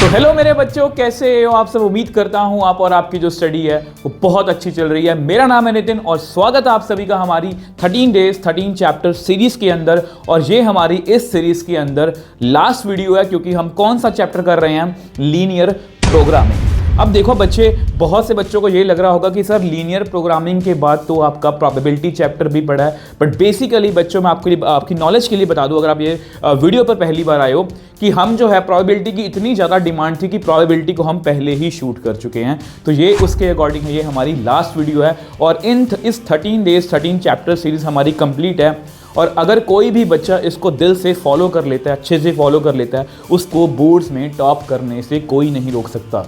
Hello मेरे बच्चों, कैसे हो आप सब। उम्मीद करता हूं आप और आपकी जो स्टडी है वो बहुत अच्छी चल रही है। मेरा नाम है नितिन और स्वागत है आप सभी का हमारी 13 डेज 13 चैप्टर सीरीज के अंदर। और ये हमारी इस सीरीज के अंदर लास्ट वीडियो है, क्योंकि हम कौन सा चैप्टर कर रहे हैं, लीनियर प्रोग्रामिंग। अब देखो बच्चे, बहुत से बच्चों को ये लग रहा होगा कि सर लीनियर प्रोग्रामिंग के बाद तो आपका प्रोबेबिलिटी चैप्टर भी पढ़ा है, बट बेसिकली बच्चों मैं आपकी नॉलेज के लिए बता दूं, अगर आप ये वीडियो पर पहली बार आए हो, कि हम जो है प्रोबेबिलिटी की इतनी ज़्यादा डिमांड थी कि प्रोबेबिलिटी को हम पहले ही शूट कर चुके हैं। तो ये उसके अकॉर्डिंग ये हमारी लास्ट वीडियो है और इस 13 डेज 13 चैप्टर सीरीज हमारी कंप्लीट है। और अगर कोई भी बच्चा इसको दिल से फॉलो कर लेता है, अच्छे से फॉलो कर लेता है, उसको बोर्ड्स में टॉप करने से कोई नहीं रोक सकता।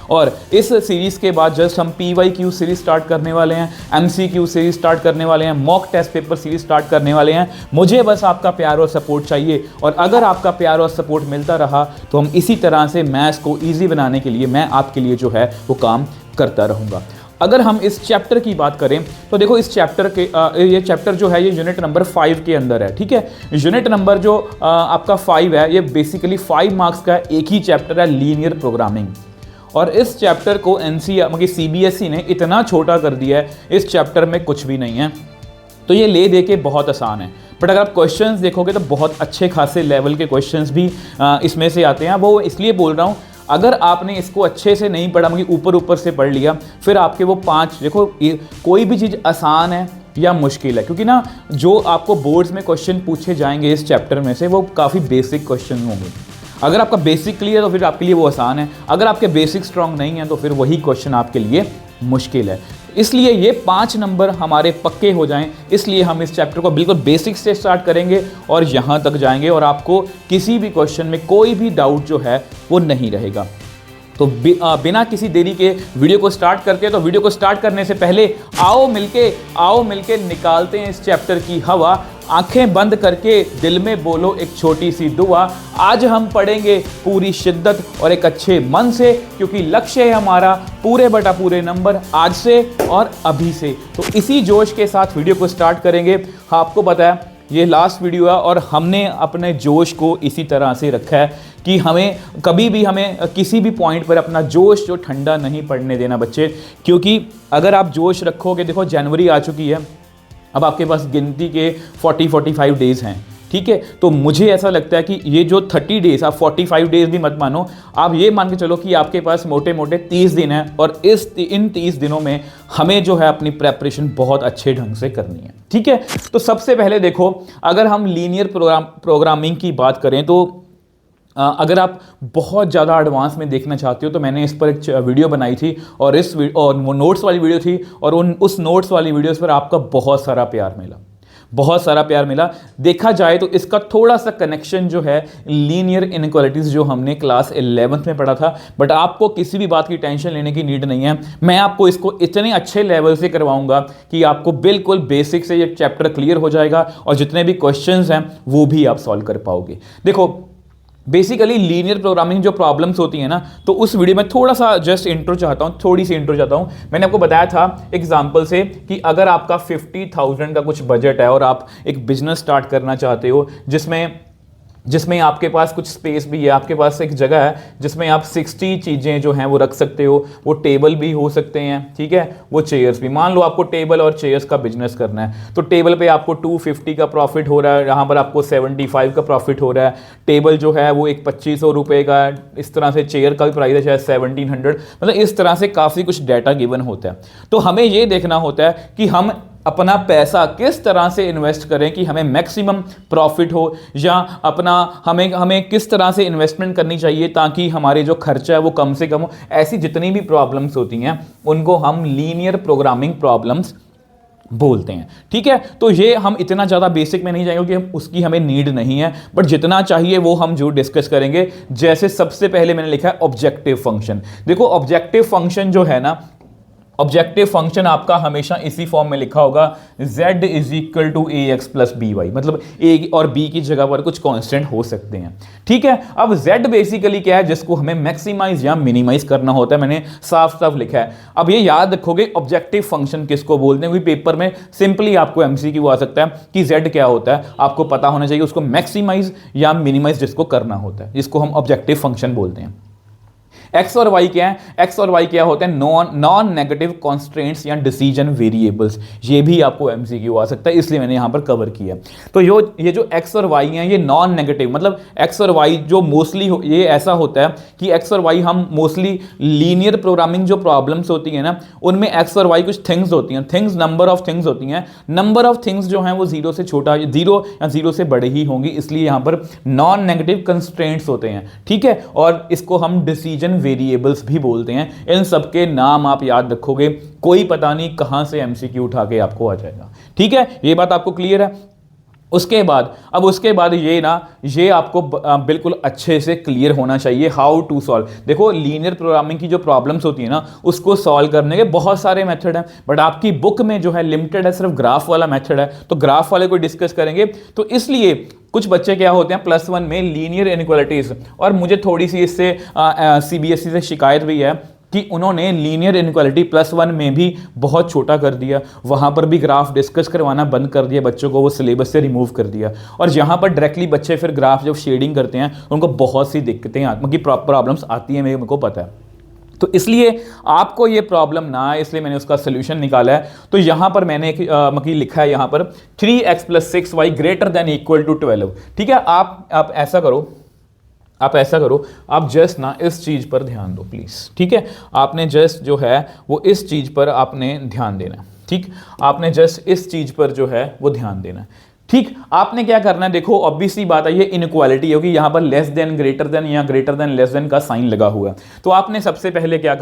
और इस सीरीज के बाद जस्ट हम PYQ सीरीज स्टार्ट करने वाले हैं, MCQ सीरीज स्टार्ट करने वाले हैं, mock test paper series start करने वाले हैं। मुझे बस आपका प्यार और सपोर्ट चाहिए, और अगर आपका प्यार और सपोर्ट मिलता रहा तो हम इसी तरह से मैथ्स को ईजी बनाने के लिए मैं आपके लिए जो है वो काम करता रहूँगा। अगर हम इस चैप्टर की बात करें तो देखो, इस चैप्टर के ये चैप्टर जो है ये यूनिट नंबर 5 के अंदर है। ठीक है, यूनिट नंबर जो आपका 5 है, ये बेसिकली 5 मार्क्स का एक ही चैप्टर है, लीनियर प्रोग्रामिंग। और इस चैप्टर को मतलब CBSE ने इतना छोटा कर दिया है, इस चैप्टर में कुछ भी नहीं है, तो ये ले दे के बहुत आसान है। बट अगर आप क्वेश्चंस देखोगे तो बहुत अच्छे खासे लेवल के क्वेश्चंस भी इसमें से आते हैं। वो इसलिए बोल रहा हूँ, अगर आपने इसको अच्छे से नहीं पढ़ा, मतलब ऊपर ऊपर से पढ़ लिया, फिर आपके वो 5 देखो, कोई भी चीज़ आसान है या मुश्किल है, क्योंकि ना जो आपको बोर्ड्स में क्वेश्चन पूछे जाएंगे इस चैप्टर में से वो काफ़ी बेसिक क्वेश्चन होंगे। अगर आपका बेसिक क्लियर है तो फिर आपके लिए वो आसान है, अगर आपके बेसिक स्ट्रांग नहीं है तो फिर वही क्वेश्चन आपके लिए मुश्किल है। इसलिए ये 5 नंबर हमारे पक्के हो जाएं, इसलिए हम इस चैप्टर को बिल्कुल बेसिक से स्टार्ट करेंगे और यहाँ तक जाएंगे, और आपको किसी भी क्वेश्चन में कोई भी डाउट जो है वो नहीं रहेगा। तो बिना किसी देरी के वीडियो को स्टार्ट करते हैं। तो वीडियो को स्टार्ट करने से पहले आओ मिलके निकालते हैं इस चैप्टर की हवा। आंखें बंद करके दिल में बोलो एक छोटी सी दुआ। आज हम पढ़ेंगे पूरी शिद्दत और एक अच्छे मन से, क्योंकि लक्ष्य है हमारा पूरे बटा पूरे नंबर आज से और अभी से। तो इसी जोश के साथ वीडियो को स्टार्ट करेंगे। आपको पता है ये लास्ट वीडियो है और हमने अपने जोश को इसी तरह से रखा है कि हमें कभी भी किसी भी पॉइंट पर अपना जोश जो ठंडा नहीं पड़ने देना बच्चे, क्योंकि अगर आप जोश रखोगे, देखो जनवरी आ चुकी है, अब आपके पास गिनती के 40-45 डेज़ हैं। ठीक है, तो मुझे ऐसा लगता है कि ये जो 30 डेज़, आप 45 डेज़ भी मत मानो, आप ये मान के चलो कि आपके पास मोटे मोटे 30 दिन हैं, और इन 30 दिनों में हमें जो है अपनी प्रेपरेशन बहुत अच्छे ढंग से करनी है। ठीक है, तो सबसे पहले देखो, अगर हम लीनियर प्रोग्रामिंग की बात करें तो अगर आप बहुत ज़्यादा एडवांस में देखना चाहते हो तो मैंने इस पर एक वीडियो बनाई थी, और वो नोट्स वाली वीडियो थी, और उस नोट्स वाली वीडियोस पर आपका बहुत सारा प्यार मिला। देखा जाए तो इसका थोड़ा सा कनेक्शन जो है लीनियर इनइक्वालिटीज़ जो हमने क्लास 11th में पढ़ा था, बट आपको किसी भी बात की टेंशन लेने की नीड नहीं है। मैं आपको इसको इतने अच्छे लेवल से करवाऊंगा कि आपको बिल्कुल बेसिक से ये चैप्टर क्लियर हो जाएगा, और जितने भी क्वेश्चंस हैं वो भी आप सॉल्व कर पाओगे। देखो, बेसिकली लीनियर प्रोग्रामिंग जो प्रॉब्लम्स होती है ना, तो उस वीडियो में थोड़ा सा जस्ट थोड़ी सी इंट्रो चाहता हूँ। मैंने आपको बताया था एग्जांपल से कि अगर आपका 50,000 का कुछ बजट है और आप एक बिजनेस स्टार्ट करना चाहते हो, जिसमें आपके पास कुछ स्पेस भी है, आपके पास एक जगह है जिसमें आप 60 चीज़ें जो हैं वो रख सकते हो। वो टेबल भी हो सकते हैं, ठीक है, वो चेयर्स भी। मान लो आपको टेबल और चेयर्स का बिजनेस करना है, तो टेबल पे आपको 250 का प्रॉफिट हो रहा है, यहाँ पर आपको 75 का प्रॉफिट हो रहा है। टेबल जो है वो एक 2500 रुपये का, इस तरह से चेयर का भी प्राइस है शायद 1700, मतलब इस तरह से काफ़ी कुछ डाटा गिवन होता है। तो हमें ये देखना होता है कि हम अपना पैसा किस तरह से इन्वेस्ट करें कि हमें मैक्सिमम प्रॉफिट हो, या हमें किस तरह से इन्वेस्टमेंट करनी चाहिए ताकि हमारे जो खर्चा है वो कम से कम हो। ऐसी जितनी भी प्रॉब्लम्स होती हैं उनको हम लीनियर प्रोग्रामिंग प्रॉब्लम्स बोलते हैं। ठीक है, तो ये हम इतना ज़्यादा बेसिक में नहीं जाएंगे क्योंकि उसकी हमें नीड नहीं है, बट जितना चाहिए वो हम जो डिस्कस करेंगे। जैसे सबसे पहले मैंने लिखा है ऑब्जेक्टिव फंक्शन। देखो, ऑब्जेक्टिव फंक्शन जो है ना, ऑब्जेक्टिव फंक्शन आपका हमेशा इसी फॉर्म में लिखा होगा, z is equal to A X plus B Y, मतलब a और b की जगह पर कुछ कांस्टेंट हो सकते हैं। ठीक है, अब z बेसिकली क्या है, जिसको हमें मैक्सिमाइज या मिनिमाइज करना होता है, मैंने साफ साफ लिखा है। अब ये याद रखोगे ऑब्जेक्टिव फंक्शन किसको बोलते हैं, क्योंकि पेपर में सिंपली आपको एमसीक्यू आ सकता है कि z क्या होता है, आपको पता होना चाहिए उसको मैक्सिमाइज या मिनिमाइज जिसको करना होता है, जिसको हम ऑब्जेक्टिव फंक्शन बोलते हैं। एक्स और वाई क्या है, एक्स और वाई क्या होते हैं, नॉन नेगेटिव कॉन्स्ट्रेंट्स या डिसीजन वेरिएबल्स। ये भी आपको एमसीक्यू आ सकता है, इसलिए मैंने यहां पर कवर किया। तो ये जो एक्स और वाई हैं, ये नॉन नेगेटिव, मतलब एक्स और वाई जो मोस्टली ये ऐसा होता है कि एक्स और वाई हम मोस्टली लीनियर प्रोग्रामिंग जो प्रॉब्लम्स होती है ना, उनमें एक्स और वाई कुछ थिंग्स होती हैं, थिंग्स नंबर ऑफ थिंग्स होती हैं, नंबर ऑफ थिंग्स जो हैं वो जीरो से छोटा, जीरो या जीरो से बड़े ही होंगी, इसलिए यहां पर नॉन नेगेटिव कंस्ट्रेंट्स होते हैं। ठीक है, और इसको हम डिसीजन वेरिएबल्स भी बोलते हैं। इन सबके नाम आप याद रखोगे, कोई पता नहीं कहां से एमसीक्यू उठा के आपको आ जाएगा। ठीक है, ये बात आपको क्लियर है। उसके बाद ये आपको बिल्कुल अच्छे से क्लियर होना चाहिए, हाउ टू सॉल्व। देखो लीनियर प्रोग्रामिंग की जो प्रॉब्लम्स होती है ना, उसको सॉल्व करने के बहुत सारे मेथड हैं, बट आपकी बुक में जो है लिमिटेड है, सिर्फ ग्राफ वाला मेथड है, तो ग्राफ वाले को डिस्कस करेंगे। तो इसलिए कुछ बच्चे क्या होते हैं +1 में लीनियर इनइक्वालिटीज, और मुझे थोड़ी सी इससे सीबीएसई से शिकायत भी है कि उन्होंने लीनियर इनइक्वालिटी +1 में भी बहुत छोटा कर दिया, वहाँ पर भी ग्राफ डिस्कस करवाना बंद कर दिया, बच्चों को वो सिलेबस से रिमूव कर दिया। और यहाँ पर डायरेक्टली बच्चे फिर ग्राफ जब शेडिंग करते हैं, उनको बहुत सी दिक्कतें की प्रॉब्लम्स आती हैं, मेरे को पता है। तो इसलिए आपको ये प्रॉब्लम ना आए, इसलिए मैंने उसका सोल्यूशन निकाला है। तो यहाँ पर मैंने एक लिखा है यहाँ पर 3x + 6y > 12। ठीक है, आप ऐसा करो, आप जस्ट ना इस चीज़ पर ध्यान दो प्लीज़। ठीक है, आपने जस्ट जो है वो इस चीज़ पर आपने ध्यान देना। ठीक, आपने जस्ट इस चीज़ पर जो है वो ध्यान देना। ठीक, आपने क्या करना है, देखो ऑब्वियस सी बात है, ये इनइक्वालिटी होगी, यहाँ पर लेस देन, ग्रेटर देन या ग्रेटर देन लेस देन का साइन लगा हुआ है। तो आपने सबसे पहले क्या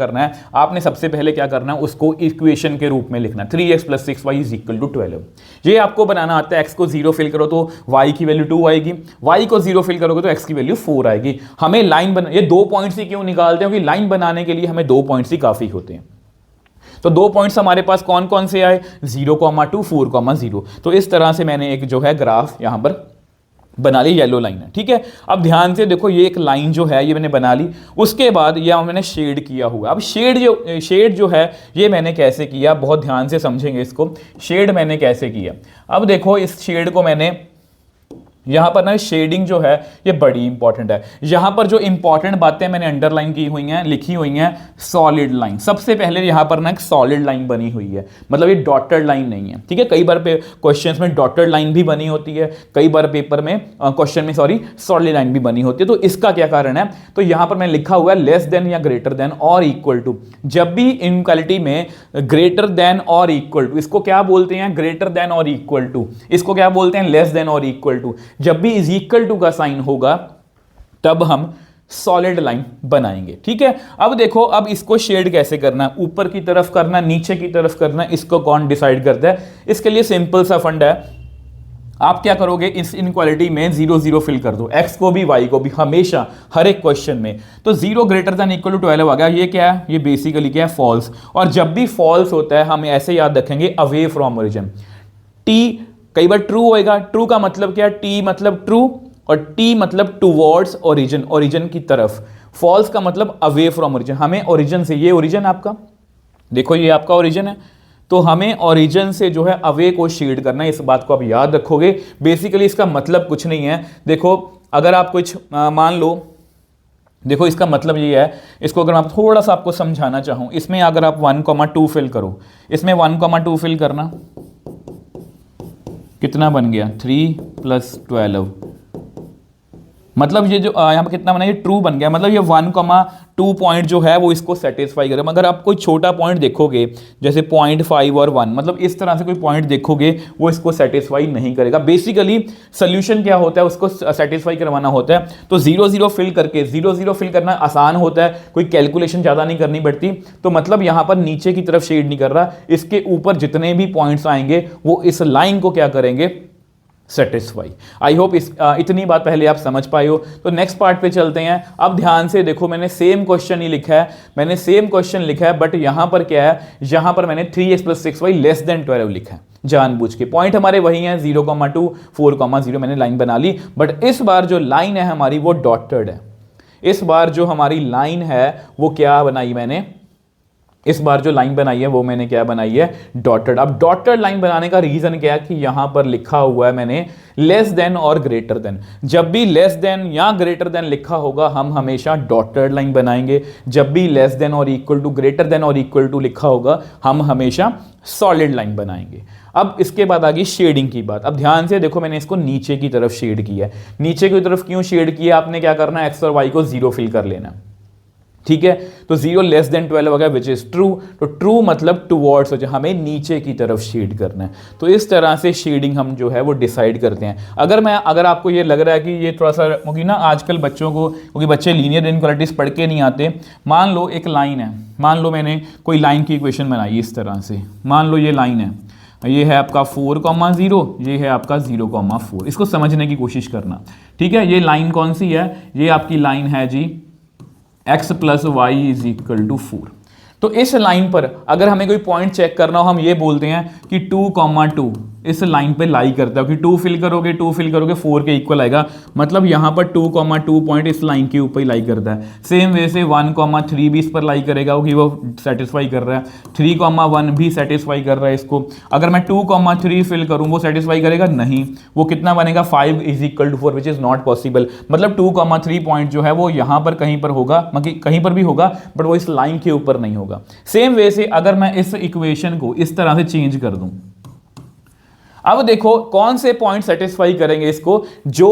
करना है, उसको इक्वेशन के रूप में लिखना है, 3x + 6y = 12। ये आपको बनाना आता है, x को 0 फिल करो तो y की वैल्यू 2 आएगी, y को 0 फिल करोगे तो x की वैल्यू 4 आएगी। हमें लाइन ये 2 पॉइंट्स ही क्यों निकालते हैं, क्योंकि लाइन बनाने के लिए हमें 2 पॉइंट्स ही काफ़ी होते हैं। तो 2 पॉइंट्स हमारे पास कौन कौन से आए, 0,2, 4,0। तो इस तरह से मैंने एक जो है ग्राफ यहां पर बना ली, येलो लाइन है। ठीक है, अब ध्यान से देखो, ये एक लाइन जो है ये मैंने बना ली, उसके बाद ये मैंने शेड किया हुआ। अब शेड जो है ये मैंने कैसे किया, बहुत ध्यान से समझेंगे इसको, शेड मैंने कैसे किया। अब देखो इस शेड को मैंने यहां पर ना, शेडिंग जो है ये बड़ी इंपॉर्टेंट है। यहां पर जो इंपॉर्टेंट बातें मैंने अंडरलाइन की हुई हैं, लिखी हुई हैं, सॉलिड लाइन। सबसे पहले यहां पर ना एक सॉलिड लाइन बनी हुई है, मतलब ये डॉटेड लाइन नहीं है। ठीक है, कई बार क्वेश्चंस में डॉटेड लाइन भी बनी होती है, कई बार पेपर में क्वेश्चन में सॉलिड लाइन भी बनी होती है। तो इसका क्या कारण है, तो यहां पर मैंने लिखा हुआ है लेस देन या ग्रेटर देन और इक्वल टू। जब भी इनइक्वालिटी में ग्रेटर देन और इक्वल टू, इसको क्या बोलते हैं, ग्रेटर देन और इक्वल टू, इसको क्या बोलते हैं, लेस देन और इक्वल टू। जब भी इज इक्वल टू का साइन होगा तब हम सॉलिड लाइन बनाएंगे। ठीक है, अब देखो, अब इसको शेड कैसे करना है, ऊपर की तरफ करना, नीचे की तरफ करना, इसको कौन डिसाइड करता है। इसके लिए सिंपल सा फंड है, आप क्या करोगे, इस इनइक्वालिटी में 0 0 फिल कर दो, x को भी y को भी, हमेशा हर एक क्वेश्चन में। तो 0 > 12 आ गया, ये क्या है, ये बेसिकली क्या है, फॉल्स। और जब भी फॉल्स होता है हम ऐसे याद रखेंगे, अवे फ्रॉम ओरिजिन। t कई बार ट्रू होएगा, ट्रू का मतलब क्या, t मतलब ट्रू और t मतलब टुवर्ड्स ओरिजिन, ओरिजिन की तरफ। फॉल्स का मतलब अवे फ्रॉम ओरिजिन, हमें ओरिजिन से, ये ओरिजिन आपका, देखो ये आपका ओरिजिन है, तो हमें ओरिजिन से जो है अवे को शेड करना है। इस बात को आप याद रखोगे। बेसिकली इसका मतलब कुछ नहीं है, देखो अगर आप कुछ मान लो, देखो इसका मतलब ये है, इसको अगर मैं थोड़ा सा आपको समझाना चाहूं, इसमें अगर आप 1,2 फिल करो, इसमें 1,2 फिल करना, कितना बन गया, 3 + 12, मतलब ये जो यहाँ पर कितना बना, ये ट्रू बन गया। मतलब ये 1,2 पॉइंट जो है वो इसको सेटिस्फाई करे। मगर आप कोई छोटा पॉइंट देखोगे, जैसे 0.5 और 1, मतलब इस तरह से कोई पॉइंट देखोगे, वो इसको सेटिस्फाई नहीं करेगा। बेसिकली सोल्यूशन क्या होता है, उसको सेटिस्फाई करवाना होता है। तो 0 0 फिल करके, 0 0 फिल करना आसान होता है, कोई कैलकुलेशन ज़्यादा नहीं करनी पड़ती। तो मतलब यहाँ पर नीचे की तरफ शेड नहीं कर रहा, इसके ऊपर जितने भी पॉइंट्स आएंगे वो इस लाइन को क्या करेंगे, सेटिस्फाई। आई होप इतनी बात पहले आप समझ पाए हो। तो नेक्स्ट पार्ट पे चलते हैं। अब ध्यान से देखो, मैंने सेम क्वेश्चन ही लिखा है, मैंने सेम क्वेश्चन लिखा है, बट यहां पर क्या है, यहां पर मैंने 3x + 6y लेस देन 12 लिखा है जानबूझ के। पॉइंट हमारे वही हैं 0,2 4,0 मैंने लाइन बना ली, बट इस बार जो लाइन है हमारी वो डॉटेड है। इस बार जो हमारी लाइन है वो क्या बनाई मैंने, इस बार जो लाइन बनाई है वो मैंने क्या बनाई है, डॉटेड। अब डॉटेड लाइन बनाने का रीजन क्या है कि यहां पर लिखा हुआ है मैंने लेस देन और ग्रेटर देन। जब भी लेस देन या ग्रेटर देन लिखा होगा हम हमेशा डॉटेड लाइन बनाएंगे, जब भी लेस देन और इक्वल टू, ग्रेटर देन और इक्वल टू लिखा होगा हम हमेशा सॉलिड लाइन बनाएंगे। अब इसके बाद आ गई शेडिंग की बात। अब ध्यान से देखो, मैंने इसको नीचे की तरफ शेड किया है। नीचे की तरफ क्यों शेड किया, आपने क्या करना है, एक्स और वाई को 0 फिल कर लेना, ठीक है। तो 0 लेस देन 12 वगैरह विच इज ट्रू, तो ट्रू मतलब टुवर्ड्स हो जाए, हमें नीचे की तरफ शेड करना है। तो इस तरह से शेडिंग हम जो है वो डिसाइड करते हैं। अगर आपको ये लग रहा है कि ये थोड़ा सा, क्योंकि ना आजकल बच्चों को, क्योंकि बच्चे लीनियर इनइक्वालिटीज पढ़ के नहीं आते। मान लो एक लाइन है, मान लो मैंने कोई लाइन की इक्वेशन बनाई इस तरह से, मान लो ये लाइन है, ये है आपका 4,0, ये है आपका 0,4। इसको समझने की कोशिश करना, ठीक है। ये लाइन कौन सी है, ये आपकी लाइन है जी x + y = 4। तो इस लाइन पर अगर हमें कोई पॉइंट चेक करना हो, हम ये बोलते हैं कि 2,2 इस लाइन पे लाई करता है, कि 2 फिल करोगे 4 के इक्वल आएगा, मतलब यहां पर 2,2 पॉइंट इस लाइन के ऊपर ही लाई करता है। सेम वे से 1,3 भी इस पर लाई करेगा, क्योंकि वो सेटिस्फाई कर रहा है। 3,1 भी सेटिस्फाई कर रहा है इसको। अगर मैं 2,3 फिल करूं वो सेटिस्फाई करेगा नहीं, वो कितना बनेगा 5 = 4 विच इज नॉट पॉसिबल। मतलब 2,3 पॉइंट जो है वो यहां पर कहीं पर होगा, मतलब कहीं पर भी होगा, बट वो इस लाइन के ऊपर नहीं होगा। सेम वे से अगर मैं इस इक्वेशन को इस तरह से चेंज कर दूं, अब देखो कौन से पॉइंट सेटिस्फाई करेंगे इसको, जो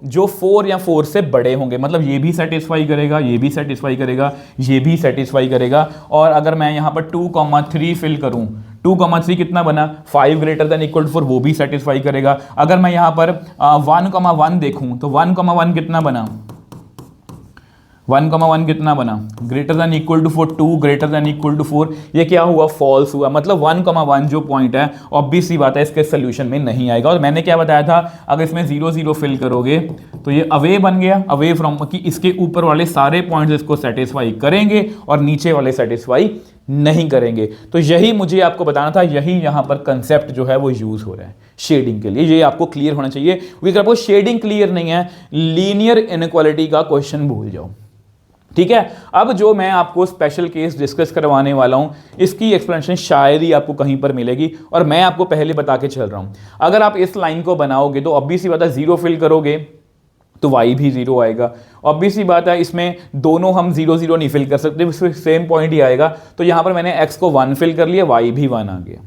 4 या 4 से बड़े होंगे, मतलब ये भी सेटिस्फाई करेगा, ये भी सेटिस्फाई करेगा, ये भी सेटिस्फाई करेगा। और अगर मैं यहां पर 2,3 फिल करूं, 2,3 कितना बना, 5 > 4, वो भी सेटिस्फाई करेगा। अगर मैं यहां पर 1,1 देखूं तो 1,1 कितना बना, 1,1 कितना बना, greater than equal to 4, 2 greater than equal to 4। ये क्या हुआ, फॉल्स हुआ। मतलब 1,1 जो पॉइंट है ऑब्वियस सी बात है इसके सोल्यूशन में नहीं आएगा। और मैंने क्या बताया था, अगर इसमें 0 0 फिल करोगे तो ये अवे बन गया, अवे फ्रॉम, कि इसके ऊपर वाले सारे पॉइंट्स इसको सेटिस्फाई करेंगे और नीचे वाले सेटिस्फाई नहीं करेंगे। तो यही मुझे आपको बताना था, यही यहां पर कंसेप्ट जो है वो यूज हो रहा है शेडिंग के लिए। ये आपको क्लियर होना चाहिए, क्योंकि अगर आपको शेडिंग क्लियर नहीं है, लीनियर इनइक्वालिटी का क्वेश्चन भूल जाओ, ठीक है। अब जो मैं आपको स्पेशल केस डिस्कस करवाने वाला हूं, इसकी एक्सप्लेनेशन शायद ही आपको कहीं पर मिलेगी, और मैं आपको पहले बता के चल रहा हूं। अगर आप इस लाइन को बनाओगे तो ऑब्वियस सी बात है 0 फिल करोगे तो y भी 0 आएगा। ऑब्वियस सी बात है इसमें दोनों हम 0 0 नहीं फिल कर सकते, इसमें सेम पॉइंट ही आएगा। तो यहां पर मैंने x को 1 फिल कर लिया, y भी 1 आ गया।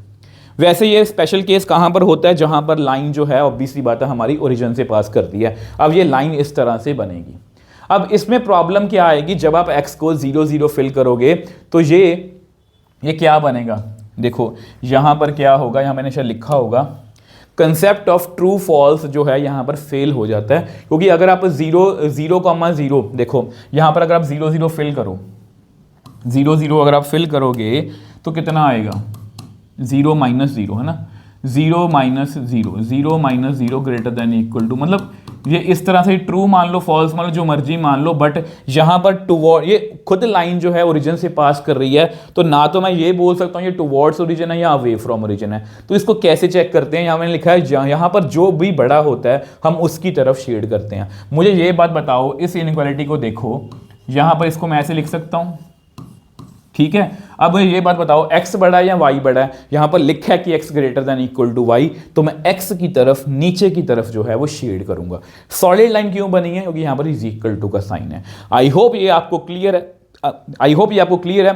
वैसे ये स्पेशल केस कहां पर होता है, जहां पर लाइन जो है ऑब्वियस सी बात है हमारी ओरिजिन से पास करती है। अब ये लाइन इस तरह से बनेगी। अब इसमें प्रॉब्लम क्या आएगी, जब आप x को 0 0 फिल करोगे तो ये क्या बनेगा, देखो यहां पर क्या होगा, यहां मैंने शायद लिखा होगा, कंसेप्ट ऑफ ट्रू फॉल्स जो है यहां पर फेल हो जाता है। क्योंकि अगर आप 0,0 देखो यहां पर अगर आप 0 0 फिल करो, 0 0 अगर आप फिल करोगे तो कितना आएगा, 0 - 0 है ना, 0 - 0 0 ग्रेटर देन इक्वल टू, मतलब ये इस तरह से ट्रू मान लो, फॉल्स मान लो, जो मर्जी मान लो, बट यहां पर टुवर्ड, ये खुद लाइन जो है ओरिजिन से पास कर रही है। तो ना तो मैं ये बोल सकता हूं ये टुवर्ड्स ओरिजिन है या अवे फ्रॉम ओरिजिन है। तो इसको कैसे चेक करते हैं, यहां मैंने लिखा है यहां पर जो भी बड़ा होता है हम उसकी तरफ शेड करते हैं। मुझे ये बात बताओ, इस इनइक्वालिटी को देखो, यहां पर इसको मैं ऐसे लिख सकता हूं, ठीक है। अब ये बात बताओ x बड़ा है या y बड़ा है, यहां पर लिखा है कि x greater than equal to y, तो मैं x की तरफ, नीचे की तरफ जो है वो शेड करूंगा। सॉलिड लाइन क्यों बनी है, क्योंकि यहां पर इज इक्वल टू का साइन है। आई होप ये आपको क्लियर है,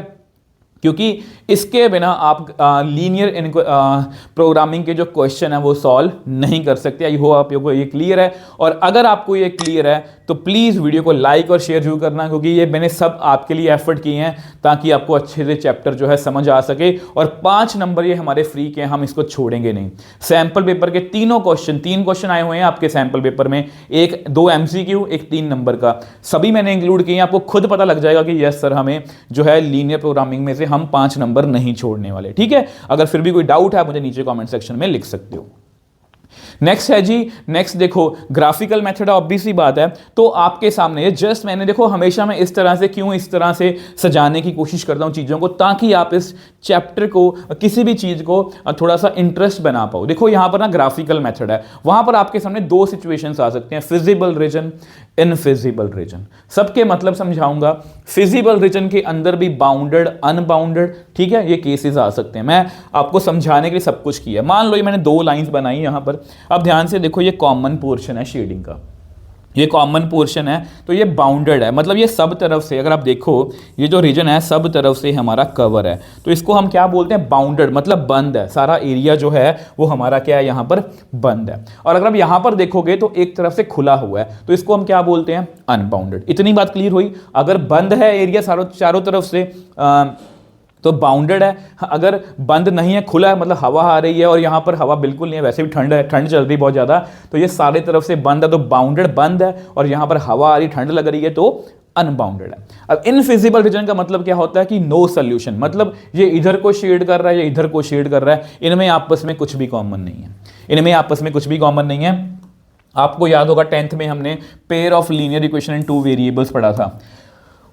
क्योंकि इसके बिना आप लीनियर प्रोग्रामिंग के जो क्वेश्चन है वो सॉल्व नहीं कर सकते। आई होप आपको ये क्लियर है, और अगर आपको ये क्लियर है तो प्लीज़ वीडियो को लाइक और शेयर जरूर करना, क्योंकि ये मैंने सब आपके लिए एफर्ट किए हैं ताकि आपको अच्छे से चैप्टर जो है समझ आ सके। और 5 नंबर ये हमारे फ्री के, हम इसको छोड़ेंगे नहीं। सैम्पल पेपर के 3 क्वेश्चन आए हुए हैं आपके सैम्पल पेपर में, 2 MCQ, 1 3 नंबर का, सभी मैंने इंक्लूड किए हैं। आपको खुद पता लग जाएगा कि यस सर, हमें जो है लीनियर प्रोग्रामिंग में से हम 5 नंबर नहीं छोड़ने वाले, ठीक है। अगर फिर भी कोई डाउट है आप मुझे नीचे कमेंट सेक्शन में लिख सकते हो। नेक्स्ट है जी, नेक्स्ट देखो ग्राफिकल मेथड, ऑब्वियस सी बात है। तो आपके सामने ये जस्ट मैंने देखो हमेशा मैं इस तरह से क्यों इस तरह से सजाने की कोशिश करता हूं चीज़ों को, ताकि आप इस चैप्टर को किसी भी चीज़ को थोड़ा सा इंटरेस्ट बना पाओ। देखो यहां पर ना ग्राफिकल मेथड है, वहां पर आपके सामने दो सिचुएशंस आ सकते हैं, फिजिबल रीजन, इनफिजिबल रीजन। सबके मतलब समझाऊंगा। फिजिबल रीजन के अंदर भी बाउंडेड, अनबाउंडेड, ठीक है, ये केसेस आ सकते हैं। मैं आपको समझाने के लिए सब कुछ किया। मान लो ये मैंने दो लाइंस बनाई यहां पर, अब ध्यान से देखो, ये कॉमन पोर्शन है शेडिंग का, ये कॉमन पोर्शन है, तो ये बाउंडेड है, मतलब ये सब तरफ से, अगर आप देखो ये जो रीजन है सब तरफ से हमारा कवर है, तो इसको हम क्या बोलते हैं, बाउंडेड, मतलब बंद है, सारा एरिया जो है वो हमारा क्या है, यहां पर बंद है। और अगर आप यहां पर देखोगे तो एक तरफ से खुला हुआ है, तो इसको हम क्या बोलते हैं, अनबाउंडेड। इतनी बात क्लियर हुई। अगर बंद है एरिया चारों तरफ से तो बाउंडेड है, अगर बंद नहीं है, खुला है, मतलब हवा आ रही है और यहाँ पर हवा बिल्कुल नहीं है, वैसे भी ठंड है, ठंड चल रही है बहुत ज़्यादा, तो ये सारे तरफ से बंद है, तो बाउंडेड बंद है, और यहाँ पर हवा आ रही, ठंड लग रही है, तो अनबाउंडेड है। अब इनफिजिबल रीजन का मतलब क्या होता है कि नो सोल्यूशन, मतलब ये इधर को शेड कर रहा है, ये इधर को शेड कर रहा है, इनमें आपस में कुछ भी कॉमन नहीं है, इनमें आपस में कुछ भी कॉमन नहीं है। आपको याद होगा 10th में हमने pair of linear equation in two variables पढ़ा था,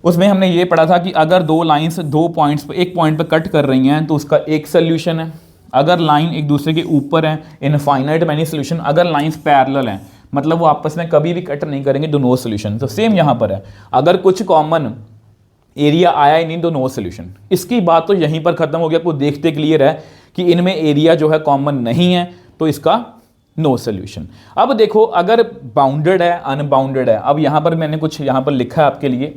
उसमें हमने ये पढ़ा था कि अगर दो लाइंस दो पॉइंट्स पे, एक पॉइंट पे कट कर रही हैं तो उसका एक सोल्यूशन है, अगर लाइन एक दूसरे के ऊपर है इनफाइनाइट मैनी सोल्यूशन, अगर लाइंस पैरेलल हैं मतलब वो आपस में कभी भी कट नहीं करेंगे, तो नो सोल्यूशन। तो सेम यहाँ पर है, अगर कुछ कॉमन एरिया आया ही नहीं तो नो सोल्यूशन। इसकी बात तो यहीं पर खत्म हो गया, आपको देखते क्लियर है कि इनमें एरिया जो है कॉमन नहीं है, तो इसका नो सोल्यूशन। अब देखो अगर बाउंडेड है, अनबाउंडेड है, अब यहाँ पर मैंने कुछ यहाँ पर लिखा है आपके लिए,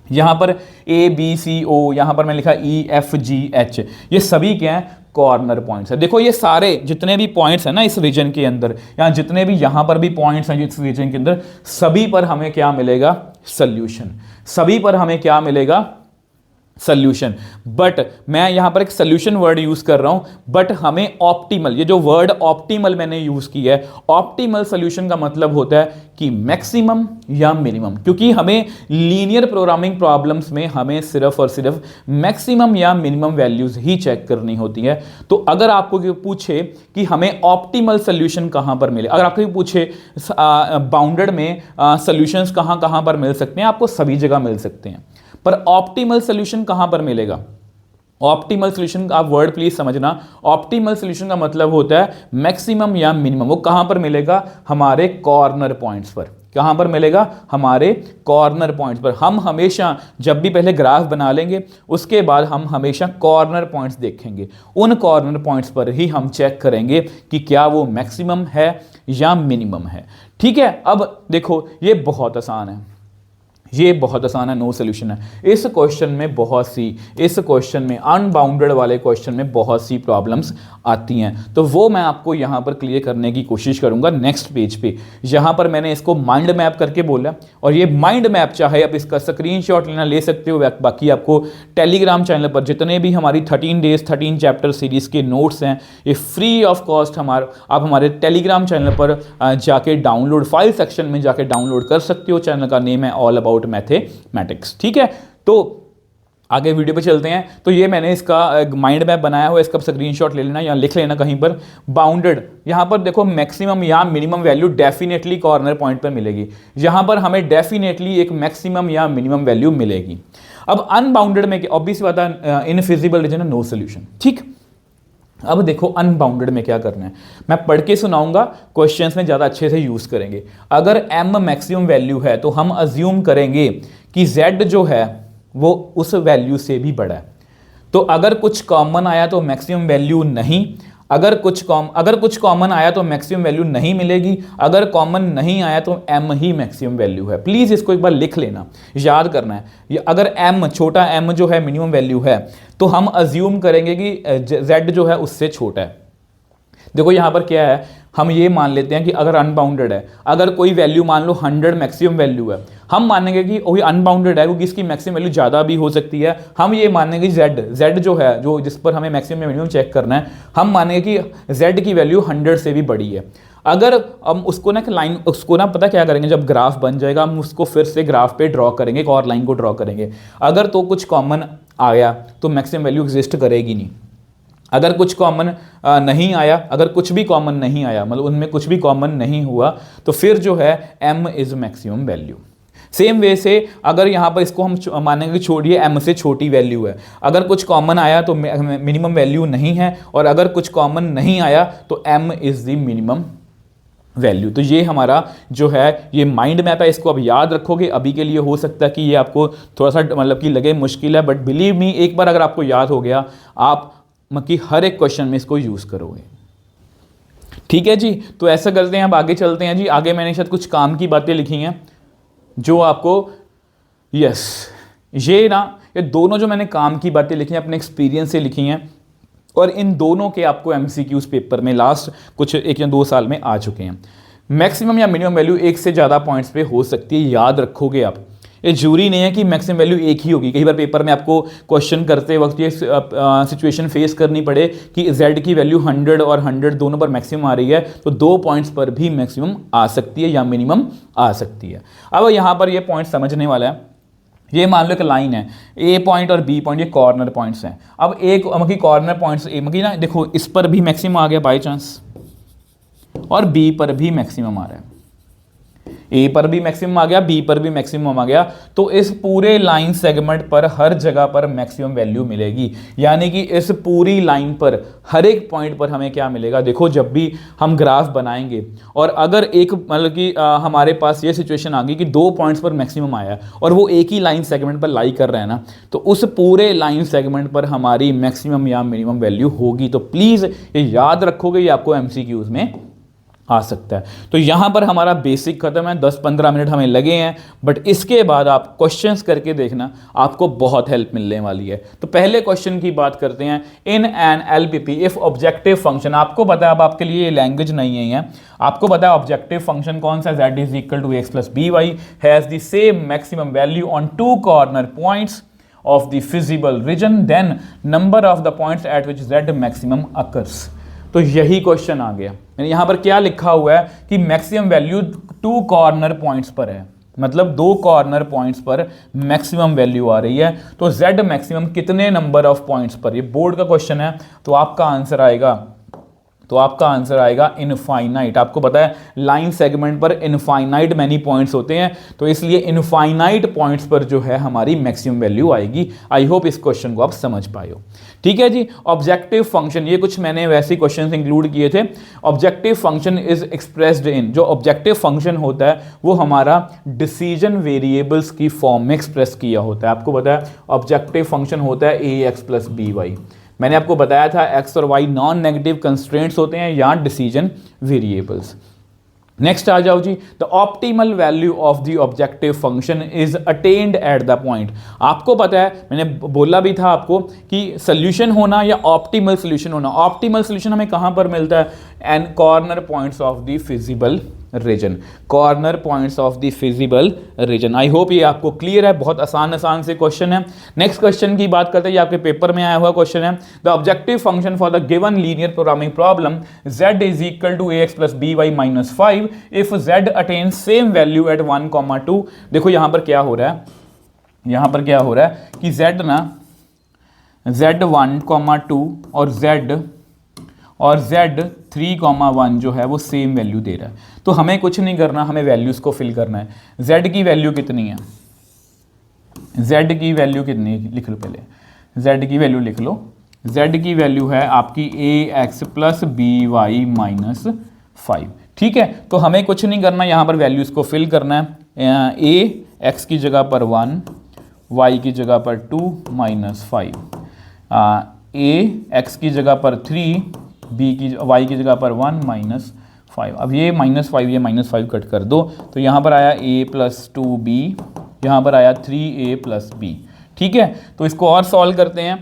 यहाँ पर ए बी सी ओ, यहाँ पर मैंने लिखा ई एफ जी एच, ये सभी क्या हैं, कॉर्नर पॉइंट्स है। देखो ये सारे जितने भी पॉइंट्स हैं ना इस रीजन के अंदर, या जितने भी यहाँ पर भी पॉइंट्स हैं इस रीजन के अंदर, सभी पर हमें क्या मिलेगा, सोल्यूशन, सभी पर हमें क्या मिलेगा, सोल्यूशन। बट मैं यहां पर एक सोल्यूशन वर्ड यूज कर रहा हूं, बट हमें ऑप्टिमल, ये जो वर्ड ऑप्टिमल मैंने यूज किया है, ऑप्टिमल सोल्यूशन का मतलब होता है कि मैक्सिमम या मिनिमम, क्योंकि हमें लीनियर प्रोग्रामिंग प्रॉब्लम्स में हमें सिर्फ और सिर्फ मैक्सिमम या मिनिमम वैल्यूज ही चेक करनी होती है। तो अगर आपको पूछे कि हमें ऑप्टिमल सोल्यूशन कहां पर मिले, अगर आपको पूछे बाउंडेड में सोल्यूशंस कहां कहां पर मिल सकते हैं, आपको सभी जगह मिल सकते हैं, पर ऑप्टिमल सोल्यूशन कहां पर मिलेगा, ऑप्टिमल सोल्यूशन आप वर्ड प्लीज समझना, ऑप्टिमल सोल्यूशन का मतलब होता है मैक्सिमम या मिनिमम। वो कहां पर मिलेगा, हमारे कॉर्नर पॉइंट्स पर। कहां पर मिलेगा, हमारे कॉर्नर पॉइंट्स पर। हम हमेशा जब भी पहले ग्राफ बना लेंगे उसके बाद हम हमेशा कॉर्नर पॉइंट्स देखेंगे, उन कॉर्नर पॉइंट्स पर ही हम चेक करेंगे कि क्या वो मैक्सिमम है या मिनिमम है। ठीक है, अब देखो ये बहुत आसान है, ये बहुत आसान है, नो सोल्यूशन है। इस क्वेश्चन में बहुत सी, इस क्वेश्चन में अनबाउंडेड वाले क्वेश्चन में बहुत सी प्रॉब्लम्स आती हैं, तो वो मैं आपको यहाँ पर क्लियर करने की कोशिश करूँगा नेक्स्ट पेज पे। यहाँ पर मैंने इसको माइंड मैप करके बोला, और ये माइंड मैप चाहे आप इसका स्क्रीनशॉट लेना ले सकते हो, बाकी आपको टेलीग्राम चैनल पर जितने भी हमारी 13 डेज 13 चैप्टर सीरीज़ के नोट्स हैं, ये फ्री ऑफ कॉस्ट आप हमारे टेलीग्राम चैनल पर जाके डाउनलोड, फाइल सेक्शन में जाके डाउनलोड कर सकते हो। चैनल का नेम है ऑल अबाउट मैथमेटिक्स। ठीक है, तो आगे वीडियो पे चलते हैं। तो ये मैंने इसका माइंड मैप बनाया हुआ है, इसका स्क्रीनशॉट ले लेना या लिख लेना कहीं पर। बाउंडेड, यहां पर देखो मैक्सिमम या minimum value definitely corner point पर मिलेगी, यहां पर हमें डेफिनेटली एक मैक्सिमम या मिनिमम वैल्यू मिलेगी। अब अनबाउंडेड में ऑब्वियस बात है, इनफिजिबल रीजन है, नो सोल्यूशन। ठीक, अब देखो अनबाउंडेड में क्या करना है, मैं पढ़ के सुनाऊंगा, क्वेश्चंस में ज़्यादा अच्छे से यूज़ करेंगे। अगर m मैक्सिमम वैल्यू है तो हम अज्यूम करेंगे कि z जो है वो उस वैल्यू से भी बड़ा है। तो अगर कुछ कॉमन आया तो मैक्सिमम वैल्यू नहीं, अगर कुछ कॉमन आया तो मैक्सिमम वैल्यू नहीं मिलेगी, अगर कॉमन नहीं आया तो m ही मैक्सिमम वैल्यू है। प्लीज़ इसको एक बार लिख लेना, याद करना है। अगर m, छोटा m जो है मिनिमम वैल्यू है, तो हम अज्यूम करेंगे कि z जो है उससे छोटा है। देखो यहाँ पर क्या है, हम ये मान लेते हैं कि अगर अनबाउंडेड है, अगर कोई वैल्यू मान लो 100 मैक्सिमम वैल्यू है, हम मानेंगे कि वही अनबाउंडेड है क्योंकि इसकी मैक्सिमम वैल्यू ज़्यादा भी हो सकती है। हम ये मानेंगे z जो है, जो जिस पर हमें मैक्सिमम या मिनिमम चेक करना है, हम मानेंगे कि z की वैल्यू 100 से भी बड़ी है। अगर हम उसको ना लाइन, उसको ना पता क्या करेंगे, जब ग्राफ बन जाएगा हम उसको फिर से ग्राफ पे ड्रॉ करेंगे, एक और लाइन को ड्रॉ करेंगे। अगर तो कुछ कॉमन आया तो मैक्सिमम वैल्यू एग्जिस्ट करेगी नहीं, अगर कुछ कॉमन नहीं आया, अगर कुछ भी कॉमन नहीं आया, मतलब उनमें कुछ भी कॉमन नहीं हुआ, तो फिर जो है m is maximum value. Same way से अगर यहाँ पर इसको हम मानेंगे छोड़िए m से छोटी वैल्यू है, अगर कुछ कॉमन आया तो मिनिमम वैल्यू नहीं है, और अगर कुछ कॉमन नहीं आया तो m is the minimum value. तो ये हमारा जो है ये माइंड मैप है, इसको अब याद रखोगे। अभी के लिए हो सकता है कि ये आपको थोड़ा सा मतलब कि लगे मुश्किल है, बट बिलीव मी, एक बार अगर आपको याद हो गया, आप मतलब हर एक क्वेश्चन में इसको यूज़ करोगे। ठीक है जी, तो ऐसा करते हैं, अब आगे चलते हैं जी। आगे मैंने शायद कुछ काम की बातें लिखी हैं जो आपको, यस, ये दोनों जो मैंने काम की बातें लिखी हैं अपने एक्सपीरियंस से लिखी हैं, और इन दोनों के आपको एमसीक्यूज पेपर में लास्ट कुछ 1 या 2 साल में आ चुके हैं। मैक्सिमम या मिनिमम वैल्यू एक से ज़्यादा पॉइंट्स पे हो सकती है, याद रखोगे आप। ये जरूरी नहीं है कि मैक्सिमम वैल्यू एक ही होगी। कई बार पेपर में आपको क्वेश्चन करते वक्त ये सिचुएशन फेस करनी पड़े कि z की वैल्यू 100 और 100 दोनों पर मैक्सिमम आ रही है, तो 2 पॉइंट्स पर भी मैक्सिमम आ सकती है या मिनिमम आ सकती है। अब यहाँ पर ये पॉइंट समझने वाला है। ये मान लो एक लाइन है, ए पॉइंट और बी पॉइंट, ये कॉर्नर पॉइंट्स हैं। अब एक मतलब कॉर्नर पॉइंट्स ना देखो, इस पर भी मैक्सिमम आ गया बाई चांस, और बी पर भी मैक्सिमम आ रहा है। ए पर भी मैक्सिमम आ गया, बी पर भी मैक्सिमम आ गया, तो इस पूरे लाइन सेगमेंट पर हर जगह पर मैक्सिमम वैल्यू मिलेगी। यानी कि इस पूरी लाइन पर हर एक पॉइंट पर हमें क्या मिलेगा, देखो जब भी हम ग्राफ बनाएंगे और अगर एक मतलब कि हमारे पास ये सिचुएशन आ गई कि 2 पॉइंट्स पर मैक्सिमम आया और वो एक ही लाइन सेगमेंट पर लाई कर रहे हैं ना, तो उस पूरे लाइन सेगमेंट पर हमारी मैक्सिमम या मिनिमम वैल्यू होगी। तो प्लीज़ ये याद रखोगे, ये आपको एमसीक्यूज में आ सकता है। तो यहाँ पर हमारा बेसिक खत्म है, 10-15 मिनट हमें लगे हैं, बट इसके बाद आप क्वेश्चंस करके देखना, आपको बहुत हेल्प मिलने वाली है। तो पहले क्वेश्चन की बात करते हैं। In an LPP if objective function, आपको पता है, अब आपके लिए ये लैंग्वेज नहीं है, आपको पता है ऑब्जेक्टिव फंक्शन कौन सा, z is equal to x plus B Y has the same maximum value on 2 corner points of the feasible region, then number of the points at which z maximum occurs। तो यही question आ गया। यहां पर क्या लिखा हुआ है कि मैक्सिमम वैल्यू 2 कॉर्नर पॉइंट्स पर है, मतलब 2 कॉर्नर पॉइंट्स पर मैक्सिमम वैल्यू आ रही है। तो z मैक्सिमम कितने नंबर ऑफ पॉइंट्स पर, ये बोर्ड का क्वेश्चन है, तो आपका आंसर आएगा इनफाइनाइट। आपको पता है लाइन सेगमेंट पर इनफाइनाइट मैनी पॉइंट्स होते हैं, तो इसलिए इनफाइनाइट पॉइंट्स पर जो है हमारी मैक्सिमम वैल्यू आएगी। आई होप इस क्वेश्चन को आप समझ पाए हो। ठीक है जी। ऑब्जेक्टिव फंक्शन, ये कुछ मैंने वैसे क्वेश्चंस इंक्लूड किए थे। Objective function is expressed in, जो ऑब्जेक्टिव फंक्शन होता है वो हमारा डिसीजन वेरिएबल्स की फॉर्म में एक्सप्रेस किया होता है। आपको पता है ऑब्जेक्टिव फंक्शन होता है ए एक्स प्लस बी वाई। मैंने आपको बताया था एक्स और वाई नॉन नेगेटिव कंस्ट्रेंट्स होते हैं या डिसीजन वेरिएबल्स। नेक्स्ट आ जाओ जी। The optimal value of the objective function is attained at the point. आपको पता है, मैंने बोला भी था आपको कि सोल्यूशन होना या ऑप्टिमल सोल्यूशन होना, ऑप्टिमल सोल्यूशन हमें कहां पर मिलता है, and corner points of the feasible reason, corner points of the feasible reason. I hope ये आपको क्लियर है, बहुत आसान से क्वेश्चन है। नेक्स्ट क्वेश्चन की बात करते हैं, ये आपके पेपर में आया हुआ क्वेश्चन है। The objective function for the given linear programming problem z is equal to ax plus B Y minus 5 if z attains same value at 1,2। देखो यहाँ पर क्या हो रहा है, कि z ना z1,2 और z 3,1 जो है वो सेम वैल्यू दे रहा है। तो हमें कुछ नहीं करना, हमें वैल्यूज को फिल करना है। z की वैल्यू कितनी है, लिख लो पहले, z की वैल्यू लिख लो। z की वैल्यू है आपकी ax plus B Y minus 5। ठीक है, तो हमें कुछ नहीं करना, यहाँ पर वैल्यूज को फिल करना है। a x की जगह पर 1, y की जगह पर 2 माइनस 5, a x की जगह पर 3, y की जगह पर 1 माइनस 5। अब ये -5 ये -5 कट कर दो, तो यहाँ पर आया a प्लस 2b, यहाँ पर आया 3a प्लस b। ठीक है, तो इसको और सॉल्व करते हैं।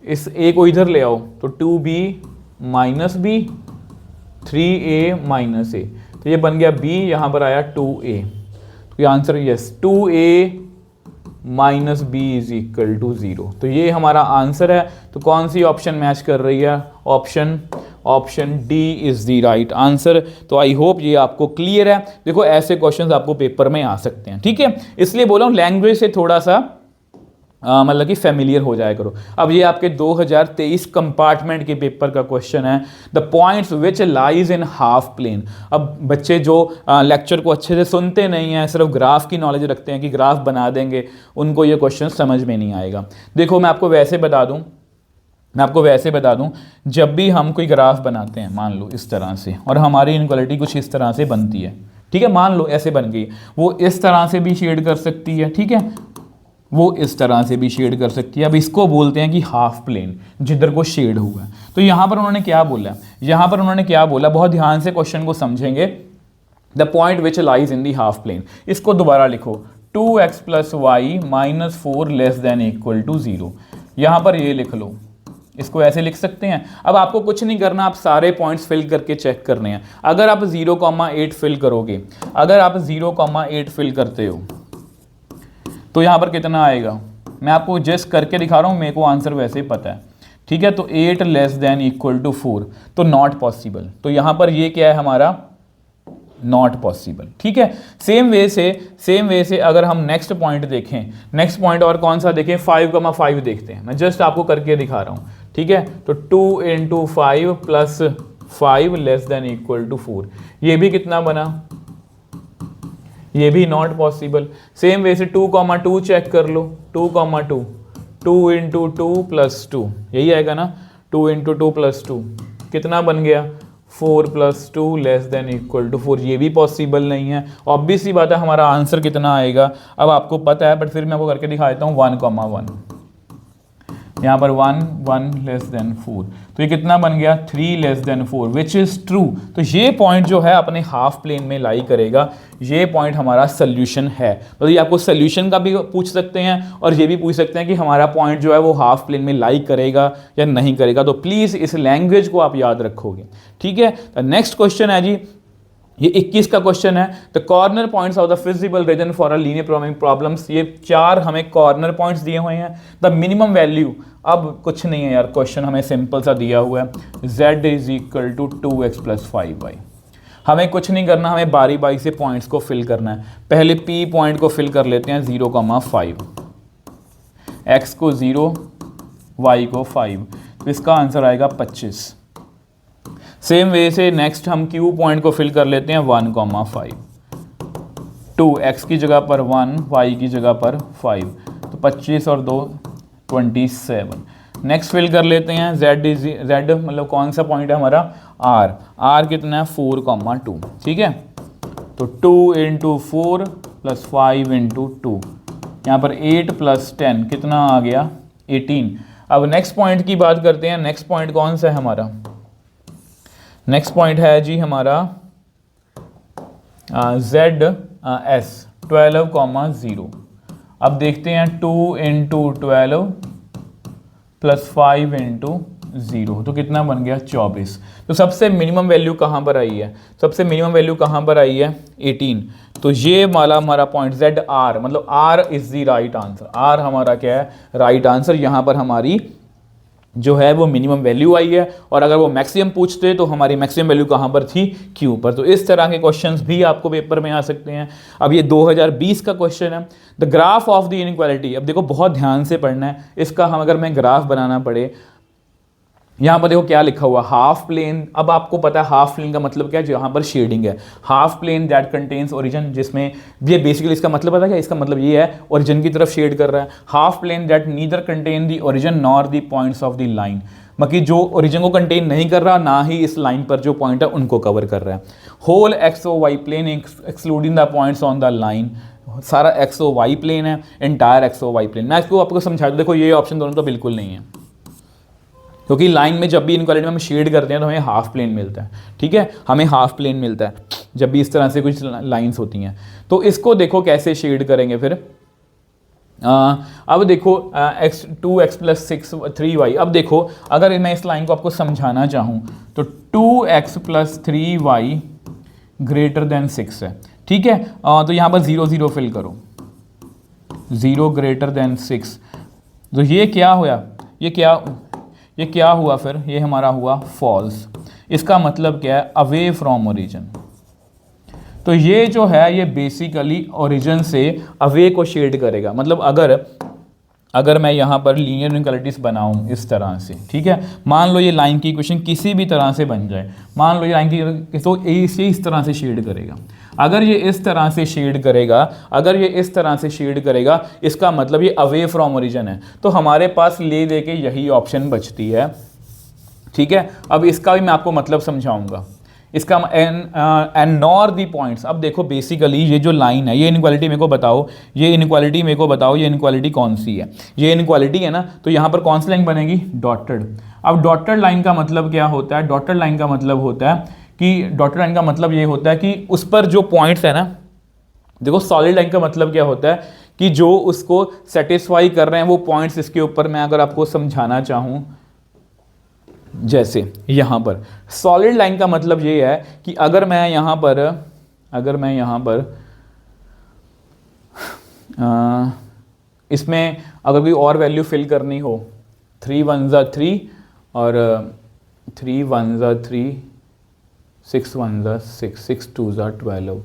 इस a को इधर ले आओ, तो 2b minus b 3a minus a, तो ये बन गया b, यहाँ पर आया 2a। तो ये answer yes 2a minus B is equal to 0। तो ये हमारा आंसर है। तो कौन सी ऑप्शन मैच कर रही है, option D is the right answer. तो आई होप ये आपको क्लियर है। देखो ऐसे क्वेश्चंस आपको पेपर में आ सकते हैं, ठीक है, इसलिए बोला हूँ लैंग्वेज से थोड़ा सा मतलब कि फेमिलियर हो जाया करो। अब ये आपके 2023 कंपार्टमेंट के पेपर का क्वेश्चन है, the points which lies in half plane. अब बच्चे जो लेक्चर को अच्छे से सुनते नहीं हैं, सिर्फ ग्राफ की नॉलेज रखते हैं कि ग्राफ बना देंगे, उनको ये क्वेश्चन समझ में नहीं आएगा। देखो मैं आपको वैसे बता दूं, जब भी हम कोई ग्राफ बनाते हैं, मान लो इस तरह से, और हमारी इनक्वालिटी कुछ इस तरह से बनती है, ठीक है, मान लो ऐसे बन गई, वो इस तरह से भी शेड कर सकती है, ठीक है, वो इस तरह से भी शेड कर सकती है। अब इसको बोलते हैं कि हाफ प्लेन, जिधर को शेड हुआ है। तो यहाँ पर उन्होंने क्या बोला, बहुत ध्यान से क्वेश्चन को समझेंगे। The point which lies in the half plane, इसको दोबारा लिखो, 2x + y - 4 ≤ 0। यहाँ पर ये लिख लो, इसको ऐसे लिख सकते हैं। अब आपको कुछ नहीं करना, आप सारे पॉइंट्स फिल करके चेक करने हैं। अगर आप 0,8 फिल करोगे, अगर आप 0,8 फिल करते हो तो यहाँ पर कितना आएगा, मैं आपको जस्ट करके दिखा रहा हूँ, मेरे को आंसर वैसे ही पता है, ठीक है। तो 8 ≤ 4, तो नॉट पॉसिबल। तो यहाँ पर ये क्या है हमारा, नॉट पॉसिबल, ठीक है। सेम वे से अगर हम नेक्स्ट पॉइंट देखें, नेक्स्ट पॉइंट और कौन सा देखें, 5,5 देखते हैं। मैं जस्ट आपको करके दिखा रहा हूँ, ठीक है। तो 2 × 5 + 5 ≤ 4, ये भी कितना बना, ये भी नॉट पॉसिबल। सेम वे से 2,2 चेक कर लो, 2,2, 2 × 2 + 2, यही आएगा ना, 2 × 2 + 2 कितना बन गया, 4 + 2 ≤ 4, ये भी पॉसिबल नहीं है। ऑब्वियस सी बात है, हमारा आंसर कितना आएगा अब आपको पता है, बट फिर मैं आपको करके दिखा देता हूँ, 1,1, यहाँ पर 1 <4, तो ये कितना बन गया, 3 <4, विच इज़ ट्रू। तो ये पॉइंट जो है अपने हाफ प्लेन में लाई करेगा, ये पॉइंट हमारा सोल्यूशन है। तो ये आपको सोल्यूशन का भी पूछ सकते हैं और ये भी पूछ सकते हैं कि हमारा पॉइंट जो है वो हाफ प्लेन में लाई करेगा या नहीं करेगा। तो प्लीज़ इस लैंग्वेज को आप याद रखोगे, ठीक है। तो नेक्स्ट क्वेश्चन है जी, ये 21 का क्वेश्चन है, the corner points of the feasible reason for a linear programming problems. ये 4 हमें कॉर्नर पॉइंट्स दिए हुए हैं। द मिनिमम वैल्यू, अब कुछ नहीं है यार, क्वेश्चन हमें सिंपल सा दिया हुआ है, z = 2x + 5y। हमें कुछ नहीं करना, हमें बारी बारी से पॉइंट्स को फिल करना है। पहले p पॉइंट को फिल कर लेते हैं, 0,5, x को 0, y को 5, तो इसका आंसर आएगा 25। सेम वे से नेक्स्ट हम q पॉइंट को फिल कर लेते हैं, 1,5, 2, x की जगह पर 1, y की जगह पर 5, तो 25 और 2 27। नेक्स्ट फिल कर लेते हैं, z मतलब कौन सा पॉइंट है हमारा, r कितना है, 4,2, ठीक है। तो 2 × 4 + 5 × 2, यहाँ पर 8 + 10 कितना आ गया, 18। अब नेक्स्ट पॉइंट की बात करते हैं। नेक्स्ट पॉइंट कौन सा है हमारा, नेक्स्ट पॉइंट है जी हमारा z 12,0। अब देखते हैं 2 × 12 + 5 × 0, तो कितना बन गया, 24। तो सबसे मिनिमम वैल्यू कहाँ पर आई है, सबसे मिनिमम वैल्यू कहाँ पर आई है, 18। तो ये वाला हमारा पॉइंट ZR, मतलब R is the right answer, R हमारा क्या है, राइट आंसर। यहाँ पर हमारी जो है वो मिनिमम वैल्यू आई है, और अगर वो मैक्सिमम पूछते तो हमारी मैक्सिमम वैल्यू कहाँ पर थी, क्यू पर। तो इस तरह के क्वेश्चंस भी आपको पेपर में आ सकते हैं। अब ये 2020 का क्वेश्चन है, the graph of the inequality. अब देखो बहुत ध्यान से पढ़ना है इसका, हम अगर मैं ग्राफ बनाना पड़े, यहाँ पर देखो क्या लिखा हुआ, हाफ प्लेन। अब आपको पता है हाफ प्लेन का मतलब क्या है, जहाँ पर शेडिंग है, half plane that contains origin, जिसमें ये बेसिकली इसका मतलब पता है क्या, इसका मतलब ये है ओरिजिन की तरफ शेड कर रहा है। Half plane that neither contain the origin nor the points of the line, मतलब जो ओरिजिन को कंटेन नहीं कर रहा, ना ही इस लाइन पर जो पॉइंट है उनको कवर कर रहा है। Whole XOY plane excluding the points on the line, सारा XOY प्लेन है, एंटायर XOY प्लेन। मैं इसको आपको समझा दूँ, देखो ये ऑप्शन दोनों तो बिल्कुल नहीं है, क्योंकि लाइन में जब भी इनक्वालिटी में हम शेड करते हैं तो हमें हाफ प्लेन मिलता है, ठीक है, हमें हाफ प्लेन मिलता है जब भी इस तरह से कुछ लाइंस होती हैं। तो इसको देखो कैसे शेड करेंगे फिर। अब देखो 2x + 6 3y। अब देखो अगर मैं इस लाइन को आपको समझाना चाहूँ तो 2x + 3y > 6 है, ठीक है। तो यहाँ पर 0 0 फिल करो, 0 > 6। तो ये क्या हुआ, ये क्या हुआ फिर, ये हमारा हुआ फॉल्स। इसका मतलब क्या है, अवे फ्रॉम ओरिजिन। तो ये जो है ये बेसिकली ओरिजिन से अवे को शेड करेगा। मतलब अगर मैं यहाँ पर लीनियर इनइक्वालिटीज बनाऊँ इस तरह से, ठीक है, मान लो ये लाइन की इक्वेशन किसी भी तरह से बन जाए, मान लो ये लाइन की, तो ये इस तरह से शेड करेगा। अगर ये इस तरह से शेड करेगा, अगर ये इस तरह से शेड करेगा, इसका मतलब ये अवे फ्रॉम ओरिजिन है। तो हमारे पास ले दे के यही ऑप्शन बचती है, ठीक है। अब इसका भी मैं आपको मतलब समझाऊंगा, इसका एंड नॉर दी पॉइंट्स। अब देखो बेसिकली ये जो लाइन है, ये इनइक्वालिटी मेरे को बताओ, ये इनइक्वालिटी मेरे को बताओ, ये इनइक्वालिटी कौन सी है? ये इनइक्वालिटी है ना, तो यहाँ पर कौन सी लाइन बनेगी? डॉटेड। अब डॉटेड लाइन का मतलब क्या होता है? डॉटेड लाइन का मतलब होता है कि डॉटेड लाइन का मतलब ये होता है कि उस पर जो पॉइंट्स है ना, देखो सॉलिड लाइन का मतलब क्या होता है कि जो उसको सेटिस्फाई कर रहे हैं वो पॉइंट्स। इसके ऊपर मैं अगर आपको समझाना चाहूँ, जैसे यहाँ पर सॉलिड लाइन का मतलब ये है कि अगर मैं यहाँ पर इसमें अगर कोई और वैल्यू फिल करनी हो, 3 1 ज़ा 3 और 3 1 ज़ा 3, 6 1 ज़ा 6, 6 2 ज़ा 12,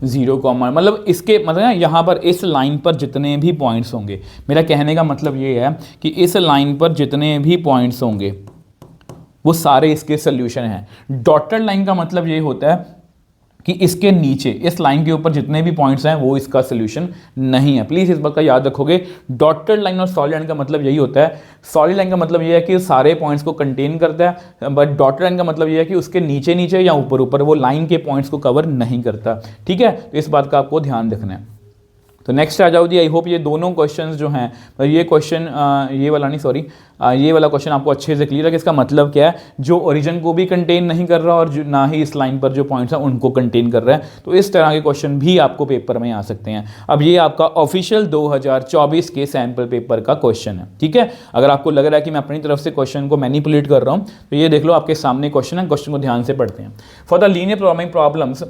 0 कॉमा, मतलब इसके मतलब ना यहाँ पर इस लाइन पर जितने भी पॉइंट्स होंगे, मेरा कहने का मतलब ये है कि इस लाइन पर जितने भी पॉइंट्स होंगे वो सारे इसके सोल्यूशन हैं। डॉटेड लाइन का मतलब ये होता है कि इसके नीचे, इस लाइन के ऊपर जितने भी पॉइंट्स हैं वो इसका सोल्यूशन नहीं है। प्लीज़ इस बात का याद रखोगे। डॉटेड लाइन और सॉलिड लाइन का मतलब यही होता है। सॉलिड लाइन का मतलब ये है कि सारे पॉइंट्स को कंटेन करता है, बट डॉटेड लाइन का मतलब ये है कि उसके नीचे नीचे या ऊपर ऊपर वो लाइन के पॉइंट्स को कवर नहीं करता, ठीक है। तो इस बात का आपको ध्यान रखना है। तो नेक्स्ट आ जाओ जी। आई होप ये दोनों क्वेश्चंस जो हैं, ये क्वेश्चन ये वाला नहीं, सॉरी, ये वाला क्वेश्चन आपको अच्छे से क्लियर है कि इसका मतलब क्या है। जो ओरिजिन को भी कंटेन नहीं कर रहा और ना ही इस लाइन पर जो पॉइंट्स हैं उनको कंटेन कर रहा है। तो इस तरह के क्वेश्चन भी आपको पेपर में आ सकते हैं। अब ये आपका ऑफिशियल 2024 के सैम्पल पेपर का क्वेश्चन है, ठीक है। अगर आपको लग रहा है कि मैं अपनी तरफ से क्वेश्चन को मैनिपुलेट कर रहा हूँ, तो ये देख लो आपके सामने क्वेश्चन है, क्वेश्चन को ध्यान से पढ़ते हैं। For the linear programming problems,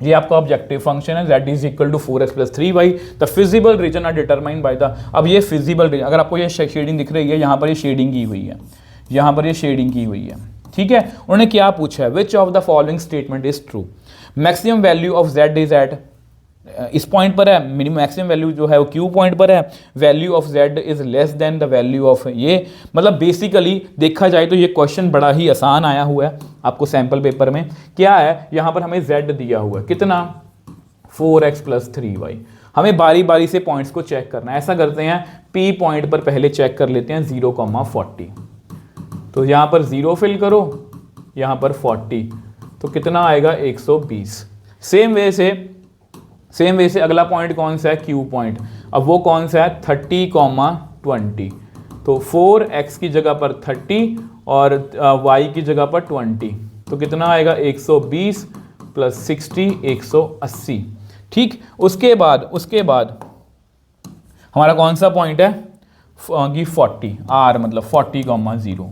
ये आपका ऑब्जेक्टिव फंक्शन है z is equal to 4x plus 3y, the feasible region are determined by the. अब ये फिजिबल रीजन, अगर आपको ये शेडिंग दिख रही है, यहाँ पर ये शेडिंग की हुई है, यहाँ पर ये शेडिंग की हुई है, ठीक है। उन्होंने क्या पूछा है? Which of the following statement is true? Maximum value of z is at, इस पॉइंट पर है, मिनिमम मैक्सिमम वैल्यू जो है वो क्यू पॉइंट पर है, value of z is less than the value of ये। मतलब बेसिकली देखा जाए तो ये क्वेश्चन बड़ा ही आसान आया हुआ है आपको सैम्पल पेपर में। क्या है, यहाँ पर हमें z दिया हुआ है, कितना? 4x plus 3y। हमें बारी बारी से पॉइंट्स को चेक करना है। ऐसा करते हैं, p पॉइंट पर पहले चेक कर लेते हैं 0,40। तो यहाँ पर 0 फिल करो, यहाँ पर 40, तो कितना आएगा? 120। सेम वे से अगला पॉइंट कौन सा है? Q point. अब वो कौन सा है? 30,20। तो 4x की जगह पर 30 और y की जगह पर 20, तो कितना आएगा? 120 प्लस 60, 180, ठीक। उसके बाद हमारा कौन सा पॉइंट है? 40, r मतलब 40,0।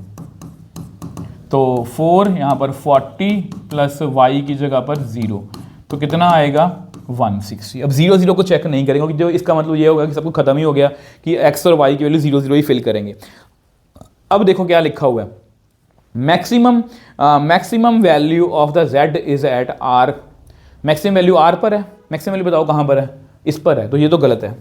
तो 4 यहाँ पर 40 प्लस y की जगह पर 0, तो कितना आएगा? 160। अब 0 0 को चेक नहीं करेंगे क्योंकि जो इसका मतलब ये होगा कि सब कुछ खत्म ही हो गया कि x और y की वैल्यू 0 0 ही फिल करेंगे। अब देखो क्या लिखा हुआ है, maximum value of the z is at r। Maximum value r पर है, मैक्सिमम वैल्यू बताओ कहाँ पर है? इस पर है, तो ये तो गलत है।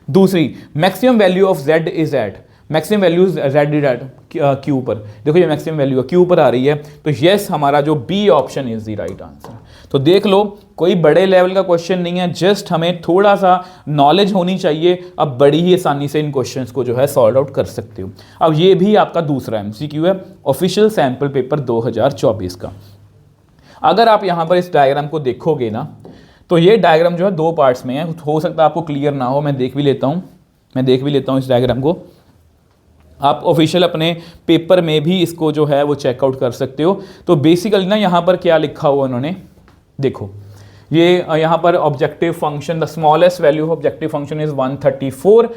दूसरी, maximum value of z is at, maximum value z is at q पर। देखो ये मैक्सिमम वैल्यू q पर आ रही है, तो यस हमारा जो B option is the right answer. तो देख लो, कोई बड़े लेवल का क्वेश्चन नहीं है, जस्ट हमें थोड़ा सा नॉलेज होनी चाहिए। अब बड़ी ही आसानी से इन क्वेश्चंस को जो है सॉल्व आउट कर सकते हो। अब ये भी आपका दूसरा एमसीक्यू है ऑफिशियल सैंपल पेपर 2024 का। अगर आप यहाँ पर इस डायग्राम को देखोगे ना, तो ये डायग्राम जो है 2 पार्ट्स में है। हो सकता है आपको क्लियर ना हो, मैं देख भी लेता हूँ इस डायग्राम को। आप ऑफिशियल अपने पेपर में भी इसको जो है वो चेकआउट कर सकते हो। तो बेसिकली ना यहाँ पर क्या लिखा हुआ उन्होंने, देखो ये यहाँ पर objective function, the smallest value of objective function is 134,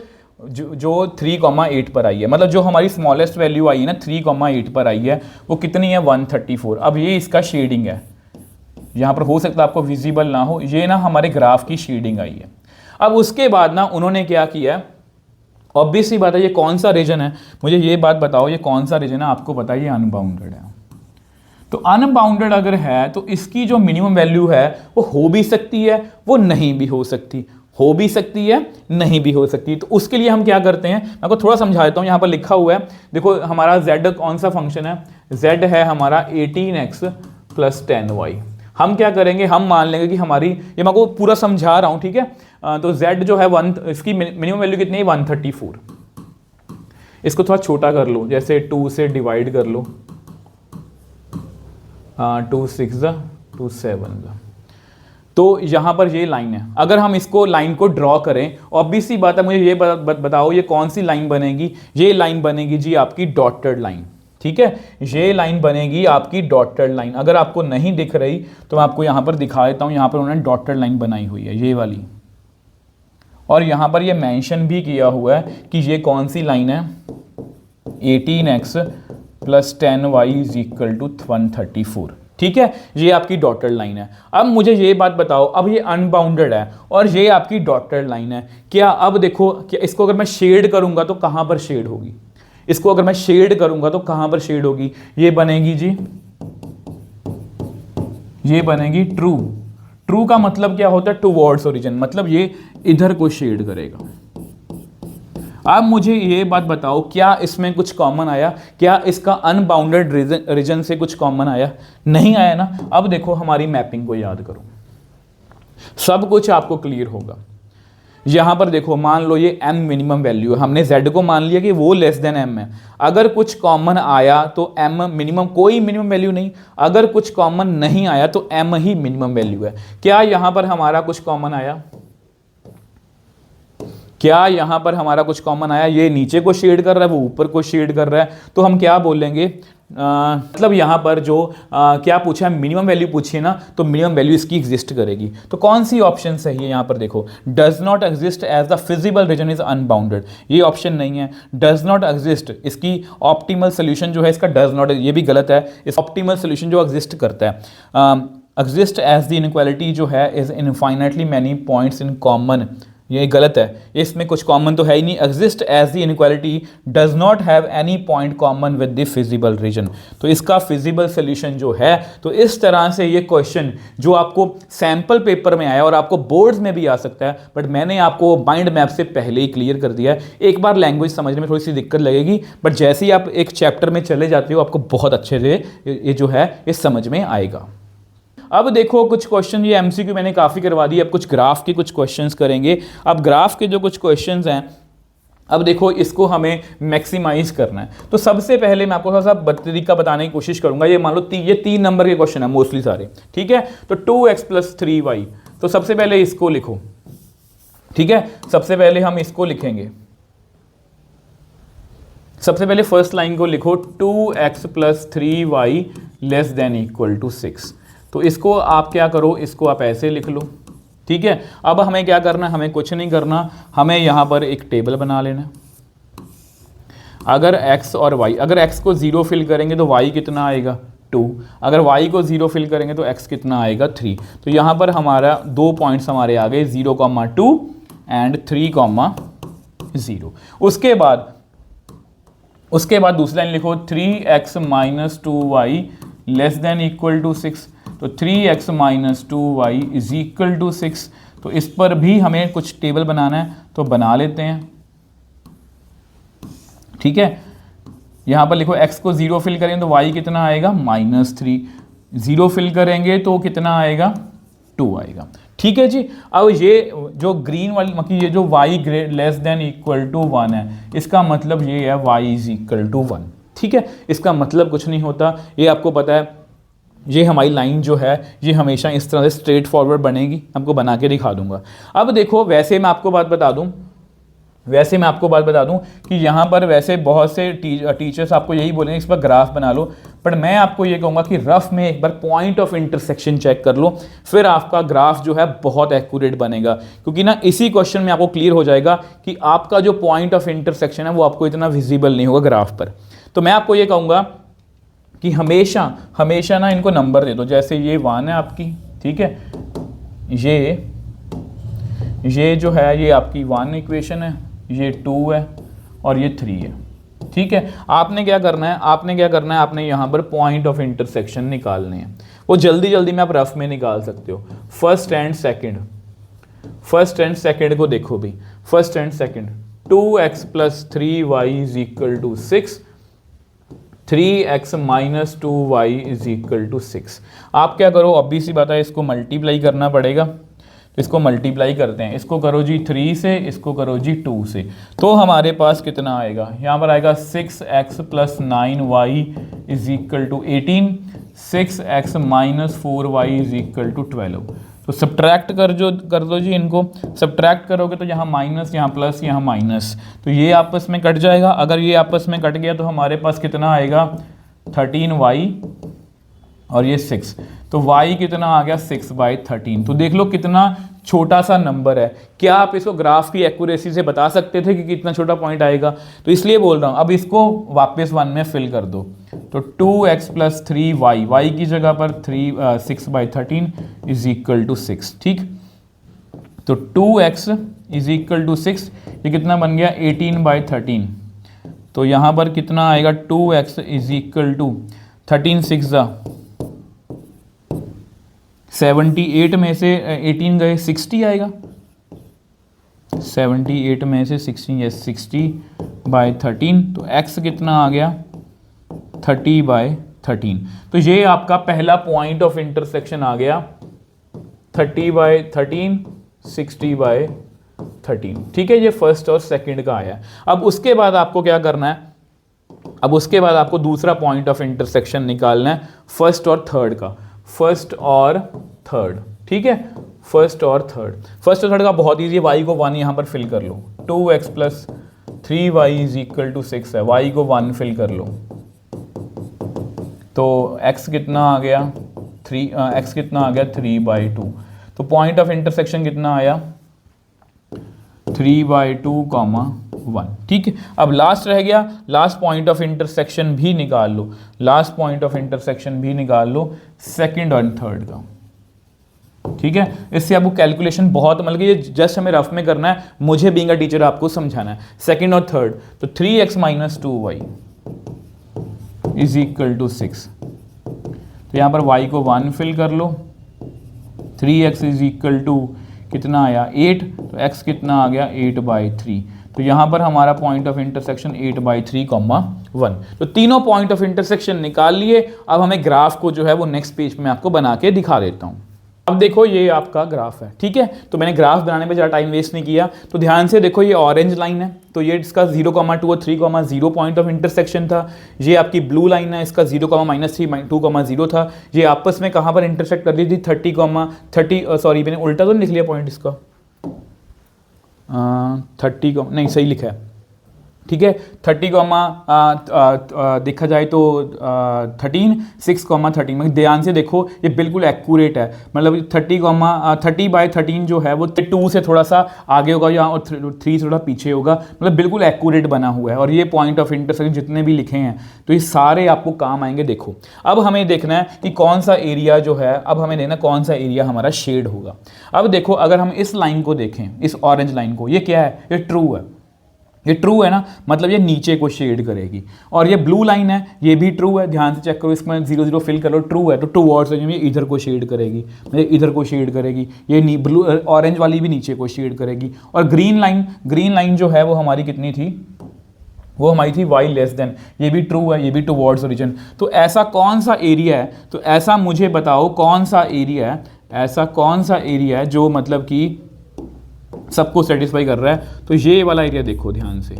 जो 3,8 पर आई है। मतलब जो हमारी स्मॉलेस्ट वैल्यू आई है ना 3,8 पर आई है, वो कितनी है? 134। अब ये इसका शेडिंग है, यहाँ पर हो सकता है आपको विजिबल ना हो, ये ना हमारे ग्राफ की शेडिंग आई है। अब उसके बाद ना उन्होंने क्या किया, ऑब्वियस सी बात है, ये कौन सा रीजन है? मुझे ये बात बताओ, ये कौन सा रीजन है? आपको पता है ये अनबाउंडेड है। तो अनबाउंडेड अगर है तो इसकी जो मिनिमम वैल्यू है वो हो भी सकती है, वो नहीं भी हो सकती। हो भी सकती है, नहीं भी हो सकती। तो उसके लिए हम क्या करते हैं, मैं आपको थोड़ा समझा देता हूँ। यहाँ पर लिखा हुआ है, देखो हमारा z कौन सा फंक्शन है, z है हमारा 18x + 10y। हम क्या करेंगे, हम मान लेंगे कि हमारी, ये मैं आपको पूरा समझा रहा हूँ, ठीक है। तो z जो है इसकी मिनिमम वैल्यू कितनी है, 134। इसको थोड़ा छोटा कर लो, जैसे 2 से डिवाइड कर लो, 2 6 2 7। तो यहाँ पर ये लाइन है, अगर हम इसको लाइन को ड्रॉ करें, ऑब्वियस सी बात है, मुझे ये बताओ ये कौन सी लाइन बनेगी, ये लाइन बनेगी जी आपकी डॉटेड लाइन, ठीक है। ये लाइन बनेगी आपकी डॉटेड लाइन। अगर आपको नहीं दिख रही तो मैं आपको यहाँ पर दिखा देता हूँ, यहाँ पर उन्होंने डॉटेड लाइन बनाई हुई है, ये वाली। और यहाँ पर ये मेंशन भी किया हुआ है कि ये कौन सी लाइन है, 18x + 10y = 134, ठीक है। ये आपकी डॉटेड लाइन है। अब मुझे ये बात बताओ, अब ये अनबाउंडेड है और ये आपकी डॉटेड लाइन है, क्या अब देखो, क्या इसको अगर मैं शेड करूंगा तो कहां पर शेड होगी, इसको अगर मैं शेड करूंगा तो कहां पर शेड होगी, ये बनेगी जी, ये बनेगी ट्रू। ट्रू का मतलब क्या होता है, टुवर्ड्स ओरिजिन, मतलब ये इधर को शेड करेगा। अब मुझे ये बात बताओ, क्या इसमें कुछ कॉमन आया, क्या इसका अनबाउंडेड रीजन से कुछ कॉमन आया, नहीं आया ना। अब देखो हमारी मैपिंग को याद करो, सब कुछ आपको क्लियर होगा। यहां पर देखो, मान लो ये m मिनिमम वैल्यू है, हमने z को मान लिया कि वो लेस देन m है। अगर कुछ कॉमन आया तो m मिनिमम, कोई मिनिमम वैल्यू नहीं। अगर कुछ कॉमन नहीं आया तो m ही मिनिमम वैल्यू है। क्या यहां पर हमारा कुछ कॉमन आया, क्या यहां पर हमारा कुछ कॉमन आया, ये नीचे को शेड कर रहा है, वो ऊपर को शेड कर रहा है, तो हम क्या बोलेंगे, मतलब यहां पर जो क्या पूछा है, मिनिमम वैल्यू पूछी है ना, तो मिनिमम वैल्यू इसकी एग्जिस्ट करेगी। तो कौन सी ऑप्शन सही है, यहां पर देखो, does not exist as the feasible region is unbounded, ये ऑप्शन नहीं है। डज नॉट एग्जिस्ट, इसकी ऑप्टिमल सोल्यूशन जो है इसका डज नॉट, ये भी गलत है। इस ऑप्टिमल सोल्यूशन जो एग्जिस्ट करता है, एग्जिस्ट एज द इनइक्वालिटी जो है is infinitely many points in common, ये गलत है, इसमें कुछ कॉमन तो है ही नहीं। Exist as the inequality does not have any point common with the feasible region, तो इसका फिजिबल सोल्यूशन जो है। तो इस तरह से ये क्वेश्चन जो आपको सैंपल पेपर में आया और आपको बोर्ड्स में भी आ सकता है, बट मैंने आपको माइंड मैप से पहले ही क्लियर कर दिया है। एक बार लैंग्वेज समझने में थोड़ी सी दिक्कत लगेगी, बट जैसे ही आप एक चैप्टर में चले जाते हो आपको बहुत अच्छे से ये जो है ये समझ में आएगा। अब देखो कुछ क्वेश्चन, ये एमसीक्यू मैंने काफ़ी करवा दी, अब कुछ ग्राफ के कुछ क्वेश्चंस करेंगे। अब ग्राफ के जो कुछ क्वेश्चंस हैं, अब देखो इसको हमें मैक्सिमाइज करना है। तो सबसे पहले मैं आपको थोड़ा सा तरीका बताने की कोशिश करूंगा। ये मान लो ये 3 नंबर के क्वेश्चन है मोस्टली सारे, ठीक है। तो 2x + 3y, तो सबसे पहले इसको लिखो, ठीक है। सबसे पहले हम इसको लिखेंगे, सबसे पहले फर्स्ट लाइन को लिखो, 2x + 3y ≤ 6। तो इसको आप क्या करो, इसको आप ऐसे लिख लो, ठीक है। अब हमें क्या करना है, हमें कुछ नहीं करना, हमें यहाँ पर एक टेबल बना लेना। अगर x और y, अगर x को 0 फिल करेंगे तो y कितना आएगा, 2। अगर y को 0 फिल करेंगे तो x कितना आएगा, 3। तो यहाँ पर हमारा 2 पॉइंट्स हमारे आ गए, 0,2 एंड 3,0। उसके बाद दूसरी लाइन लिखो, 3x - 2y ≤ 6। तो 3x - 2y = 6। तो इस पर भी हमें कुछ टेबल बनाना है, तो बना लेते हैं, ठीक है। यहां पर लिखो x को 0 फिल करेंगे तो y कितना आएगा, -3। 0 फिल करेंगे तो कितना आएगा, 2 आएगा, ठीक है जी। अब ये जो ग्रीन वाली मतलब ये जो y ≤ 1 है, इसका मतलब ये है y = 1, ठीक है। इसका मतलब कुछ नहीं होता, ये आपको पता है। ये हमारी लाइन जो है ये हमेशा इस तरह से स्ट्रेट फॉरवर्ड बनेगी, आपको बना के दिखा दूंगा। अब देखो, वैसे मैं आपको बात बता दूं कि यहाँ पर वैसे बहुत से टीचर्स आपको यही बोलेंगे इस पर ग्राफ बना लो, बट मैं आपको ये कहूँगा कि रफ में एक बार पॉइंट ऑफ इंटरसेक्शन चेक कर लो, फिर आपका ग्राफ जो है बहुत एक्यूरेट बनेगा। क्योंकि ना इसी क्वेश्चन में आपको क्लियर हो जाएगा कि आपका जो पॉइंट ऑफ इंटरसेक्शन है वो आपको इतना विजिबल नहीं होगा ग्राफ पर। तो मैं आपको ये कहूँगा कि हमेशा ना इनको नंबर दे दो, जैसे ये 1 है आपकी, ठीक है। ये जो है ये आपकी 1 इक्वेशन है, ये 2 है और ये 3 है, ठीक है। आपने क्या करना है, आपने यहाँ पर पॉइंट ऑफ इंटरसेक्शन निकालने हैं। वो जल्दी में आप रफ में निकाल सकते हो, first and second. First and second को देखो भी, first and second 2x plus 3y is equal to 6, 3x minus 2y is equal to 6। आप क्या करो, ऑब्वियस सी बात है, इसको मल्टीप्लाई करना पड़ेगा, तो इसको मल्टीप्लाई करते हैं, इसको करो जी 3 से, इसको करो जी 2 से, तो हमारे पास कितना आएगा, यहाँ पर आएगा 6x plus 9y is equal to 18, 6x minus 4y is equal to 12। तो सब्ट्रैक्ट कर दो जी, इनको सब्ट्रैक्ट करोगे तो यहाँ माइनस, यहाँ प्लस, यहाँ माइनस, तो ये आपस में कट जाएगा। अगर ये आपस में कट गया तो हमारे पास कितना आएगा 13y और ये 6, तो y कितना आ गया 6/13। तो देख लो कितना छोटा सा नंबर है। क्या आप इसको ग्राफ की एक्यूरेसी से बता सकते थे कि कितना छोटा पॉइंट आएगा? तो इसलिए बोल रहा हूँ, अब इसको वापस 1 में फिल कर दो, तो 2x प्लस 3y, y की जगह पर 6/13 इज इक्वल टू 6, ठीक। तो 2x इज इक्वल टू 6, ये कितना बन गया 18/13, तो यहाँ पर कितना आएगा 2x इज इक्वल टू 13 6 78 में से 18 गए 60 आएगा, 78 में से 16, यस 60/13, तो x कितना आ गया 30/13। तो ये आपका पहला पॉइंट ऑफ इंटरसेक्शन आ गया 30/13, 60/13, ठीक है। ये फर्स्ट और सेकंड का आया। अब उसके बाद आपको क्या करना है, अब उसके बाद आपको दूसरा पॉइंट ऑफ इंटरसेक्शन निकालना है फर्स्ट और थर्ड का, फर्स्ट और थर्ड, ठीक है। फर्स्ट और थर्ड का बहुत ईजी है, y को 1 यहाँ पर फिल कर लो, 2x plus 3y is equal to 6 है, y को 1 फिल कर लो, तो x कितना आ गया 3/2, तो पॉइंट ऑफ इंटरसेक्शन कितना आया 3/2, 1, ठीक है। अब लास्ट रह गया, लास्ट पॉइंट ऑफ इंटरसेक्शन भी निकाल लो, लास्ट पॉइंट ऑफ इंटरसेक्शन भी निकाल लो सेकंड और थर्ड का, ठीक है। इससे आपको कैलकुलेशन बहुत, मतलब कि ये जस्ट हमें रफ में करना है, मुझे बीइंग अ टीचर आपको समझाना है। सेकंड और थर्ड, तो 3x minus 2y is equal to 6, तो यहाँ पर y को 1 फिल कर लो, 3x इज इक्वल टू कितना आया 8, तो x कितना आ गया 8/3, तो यहाँ पर हमारा पॉइंट ऑफ इंटरसेक्शन 8/3, 1। तो तीनों पॉइंट ऑफ इंटरसेक्शन निकाल लिए। अब हमें ग्राफ को जो है वो नेक्स्ट पेज में आपको बना के दिखा देता हूँ। अब देखो ये आपका ग्राफ है, ठीक है। तो मैंने ग्राफ बनाने में ज़्यादा टाइम वेस्ट नहीं किया, तो ध्यान से देखो, ये ऑरेंज लाइन है, तो ये इसका 0,2 और 3,0 पॉइंट ऑफ इंटरसेक्शन था। ये आपकी ब्लू लाइन है, इसका 0,-3 2,0 था। ये आपस में कहाँ पर इंटरसेक्ट कर ली थी 30, सॉरी मैंने उल्टा तो नहीं लिख लिया पॉइंट इसका, 30 नहीं सही लिखा है, ठीक है। 30, देखा जाए तो 13, 6,13 में ध्यान से देखो, ये बिल्कुल एक्यूरेट है, मतलब 30/13 जो है वो 2 से थोड़ा सा आगे होगा या और 3 से थोड़ा पीछे होगा, मतलब बिल्कुल एक्यूरेट बना हुआ है। और ये पॉइंट ऑफ इंटरसेक्शन जितने भी लिखे हैं तो ये सारे आपको काम आएंगे। देखो अब हमें देखना है कि कौन सा एरिया जो है, अब हमें देखना कौन सा एरिया हमारा शेड होगा। अब देखो अगर हम इस लाइन को देखें, इस ऑरेंज लाइन को, ये क्या है, ये ट्रू है, ये ट्रू है ना, मतलब ये नीचे को शेड करेगी। और ये ब्लू लाइन है, ये भी ट्रू है, ध्यान से चेक करो, इसमें 0 0 फिल करो, ट्रू है, तो टूवर्ड्स ये इधर को शेड करेगी, मतलब इधर को शेड करेगी। ये ब्लू ऑरेंज वाली भी नीचे को शेड करेगी। और ग्रीन लाइन जो है वो हमारी कितनी थी, वो हमारी थी y लेस देन, ये भी ट्रू है, ये भी टूवर्ड्स ओरिजिन। तो ऐसा कौन सा एरिया है, तो ऐसा मुझे बताओ कौन सा एरिया है, ऐसा कौन सा एरिया है जो मतलब कि सबको सेटिस्फाई कर रहा है। तो ये वाला एरिया देखो ध्यान से,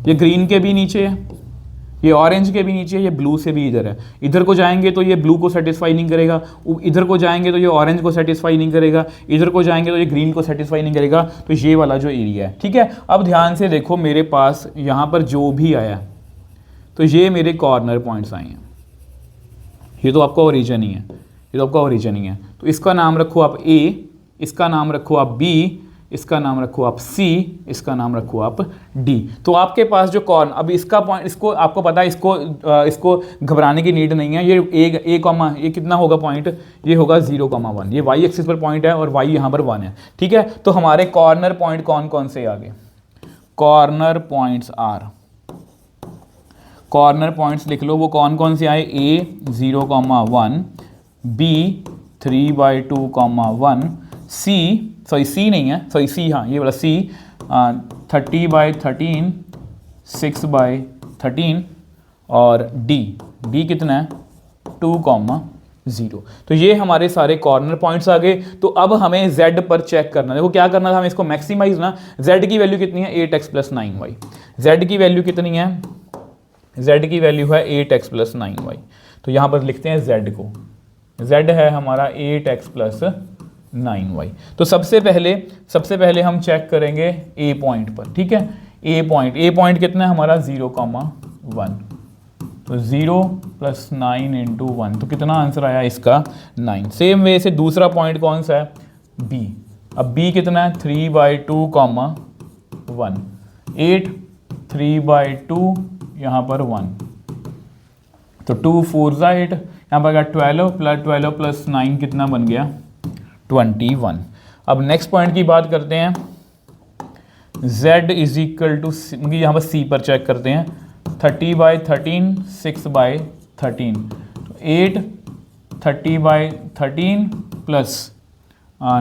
ये ग्रीन के भी नीचे है, ये ऑरेंज के भी नीचे है, ये ब्लू से भी इधर है। इधर को जाएंगे तो ये ब्लू को सेटिस्फाई नहीं करेगा, इधर को जाएंगे तो ये ऑरेंज को सेटिस्फाई नहीं करेगा, इधर को जाएंगे तो ये ग्रीन को सेटिस्फाई नहीं करेगा। तो ये वाला जो एरिया है, ठीक है। अब ध्यान से देखो, मेरे पास यहाँ पर जो भी आया तो ये मेरे कॉर्नर पॉइंट्स आए हैं, ये तो आपका ओरिजिन ही है, ये तो आपका ओरिजिन ही है। तो इसका नाम रखो आप A, इसका नाम रखो आप B, इसका नाम रखो आप C, इसका नाम रखो आप D। तो आपके पास जो कॉर्न, अब इसका पॉइंट, इसको आपको पता है, इसको घबराने की नीड नहीं है। ये ये कितना होगा पॉइंट, ये होगा 0,1, ये y एक्सिस पर पॉइंट है और y यहाँ पर 1 है, ठीक है। तो हमारे कॉर्नर पॉइंट कौन कौन से आ गए, corner points are, corner points लिख लो, वो कौन कौन से आए, A 0,1, B 3/2, 1, C sorry C नहीं है, सॉरी सी, हाँ ये वाला सी, 30/13 6/13 और डी कितना है 2,0। तो ये हमारे सारे कॉर्नर पॉइंट्स आ गए। तो अब हमें z पर चेक करना है। देखो क्या करना था हमें, इसको मैक्सिमाइज ना, z की वैल्यू कितनी है 8x + 9y, z की वैल्यू कितनी है, z की वैल्यू है 8x + 9y। तो यहाँ पर लिखते हैं z को, z है हमारा 8x + 9y। तो सबसे पहले हम चेक करेंगे a पॉइंट पर, ठीक है। a पॉइंट कितना है हमारा 0,1। तो 0 + 9 × 1, तो कितना आंसर आया इसका 9। सेम वे से दूसरा पॉइंट कौन सा है b। अब b कितना है 3/2, 1, 8 3/2 यहाँ पर 1, तो 2 4 8, यहाँ पर 12 + 9 कितना बन गया 21। अब नेक्स्ट पॉइंट की बात करते हैं, z = यहाँ पर c पर चेक करते हैं, 30/13 6/13, तो 8 30/13 +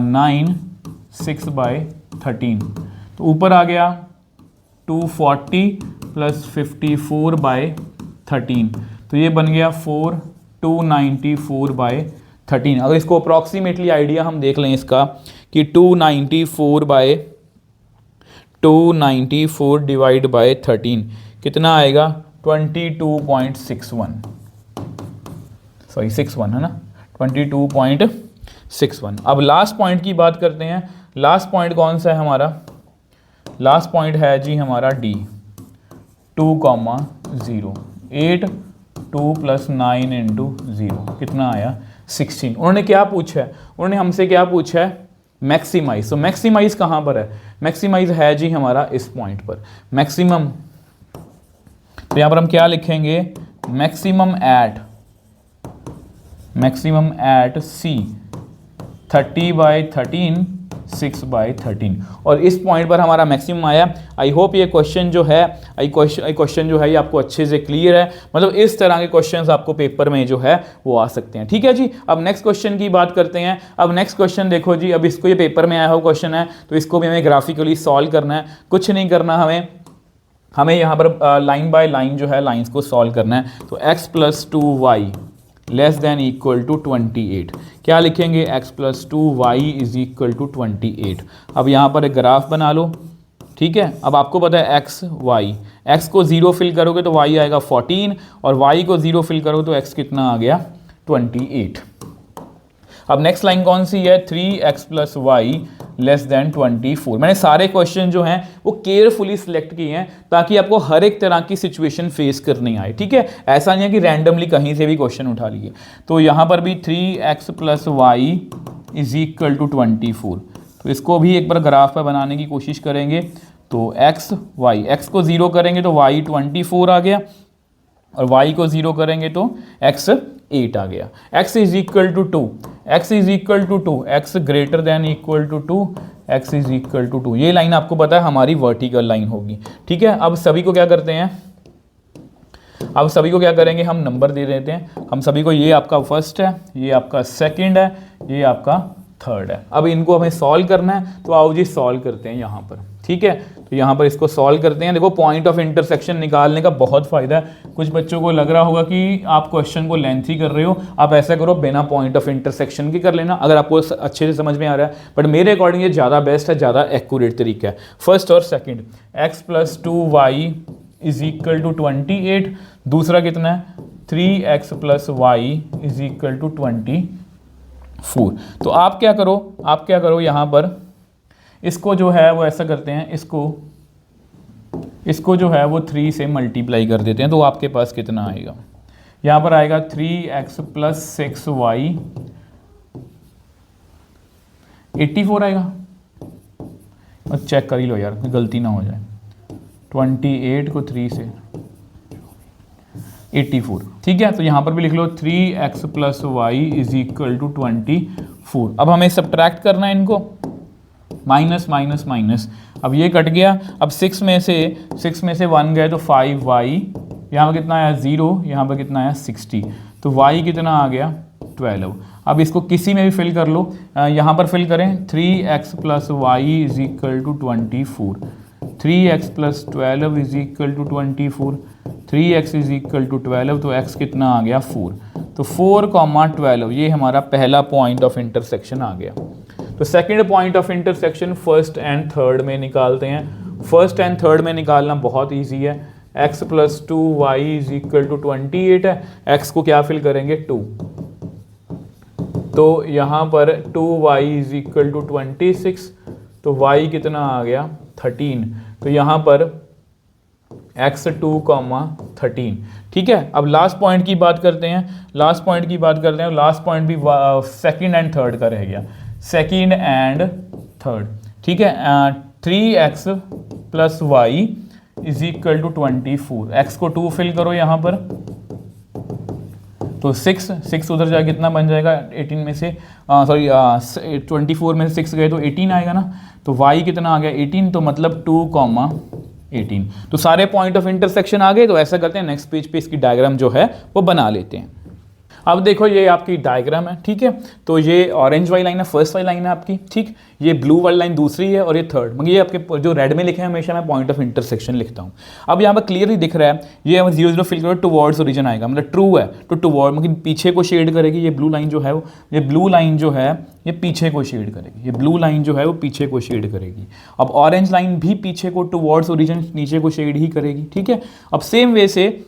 9 6/13, तो ऊपर आ गया 240 + 54/13, तो ये बन गया 294/13। अगर इसको अप्रॉक्सीमेटली आइडिया हम देख लें इसका कि 294 डिवाइड बाय 13 कितना आएगा 22.61, सॉरी 61 है ना, 22.61। अब लास्ट पॉइंट की बात करते हैं। लास्ट पॉइंट कौन सा है हमारा, लास्ट पॉइंट है जी हमारा डी, 2,0, 8 2 + 9 × 0 कितना आया 16। उन्होंने क्या पूछा है, उन्होंने हमसे क्या पूछा है मैक्सिमाइज। तो मैक्सिमाइज कहाँ पर है, मैक्सिमाइज है जी हमारा इस पॉइंट पर, मैक्सिमम। तो यहाँ पर हम क्या लिखेंगे, मैक्सिमम एट C 30/13 6/13, और इस पॉइंट पर हमारा मैक्सिमम आया। आई होप ये क्वेश्चन जो है ये आपको अच्छे से क्लियर है। मतलब इस तरह के क्वेश्चंस आपको पेपर में जो है वो आ सकते हैं, ठीक है जी। अब नेक्स्ट क्वेश्चन की बात करते हैं। अब नेक्स्ट क्वेश्चन देखो जी, अब इसको ये पेपर में आया हुआ क्वेश्चन है, तो इसको भी हमें ग्राफिकली सॉल्व करना है। कुछ नहीं करना हमें यहाँ पर लाइन बाय लाइन जो है लाइंस को सॉल्व करना है। तो x + 2y ≤ 28, क्या लिखेंगे x + 2y = 28। अब यहाँ पर एक ग्राफ बना लो, ठीक है। अब आपको पता है x को 0 फिल करोगे तो y आएगा 14, और y को 0 फिल करोगे तो x कितना आ गया 28। अब नेक्स्ट लाइन कौन सी है, 3x + y < 24। मैंने सारे क्वेश्चन जो हैं वो केयरफुली सिलेक्ट किए हैं ताकि आपको हर एक तरह की सिचुएशन फेस करनी आए, ठीक है। ऐसा नहीं है कि रैंडमली कहीं से भी क्वेश्चन उठा लिए। तो यहाँ पर भी 3x + y = 24, तो इसको भी एक बार ग्राफ पर बनाने की कोशिश करेंगे। तो x को 0 करेंगे तो y 24 आ गया, और y को 0 करेंगे तो x 8 आ गया। x = 2, x > 2, x > 2, ये लाइन आपको पता है हमारी वर्टिकल लाइन होगी, ठीक है। अब सभी को क्या करते हैं, अब सभी को क्या करेंगे, हम नंबर दे देते हैं हम सभी को। ये आपका फर्स्ट है, ये आपका सेकंड है, ये आपका थर्ड है। अब इनको हमें सॉल्व करना है, तो आओ जी सॉल्व करते हैं यहाँ पर, ठीक है। तो यहाँ पर इसको सॉल्व करते हैं। देखो पॉइंट ऑफ इंटरसेक्शन निकालने का बहुत फ़ायदा है। कुछ बच्चों को लग रहा होगा कि आप क्वेश्चन को लेंथी कर रहे हो, आप ऐसा करो बिना पॉइंट ऑफ इंटरसेक्शन के कर लेना, अगर आपको अच्छे से समझ में आ रहा है। बट मेरे अकॉर्डिंग ये ज़्यादा बेस्ट है, ज़्यादा एक्यूरेट तरीका है। फर्स्ट और सेकेंड, x + 2y = 28, दूसरा कितना है 3x + y = 24। तो आप क्या करो यहाँ पर इसको जो है वो ऐसा करते हैं, इसको जो है वो 3 से मल्टीप्लाई कर देते हैं। तो आपके पास कितना आएगा, यहाँ पर आएगा 3x + 6y 84 आएगा। और चेक कर ही लो यार, गलती ना हो जाए। 28 को 3 से 84, ठीक है। तो यहाँ पर भी लिख लो 3x + y = 24। अब हमें सब्ट्रैक्ट करना है इनको, माइनस माइनस माइनस, अब ये कट गया। अब 6 में से 1 गए तो 5y, यहाँ पर कितना आया 0, यहाँ पर कितना आया 60, तो y कितना आ गया 12। अब इसको किसी में भी फिल कर लो, यहाँ पर फिल करें 3x plus y is equal to 24, 3x plus 12 is equal to 24, 3x is equal to 12, तो x कितना आ गया 4, तो 4, 12 ये हमारा पहला पॉइंट ऑफ इंटरसेक्शन आ गया। तो second point of intersection first and third में निकालते हैं। फर्स्ट एंड थर्ड में निकालना बहुत ईजी है। x plus 2y is equal to 28 है, x को क्या फिल करेंगे 2, तो यहाँ पर 2y इज इक्वल टू 26, तो y कितना आ गया 13, तो यहाँ पर x 2, 13। ठीक है, अब लास्ट पॉइंट की बात करते हैं। लास्ट पॉइंट भी सेकंड एंड थर्ड का रह गया, सेकंड एंड थर्ड। ठीक है, 3x plus y is equal to 24, x को 2 फिल करो यहाँ पर, तो 6 उधर जाके कितना बन जाएगा 18 में से 24 में से 6 गए तो 18 आएगा ना, तो y कितना आ गया 18, तो मतलब 2, 18। तो सारे पॉइंट ऑफ इंटरसेक्शन आ गए। तो ऐसा करते हैं नेक्स्ट पेज पे इसकी डायग्राम जो है वो बना लेते हैं। अब देखो ये आपकी डायग्राम है, ठीक है, तो ये ऑरेंज वाली लाइन है, फर्स्ट वाली लाइन है आपकी, ठीक, ये ब्लू वाली लाइन दूसरी है और ये थर्ड, मगर ये आपके जो रेड में लिखे हैं हमेशा मैं पॉइंट ऑफ इंटरसेक्शन लिखता हूँ। अब यहाँ पर क्लियरली दिख रहा है ये 0, 0 फिल करो टुवर्ड्स ओरिजिन आएगा, मतलब ट्रू है तो टुवर्ड, मतलब पीछे को शेड करेगी। ये ब्लू लाइन जो है वो, ये ब्लू लाइन जो है ये पीछे को शेड करेगी, ये ब्लू लाइन जो है वो पीछे को शेड करेगी। अब ऑरेंज लाइन भी पीछे को टुवर्ड्स ओरिजिन नीचे को शेड ही करेगी, ठीक है। अब सेम वे से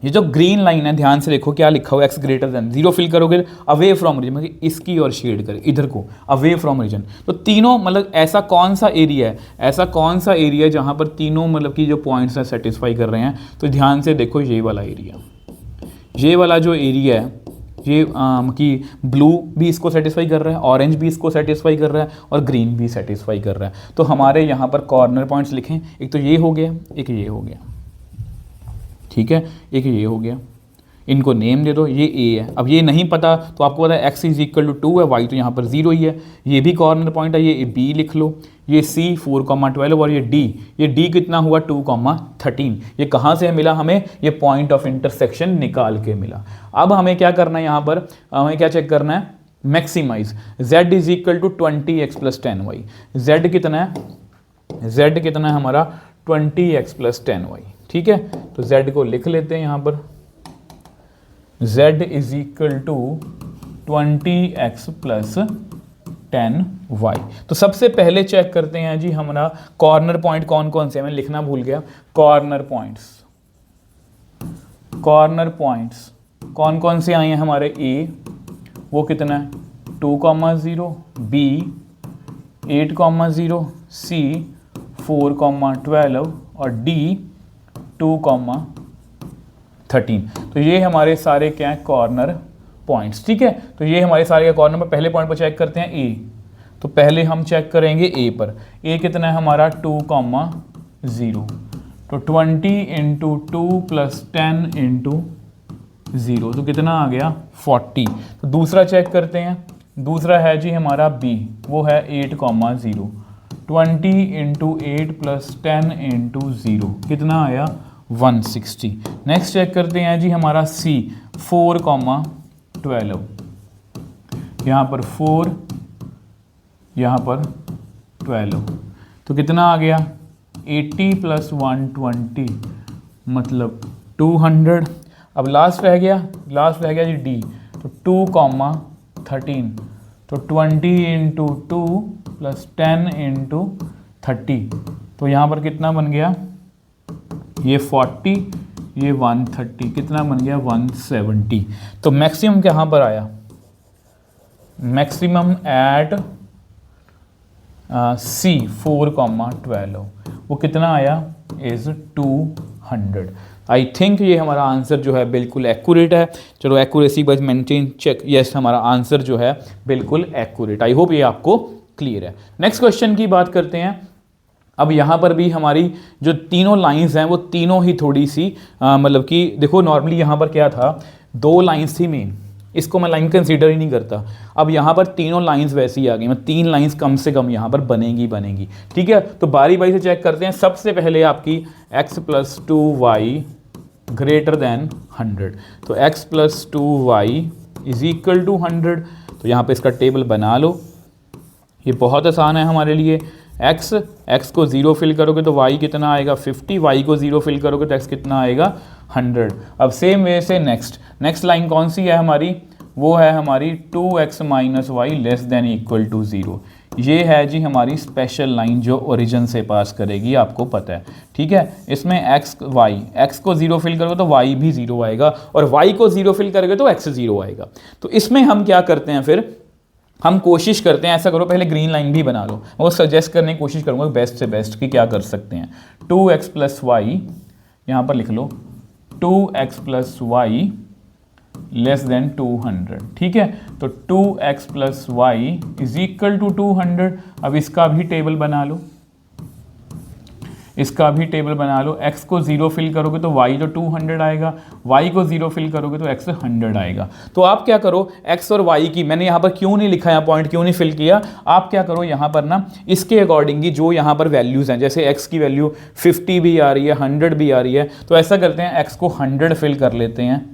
ये जो ग्रीन लाइन है, ध्यान से देखो क्या लिखा हुआ है, x ग्रेटर देन 0 फिल करोगे अवे फ्रॉम ओरिजिन, मतलब इसकी और शेड करे इधर को अवे फ्रॉम ओरिजिन। तो तीनों मतलब ऐसा कौन सा एरिया है जहाँ पर तीनों मतलब कि जो पॉइंट्स हैं सेटिस्फाई कर रहे हैं, तो ध्यान से देखो ये वाला एरिया, ये वाला जो एरिया है ये कि ब्लू भी इसको सेटिस्फाई कर रहा है, ऑरेंज भी इसको सेटिस्फाई कर रहा है और ग्रीन भी सेटिस्फाई कर रहा है। तो हमारे यहाँ पर कॉर्नर पॉइंट्स लिखें, एक तो ये हो गया, एक ये हो गया, ठीक है, एक ये हो गया, इनको नेम दे दो, ये A है। अब ये नहीं पता तो आपको पता है x इज इक्वल टू 2 है, y तो यहाँ पर 0 ही है, ये भी कॉर्नर पॉइंट है, ये B लिख लो, ये C 4, 12 और ये D कितना हुआ 2, 13। ये कहाँ से मिला हमें, ये पॉइंट ऑफ इंटरसेक्शन निकाल के मिला। अब हमें क्या करना है, यहाँ पर हमें क्या चेक करना है, maximize z is equal to 20x plus 10y। z कितना है हमारा 20x प्लस 10y, ठीक है। तो z को लिख लेते हैं यहाँ पर, z is equal to 20x plus 10y। तो सबसे पहले चेक करते हैं जी हमारा कॉर्नर पॉइंट कौन कौन से हैं, मैं लिखना भूल गया। कॉर्नर पॉइंट्स कौन कौन से आए हैं हमारे, a वो कितना है 2, 0, b 8, 0, c 4, 12 और d 2, 13। तो ये हमारे सारे क्या हैं कॉर्नर पॉइंट्स, ठीक है। तो ये हमारे सारे कॉर्नर में पहले पॉइंट पर चेक करते हैं a, तो पहले हम चेक करेंगे a पर, a कितना है हमारा 2, 0, तो 20 इंटू 2 प्लस 10 इंटू 0, तो कितना आ गया 40। तो दूसरा चेक करते हैं, दूसरा है जी हमारा b, वो है 8, 0, 20 इंटू 8 प्लस 10 इंटू 0, कितना आया 160। नेक्स्ट चेक करते हैं जी हमारा C 4, 12, यहाँ पर 4, यहाँ पर 12, तो कितना आ गया 80 प्लस 120 मतलब 200। अब लास्ट रह गया जी D, तो 2, 13, तो 20 इंटू 2 प्लस 10 इंटू 30, तो यहाँ पर कितना बन गया, ये 40, ये 130, कितना बन गया 170। तो मैक्सिमम कहाँ पर आया, मैक्सिमम एट C 4, 12, वो कितना आया इज 200। आई थिंक ये हमारा आंसर जो है बिल्कुल एक्यूरेट है। चलो एक्यूरेसी बस मेंटेन चेक, यस हमारा आंसर जो है बिल्कुल एक्यूरेट। आई होप ये आपको क्लियर है। नेक्स्ट क्वेश्चन की बात करते हैं। अब यहाँ पर भी हमारी जो तीनों लाइंस हैं वो तीनों ही थोड़ी सी मतलब कि देखो नॉर्मली यहाँ पर क्या था, 2 लाइंस थी मेन, इसको मैं लाइन कंसीडर ही नहीं करता। अब यहाँ पर तीनों लाइंस वैसी आ गई, मतलब 3 लाइंस कम से कम यहाँ पर बनेगी, ठीक है। तो बारी बारी से चेक करते हैं। सबसे पहले आपकी x plus 2y greater then 100, तो x plus 2y is equal to 100। तो यहाँ पे इसका टेबल बना लो, ये बहुत आसान है हमारे लिए। x को 0 फिल करोगे तो y कितना आएगा 50, y को 0 फिल करोगे तो x कितना आएगा 100। अब सेम वे से नेक्स्ट लाइन कौन सी है हमारी, वो है हमारी 2x minus y less than equal to 0। ये है जी हमारी स्पेशल लाइन जो ओरिजिन से पास करेगी, आपको पता है, ठीक है। इसमें x को 0 फिल करोगे तो y भी 0 आएगा, और y को 0 फिल करोगे तो x 0 आएगा। तो इसमें हम क्या करते हैं, फिर हम कोशिश करते हैं, ऐसा करो पहले ग्रीन लाइन भी बना लो, मैं वो सजेस्ट करने की कोशिश करूँगा बेस्ट से बेस्ट कि क्या कर सकते हैं। 2x प्लस वाई, यहाँ पर लिख लो 2x plus y less than 200, ठीक है। तो 2x plus y is equal to 200। अब इसका भी टेबल बना लो, x को 0 फिल करोगे तो y तो 200 आएगा, y को 0 फिल करोगे तो x 100 आएगा। तो आप क्या करो, x और y की, मैंने यहाँ पर क्यों नहीं लिखा है पॉइंट, क्यों नहीं फिल किया, आप क्या करो यहाँ पर ना इसके अकॉर्डिंग ही जो यहाँ पर वैल्यूज़ हैं, जैसे x की वैल्यू 50 भी आ रही है, 100 भी आ रही है, तो ऐसा करते हैं x को 100 फिल कर लेते हैं,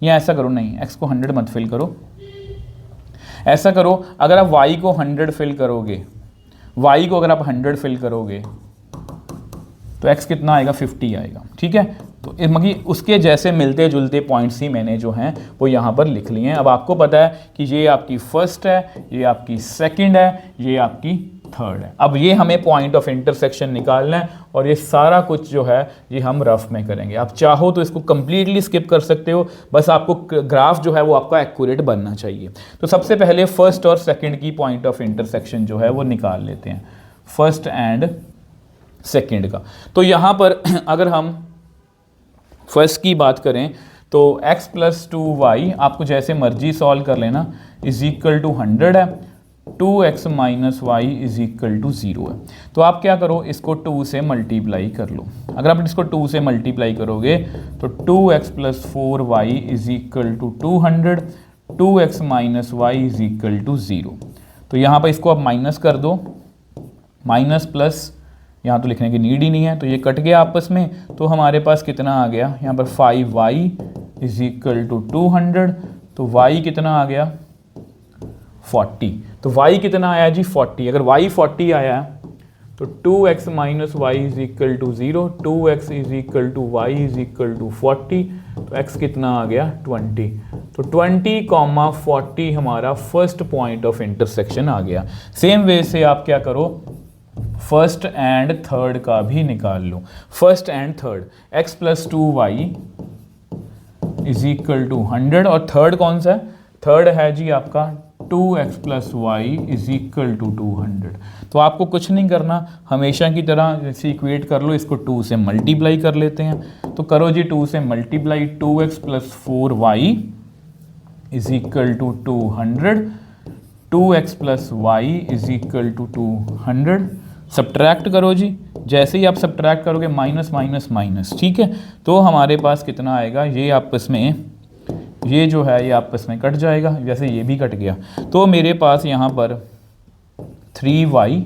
या ऐसा करो नहीं, x को 100 मत फिल करो, ऐसा करो अगर आप y को 100 फिल करोगे, y को अगर आप 100 फिल करोगे तो x कितना आएगा 50 आएगा, ठीक है। तो मगर उसके जैसे मिलते जुलते पॉइंट्स ही मैंने जो हैं वो यहाँ पर लिख लिए हैं। अब आपको पता है कि ये आपकी फर्स्ट है, ये आपकी सेकंड है, ये आपकी थर्ड है। अब ये हमें पॉइंट ऑफ इंटरसेक्शन निकालना है, और ये सारा कुछ जो है ये हम रफ में करेंगे। आप चाहो तो इसको कंप्लीटली स्किप कर सकते हो, बस आपको ग्राफ जो है वो आपका एक्यूरेट बनना चाहिए। तो सबसे पहले फर्स्ट और सेकंड की पॉइंट ऑफ इंटरसेक्शन जो है वो निकाल लेते हैं, फर्स्ट एंड सेकंड का। तो यहाँ पर अगर हम फर्स्ट की बात करें तो x प्लस 2y आपको जैसे मर्जी सॉल्व कर लेना, इज इक्वल टू 100 है, 2x minus y is equal to 0 है। तो आप क्या करो, इसको 2 से मल्टीप्लाई कर लो। अगर आप इसको 2 से मल्टीप्लाई करोगे तो 2x plus 4y is equal to 200, 2x minus y is equal to 0। तो यहाँ पर इसको आप माइनस कर दो, माइनस प्लस यहाँ तो लिखने की नीड ही नहीं है, तो ये कट गया आपस में। तो हमारे पास कितना आ गया यहाँ पर 5y इज इक्वल टू 200, तो y कितना आ गया 40। तो y कितना आया जी 40। अगर y 40 आया तो 2x minus y is equal to 0, 2x is equal to y is equal to 40, तो x कितना आ गया 20। तो 20, 40 हमारा फर्स्ट पॉइंट ऑफ इंटरसेक्शन आ गया। सेम वे से आप क्या करो, फर्स्ट एंड थर्ड का भी निकाल लो। First and third, x plus 2y is equal to 100, और थर्ड कौन सा है, थर्ड है जी आपका 2x plus y is equal to 200। तो आपको कुछ नहीं करना, हमेशा की तरह जैसे इक्वेट कर लो, इसको 2 से मल्टीप्लाई कर लेते हैं। तो करो जी 2 से multiply, 2x plus 4y is equal to 200, 2x plus y is equal to 200। Subtract करो जी, जैसे ही आप सब्ट्रैक्ट करोगे माइनस माइनस माइनस, ठीक है। तो हमारे पास कितना आएगा, ये आपस में, ये जो है ये आपस में कट जाएगा, जैसे ये भी कट गया। तो मेरे पास यहाँ पर 3y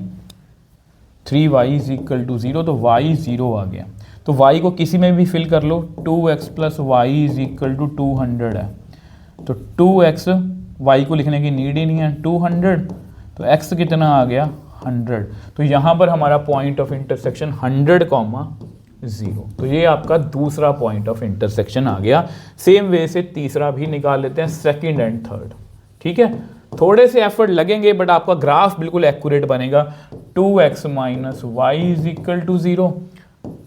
इज इक्वल टू 0, तो y 0 आ गया। तो y को किसी में भी फिल कर लो, 2x plus y is equal to 200 है। तो 2x, y को लिखने की नीड ही नहीं है, 200, तो x कितना आ गया 100। तो यहाँ पर हमारा पॉइंट ऑफ इंटरसेक्शन 100,0। तो ये आपका दूसरा पॉइंट ऑफ इंटरसेक्शन आ गया। सेम वे से तीसरा भी निकाल लेते हैं, सेकंड एंड थर्ड, ठीक है। थोड़े से एफर्ट लगेंगे बट आपका ग्राफ बिल्कुल एक्यूरेट बनेगा। 2x minus y is equal to 0,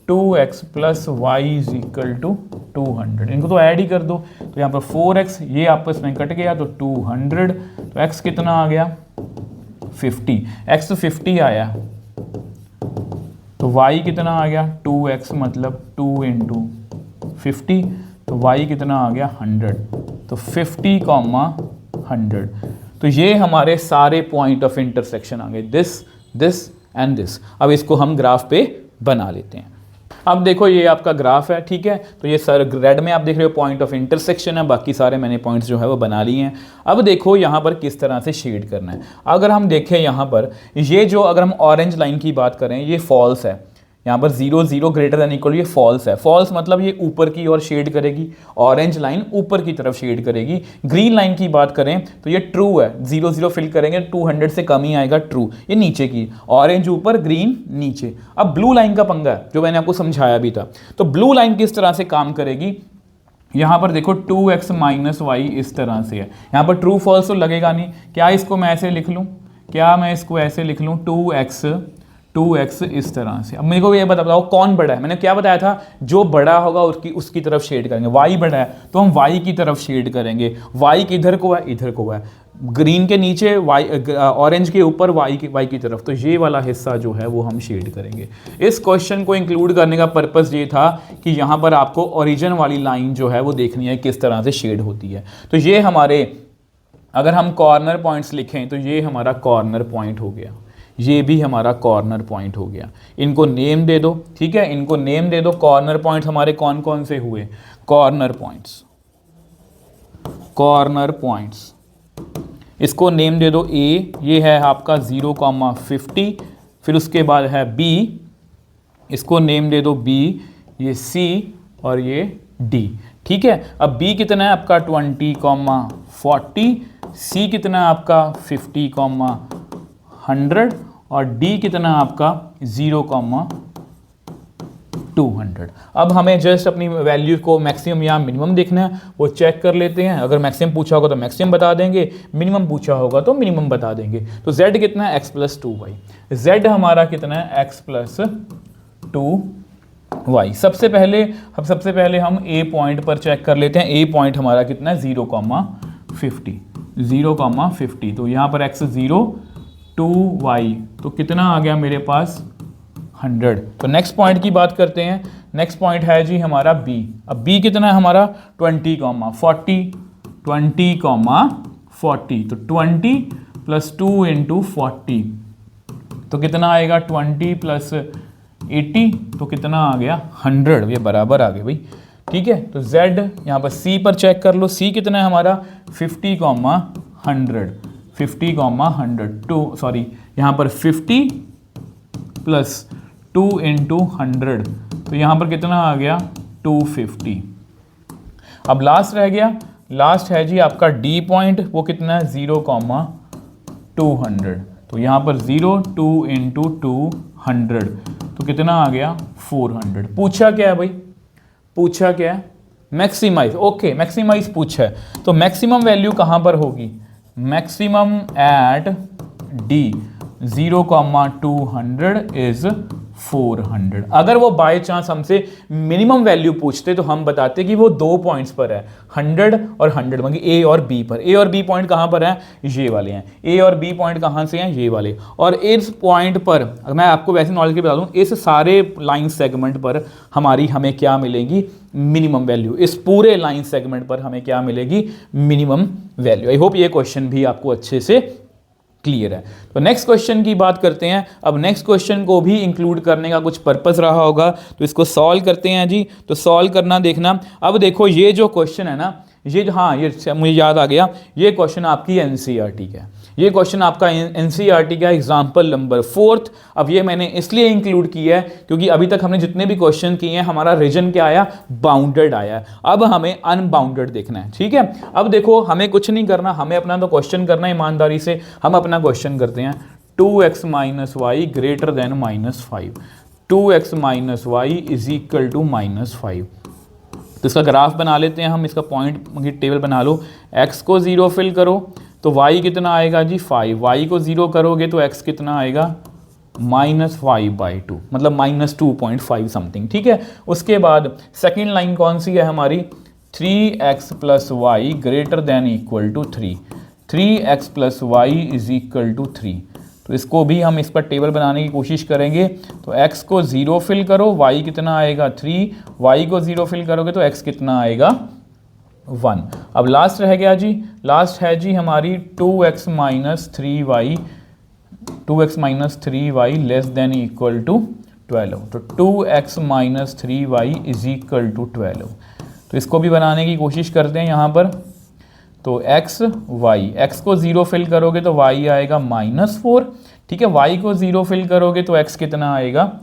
2x plus y is equal to 200। इनको तो ऐड ही कर दो, तो यहाँ पर 4x, ये आपस में कट गया तो 200, तो x कितना आ गया 50, x 50 आया, तो y कितना आ गया 2x, मतलब 2 इंटू 50, तो y कितना आ गया 100। तो 50, 100। तो ये हमारे सारे पॉइंट ऑफ इंटरसेक्शन आ गए, दिस एंड दिस। अब इसको हम ग्राफ पे बना लेते हैं। अब देखो ये आपका ग्राफ है, ठीक है। तो ये सर रेड में आप देख रहे हो पॉइंट ऑफ इंटरसेक्शन है, बाकी सारे मैंने पॉइंट्स जो है वो बना लिए हैं। अब देखो यहाँ पर किस तरह से शेड करना है। अगर हम देखें यहाँ पर, ये जो अगर हम ऑरेंज लाइन की बात करें, ये फॉल्स है, यहाँ पर 0 0 ग्रेटर देन इक्वल, ये फॉल्स है। फॉल्स मतलब ये ऊपर की ओर शेड करेगी, ऑरेंज लाइन ऊपर की तरफ शेड करेगी। ग्रीन लाइन की बात करें तो ये ट्रू है, 0 0 फिल करेंगे 200 से कम ही आएगा, ट्रू। ये नीचे की, ऑरेंज ऊपर ग्रीन नीचे। अब ब्लू लाइन का पंगा है जो मैंने आपको समझाया भी था। तो ब्लू लाइन किस तरह से काम करेगी, यहाँ पर देखो 2x माइनस वाई इस तरह से है। यहाँ पर ट्रू फॉल्स तो लगेगा नहीं, क्या इसको मैं ऐसे लिख लूँ, क्या मैं इसको ऐसे लिख लूँ 2x इस तरह से। अब मेरे को ये बताओ कौन बड़ा है, मैंने क्या बताया था, जो बड़ा होगा उसकी तरफ शेड करेंगे। y बड़ा है तो हम y की तरफ शेड करेंगे। y किधर को है, इधर को है। ग्रीन के नीचे ऑरेंज के ऊपर y की तरफ, तो ये वाला हिस्सा जो है वो हम शेड करेंगे। इस क्वेश्चन को इंक्लूड करने का पर्पस ये था कि यहाँ पर आपको ओरिजिन वाली लाइन जो है वो देखनी है किस तरह से शेड होती है। तो ये हमारे, अगर हम कॉर्नर पॉइंट्स लिखें तो ये हमारा कॉर्नर पॉइंट हो गया, ये भी हमारा कॉर्नर पॉइंट हो गया। इनको नेम दे दो, ठीक है, इनको नेम दे दो। कॉर्नर पॉइंट हमारे कौन कौन से हुए, कॉर्नर पॉइंट्स, इसको नेम दे दो ए, ये है आपका 0,50, फिर उसके बाद है बी, इसको नेम दे दो बी, ये सी और ये डी, ठीक है। अब बी कितना है आपका 20,40, सी कितना है आपका 50,100 और डी कितना है आपका 0,200। अब हमें जस्ट अपनी वैल्यू को मैक्सिमम या मिनिमम देखना है, वो चेक कर लेते हैं। अगर मैक्सिमम पूछा होगा तो मैक्सिमम बता देंगे, मिनिमम पूछा होगा तो मिनिमम बता देंगे। तो z कितना है, x + 2y। z हमारा कितना है, x + 2y। सबसे पहले हम a पॉइंट पर चेक कर लेते हैं। a पॉइंट हमारा कितना है, 0,50। तो यहाँ पर x 0, 2y, तो कितना आ गया मेरे पास 100। तो नेक्स्ट पॉइंट की बात करते हैं। नेक्स्ट पॉइंट है जी हमारा b। अब b कितना है हमारा 20,40, तो 20 + 2 × 40, तो कितना आएगा 20 + 80, तो कितना आ गया 100। ये बराबर आ गए भाई, ठीक है। तो z यहाँ पर c पर चेक कर लो, c कितना है हमारा 50,100, यहाँ पर 50 + 2 × 100, तो यहाँ पर कितना आ गया 250। अब लास्ट रह गया, लास्ट है जी आपका डी पॉइंट, वो कितना है 0,200, तो यहाँ पर 0, 2 × 200, तो कितना आ गया 400। पूछा क्या है भाई, पूछा क्या है, मैक्सिमाइज। ओके, मैक्सिमाइज पूछा है, तो मैक्सिमम वैल्यू कहाँ पर होगी, मैक्सिमम एट डी 0,200 इज 400। अगर वो बाय चांस हमसे मिनिमम वैल्यू पूछते तो हम बताते कि वो 2 पॉइंट्स पर है, 100 और 100, मतलब ए और बी पर। ए और बी पॉइंट कहाँ पर हैं, ये वाले हैं। ए और बी पॉइंट कहाँ से हैं, ये वाले। और इस पॉइंट पर मैं आपको वैसे नॉलेज के बता दूं, इस सारे लाइन सेगमेंट पर हमें क्या मिलेगी, मिनिमम वैल्यू। इस पूरे लाइन सेगमेंट पर हमें क्या मिलेगी, मिनिमम वैल्यू। आई होप ये क्वेश्चन भी आपको अच्छे से क्लियर है। तो नेक्स्ट क्वेश्चन की बात करते हैं। अब नेक्स्ट क्वेश्चन को भी इंक्लूड करने का कुछ पर्पस रहा होगा, तो इसको सॉल्व करते हैं जी। तो सॉल्व करना देखना। अब देखो ये जो क्वेश्चन है ना, ये मुझे याद आ गया, ये क्वेश्चन आपकी एनसीईआरटी का है। ये क्वेश्चन आपका एनसीईआरटी का एग्जाम्पल नंबर 4। अब ये मैंने इसलिए इंक्लूड किया है क्योंकि अभी तक हमने जितने भी क्वेश्चन किए हैं हमारा रीजन क्या आया, बाउंडेड आया है। अब हमें अनबाउंडेड देखना है, ठीक है। अब देखो हमें कुछ नहीं करना, हमें अपना तो क्वेश्चन करना है ईमानदारी से। हम अपना क्वेश्चन करते हैं, 2x - y greater than -5, 2x - y is equal to -5। तो इसका ग्राफ बना लेते हैं हम, इसका पॉइंट की टेबल बना लो। x को 0 फिल करो तो y कितना आएगा जी 5, y को 0 करोगे तो x कितना आएगा -5/2, मतलब -2.5 समथिंग, ठीक है। उसके बाद सेकेंड लाइन कौन सी है हमारी, 3x + y greater than equal to 3, 3x + y is equal to 3। तो इसको भी हम इस पर टेबल बनाने की कोशिश करेंगे। तो x को 0 फिल करो, y कितना आएगा 3, y को 0 फिल करोगे तो x कितना आएगा 1। अब लास्ट रह गया जी, लास्ट है जी हमारी 2x - 3y less than equal to 12। तो 2x - 3y is equal to 12। तो इसको भी बनाने की कोशिश करते हैं यहाँ पर। तो x को 0 फिल करोगे तो y आएगा -4, ठीक है। y को 0 फिल करोगे तो x कितना आएगा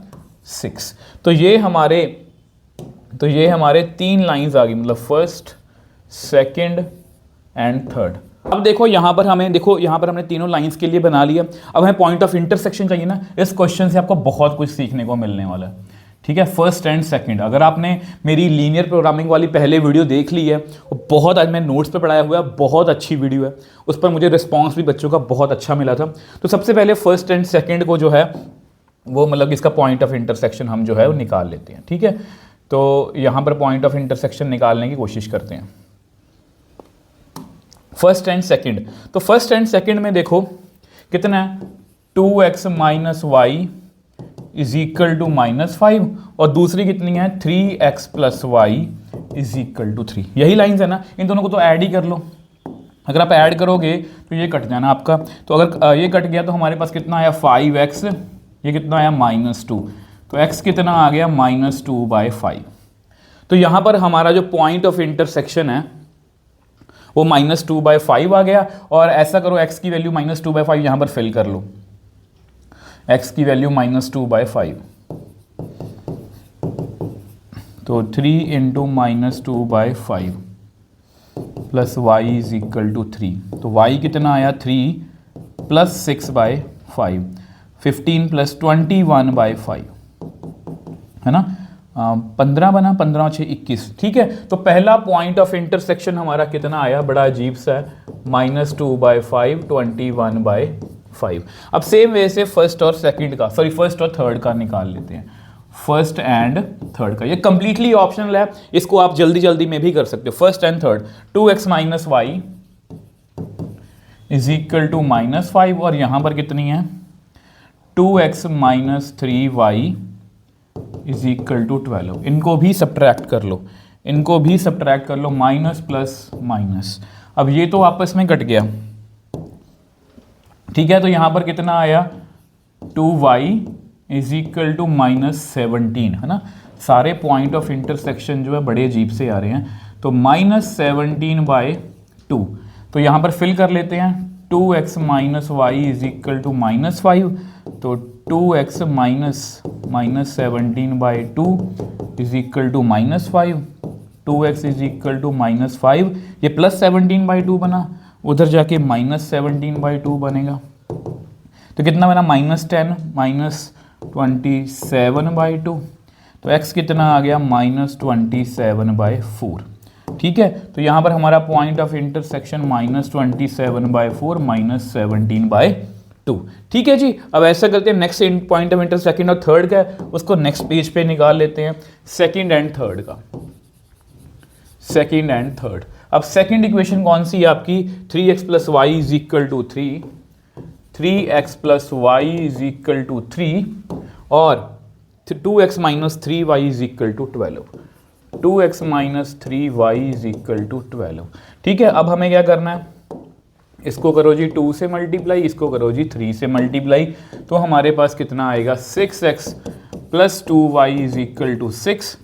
6। तो ये हमारे 3 लाइंस आ गई, मतलब फर्स्ट, सेकंड एंड थर्ड। अब देखो यहाँ पर हमने तीनों लाइंस के लिए बना लिया। अब हमें पॉइंट ऑफ इंटरसेक्शन चाहिए ना। इस क्वेश्चन से आपको बहुत कुछ सीखने को मिलने वाला है, ठीक है। फर्स्ट एंड सेकंड, अगर आपने मेरी लीनियर प्रोग्रामिंग वाली पहले वीडियो देख ली है, वो बहुत, आज मैं नोट्स पे पढ़ाया हुआ है, बहुत अच्छी वीडियो है, उस पर मुझे रिस्पॉन्स भी बच्चों का बहुत अच्छा मिला था। तो सबसे पहले फर्स्ट एंड सेकंड को जो है वो, मतलब इसका पॉइंट ऑफ इंटरसेक्शन हम जो है वो निकाल लेते हैं, ठीक है। तो यहाँ पर पॉइंट ऑफ इंटरसेक्शन निकालने की कोशिश करते हैं, फर्स्ट एंड सेकंड। तो फर्स्ट एंड सेकंड में देखो कितना है, 2x minus y is equal to -5, और दूसरी कितनी है, 3x plus y is equal to 3। यही लाइन्स है ना, इन दोनों को तो ऐड ही कर लो। अगर आप ऐड करोगे तो ये कट जाना आपका। तो अगर ये कट गया तो हमारे पास कितना आया, 5x, ये कितना आया, -2। तो x कितना आ गया, -2/5। तो यहाँ पर हमारा जो पॉइंट ऑफ इंटरसेक्शन है वो -2/5 आ गया। और ऐसा करो, x की वैल्यू -2/5 यहाँ पर फिल कर लो, x की वैल्यू -2/5, तो 3 into -2/5 plus y is equal to 3। तो y कितना आया, 3 प्लस 6/5, 15 प्लस 21/5, है ना, 15 बना, 15 6 21, ठीक है। तो पहला पॉइंट ऑफ इंटरसेक्शन हमारा कितना आया, बड़ा अजीब सा है, -2/5, 21/5। अब सेम वे से फर्स्ट और थर्ड का निकाल लेते हैं, फर्स्ट एंड थर्ड का। ये कंप्लीटली ऑप्शनल है, इसको आप जल्दी जल्दी में भी कर सकते हो। First and third, 2x minus y is equal to -5, और यहां पर कितनी है, 2x minus 3y is equal to 12। इनको भी सब्ट्रैक्ट कर लो, माइनस प्लस माइनस। अब ये तो आपस में कट गया, ठीक है। तो यहां पर कितना आया, 2y इज इक्वल टू -17, है ना। सारे पॉइंट ऑफ इंटरसेक्शन जो है बड़े अजीब से आ रहे हैं। तो -17/2, तो यहां पर फिल कर लेते हैं, 2x minus y is equal to -5, तो 2x minus -17/2 is equal to -5, 2x is equal to -5, ये प्लस 17/2 बना, उधर जाके -17/2 बनेगा, तो कितना बना, -10 -27/2, तो x कितना आ गया, -27/4, ठीक है। तो यहाँ पर हमारा पॉइंट ऑफ इंटरसेक्शन -27/4 -17/2, ठीक है जी। अब ऐसा करते हैं, नेक्स्ट पॉइंट ऑफ इंटरसेक्शन और थर्ड का है, उसको नेक्स्ट पेज पे निकाल लेते हैं, सेकंड एंड थर्ड का, सेकंड एंड थर्ड। अब सेकंड इक्वेशन कौन सी है आपकी, 3x plus y is equal to 3, 3x plus y is equal to 3, और 2x minus 3y is equal to 12, 2x minus 3y is equal to 12, ठीक है। अब हमें क्या करना है, इसको करो जी 2 से मल्टीप्लाई, इसको करो जी 3 से मल्टीप्लाई, तो हमारे पास कितना आएगा, 6x plus 2y is equal to 6,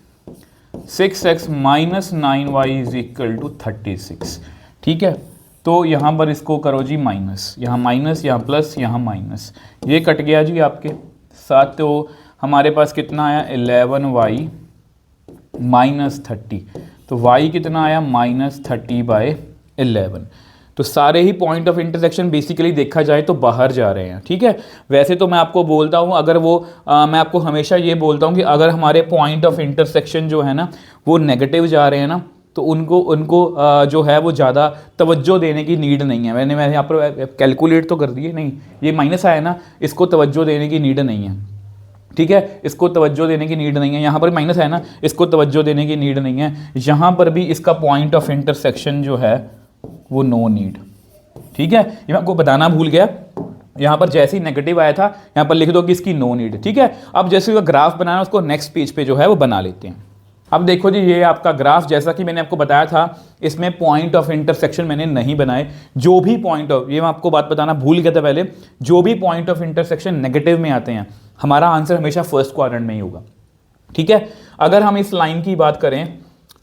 6x minus 9y is equal to 36, ठीक है। तो यहाँ पर इसको करो जी माइनस, यहाँ माइनस, यहाँ प्लस, यहाँ माइनस, ये कट गया जी आपके साथ। तो हमारे पास कितना आया, 11y माइनस 30, तो y कितना आया, -30/11। तो सारे ही पॉइंट ऑफ इंटरसेक्शन बेसिकली देखा जाए तो बाहर जा रहे हैं, ठीक है। वैसे तो मैं आपको बोलता हूँ, अगर वो मैं आपको हमेशा ये बोलता हूँ कि अगर हमारे पॉइंट ऑफ इंटरसेक्शन जो है ना वो नेगेटिव जा रहे हैं ना, तो उनको जो है वो ज़्यादा तवज्जो देने की नीड नहीं है। मैं यहाँ पर कैलकुलेट तो कर दिए, नहीं ये माइनस आया ना, इसको तवज्जो देने की नीड नहीं है, ठीक है, इसको तवज्जो देने की नीड नहीं है। यहाँ पर माइनस है ना, इसको तवज्जो देने की नीड नहीं है। यहाँ पर भी इसका पॉइंट ऑफ इंटरसेक्शन जो है वो नो नीड, ठीक है। ये मैं आपको बताना भूल गया, यहाँ पर जैसे ही नेगेटिव आया था यहाँ पर लिख दो कि इसकी नो नीड, ठीक है। अब जैसे वो ग्राफ बनाना, उसको नेक्स्ट पेज पे जो है वो बना लेते हैं। अब देखो जी, ये आपका ग्राफ, जैसा कि मैंने आपको बताया था, इसमें पॉइंट ऑफ इंटरसेक्शन मैंने नहीं बनाए। जो भी पॉइंट ऑफ, ये मैं आपको बात बताना भूल गया था पहले, जो भी पॉइंट ऑफ इंटरसेक्शन नेगेटिव में आते हैं, हमारा आंसर हमेशा फर्स्ट क्वाड्रेंट में ही होगा, ठीक है। अगर हम इस लाइन की बात करें,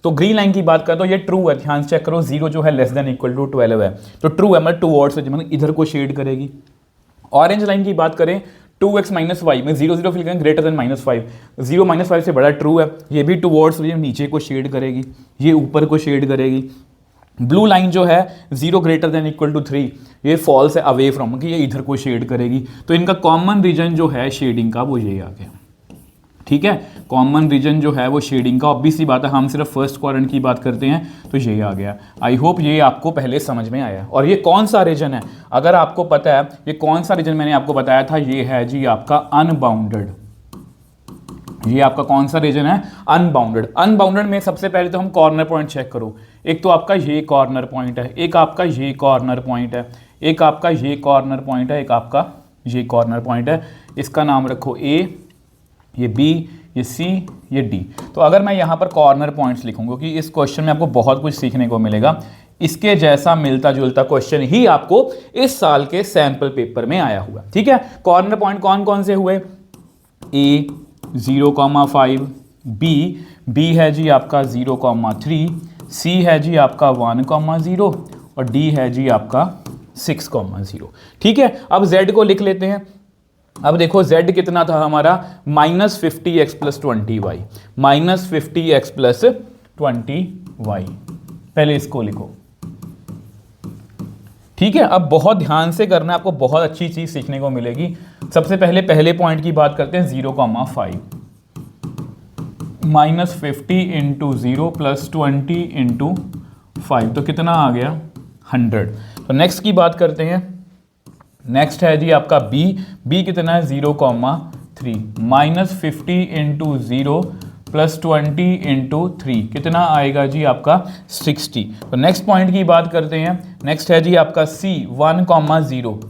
तो ग्रीन लाइन की बात करें तो ये ट्रू है, ध्यान से चेक करो, 0 जो है लेस देन इक्वल टू 12 है, तो ट्रू है, मतलब टूवर्ड्स, मतलब इधर को शेड करेगी। ऑरेंज लाइन की बात करें 2x माइनस वाई में 0 0 फिल करेंगे ग्रेटर देन -5, 0 -5 से बड़ा ट्रू है। ये भी टुवर्ड्स नीचे को शेड करेगी, ये ऊपर को शेड करेगी। ब्लू लाइन जो है 0 ग्रेटर देन इक्वल टू 3, ये फॉल्स है अवे फ्रॉम, कि ये इधर को शेड करेगी। तो इनका कॉमन रीजन जो है शेडिंग का वो ये आ गया, ठीक है। कॉमन रीजन जो है वो शेडिंग का, ऑब्वियसली बात है, हम सिर्फ फर्स्ट क्वाड्रेंट की बात करते हैं तो ये आ गया। आई होप ये आपको पहले समझ में आया। और ये कौन सा रीजन है, अगर आपको पता है ये कौन सा रीजन मैंने आपको बताया था, ये है जी आपका अनबाउंडेड। ये आपका कौन सा रीजन है, अनबाउंडेड। अनबाउंडेड में सबसे पहले तो हम कॉर्नर पॉइंट चेक करो। एक तो आपका ये कॉर्नर पॉइंट है, एक आपका ये कॉर्नर पॉइंट है, एक आपका ये कॉर्नर पॉइंट है, एक आपका ये कॉर्नर पॉइंट है। इसका नाम रखो A, ये B, ये C, ये D। तो अगर मैं यहाँ पर कॉर्नर पॉइंट्स लिखूंगा, क्योंकि इस क्वेश्चन में आपको बहुत कुछ सीखने को मिलेगा, इसके जैसा मिलता जुलता क्वेश्चन ही आपको इस साल के सैंपल पेपर में आया हुआ, ठीक है। कॉर्नर पॉइंट कौन कौन से हुए, A 0,5, B है जी आपका 0,3, C है जी आपका 1,0 और D है जी आपका 6,0, ठीक है। अब Z को लिख लेते हैं। अब देखो Z कितना था हमारा, -50x + 20y, -50x + 20y। पहले इसको लिखो, ठीक है। अब बहुत ध्यान से करना है, आपको बहुत अच्छी चीज सीखने को मिलेगी। सबसे पहले पहले पॉइंट की बात करते हैं, 0,5, -50 × 0 + 20 × 5, तो कितना आ गया, 100। तो नेक्स्ट की बात करते हैं, नेक्स्ट है जी आपका B कितना है, 0,3, -50 × 0 + 20 × 3 कितना आएगा जी आपका 60। तो नेक्स्ट पॉइंट की बात करते हैं, नेक्स्ट है जी आपका C 1,0,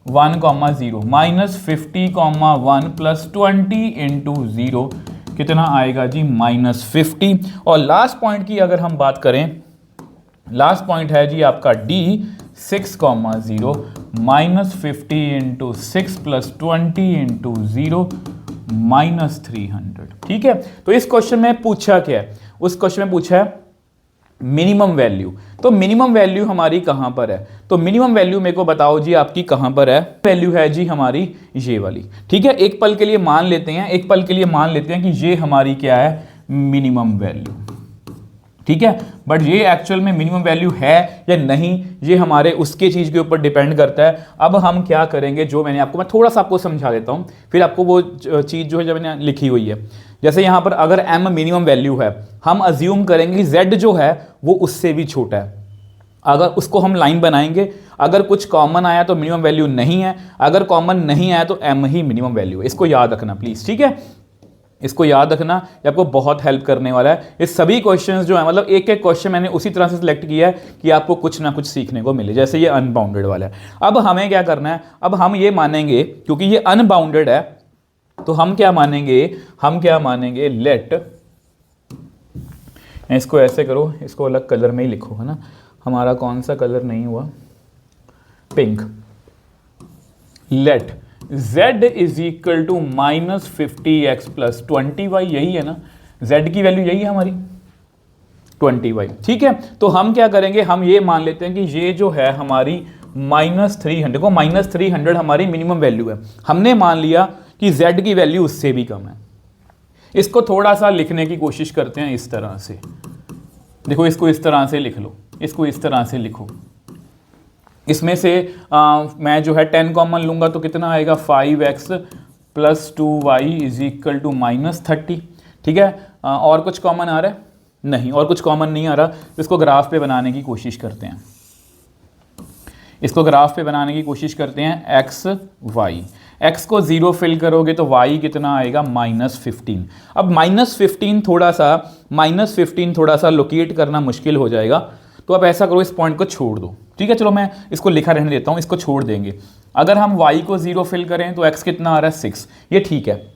-50,1 + 20 × 0 कितना आएगा जी -50। और लास्ट पॉइंट की अगर हम बात करें, लास्ट पॉइंट है जी आपका D 6,0, -50 × 6 + 20 × 0 -300, ठीक है। तो इस क्वेश्चन में पूछा क्या है, उस क्वेश्चन में पूछा है मिनिमम वैल्यू। तो मिनिमम वैल्यू हमारी कहां पर है, तो मिनिमम वैल्यू मेरे को बताओ जी आपकी कहां पर है। वैल्यू है जी हमारी ये वाली, ठीक है। एक पल के लिए मान लेते हैं, एक पल के लिए मान लेते हैं कि ये हमारी क्या है, मिनिमम वैल्यू, ठीक है। बट ये एक्चुअल में मिनिमम वैल्यू है या नहीं, ये हमारे उसके चीज़ के ऊपर डिपेंड करता है। अब हम क्या करेंगे, जो मैं थोड़ा सा आपको समझा देता हूँ, फिर आपको वो चीज़ जो है जब मैंने लिखी हुई है, जैसे यहाँ पर अगर m मिनिमम वैल्यू है, हम अज्यूम करेंगे z जो है वो उससे भी छोटा है। अगर उसको हम लाइन बनाएंगे, अगर कुछ कॉमन आया तो मिनिमम वैल्यू नहीं है, अगर कॉमन नहीं आया तो m ही मिनिमम वैल्यू है। इसको याद रखना प्लीज़, ठीक है। इसको याद रखना, ये आपको बहुत हेल्प करने वाला है। ये सभी क्वेश्चंस जो है, मतलब एक एक क्वेश्चन मैंने उसी तरह से सिलेक्ट किया है कि आपको कुछ ना कुछ सीखने को मिले। जैसे ये अनबाउंडेड वाला है, अब हमें क्या करना है, अब हम ये मानेंगे क्योंकि ये अनबाउंडेड है, तो हम क्या मानेंगे, लेट, इसको ऐसे करो, इसको अलग कलर में ही लिखो, है ना। हमारा कौन सा कलर नहीं हुआ, pink. Let z is equal to -50x + 20y, यही है ना, z की वैल्यू यही है हमारी 20y, ठीक है। तो हम क्या करेंगे, हम ये मान लेते हैं कि ये जो है हमारी -300 को, -300 हमारी मिनिमम वैल्यू है। हमने मान लिया कि z की वैल्यू उससे भी कम है। इसको थोड़ा सा लिखने की कोशिश करते हैं इस तरह से, देखो इसको इस तरह से लिख लो, इसको इस तरह से लिखो। इसमें से मैं जो है 10 कॉमन लूंगा तो कितना आएगा, 5x + 2y is equal to -30, ठीक है। और कुछ कॉमन आ रहा है, नहीं, और कुछ कॉमन नहीं आ रहा। तो इसको ग्राफ पे बनाने की कोशिश करते हैं, इसको ग्राफ पे बनाने की कोशिश करते हैं। x y, x को 0 फिल करोगे तो y कितना आएगा, -15। अब -15 थोड़ा सा लोकेट करना मुश्किल हो जाएगा, तो आप ऐसा करो, इस पॉइंट को छोड़ दो, ठीक है। चलो मैं इसको लिखा रहने देता हूँ, इसको छोड़ देंगे। अगर हम y को 0 फिल करें तो x कितना आ रहा है, 6, ये ठीक है,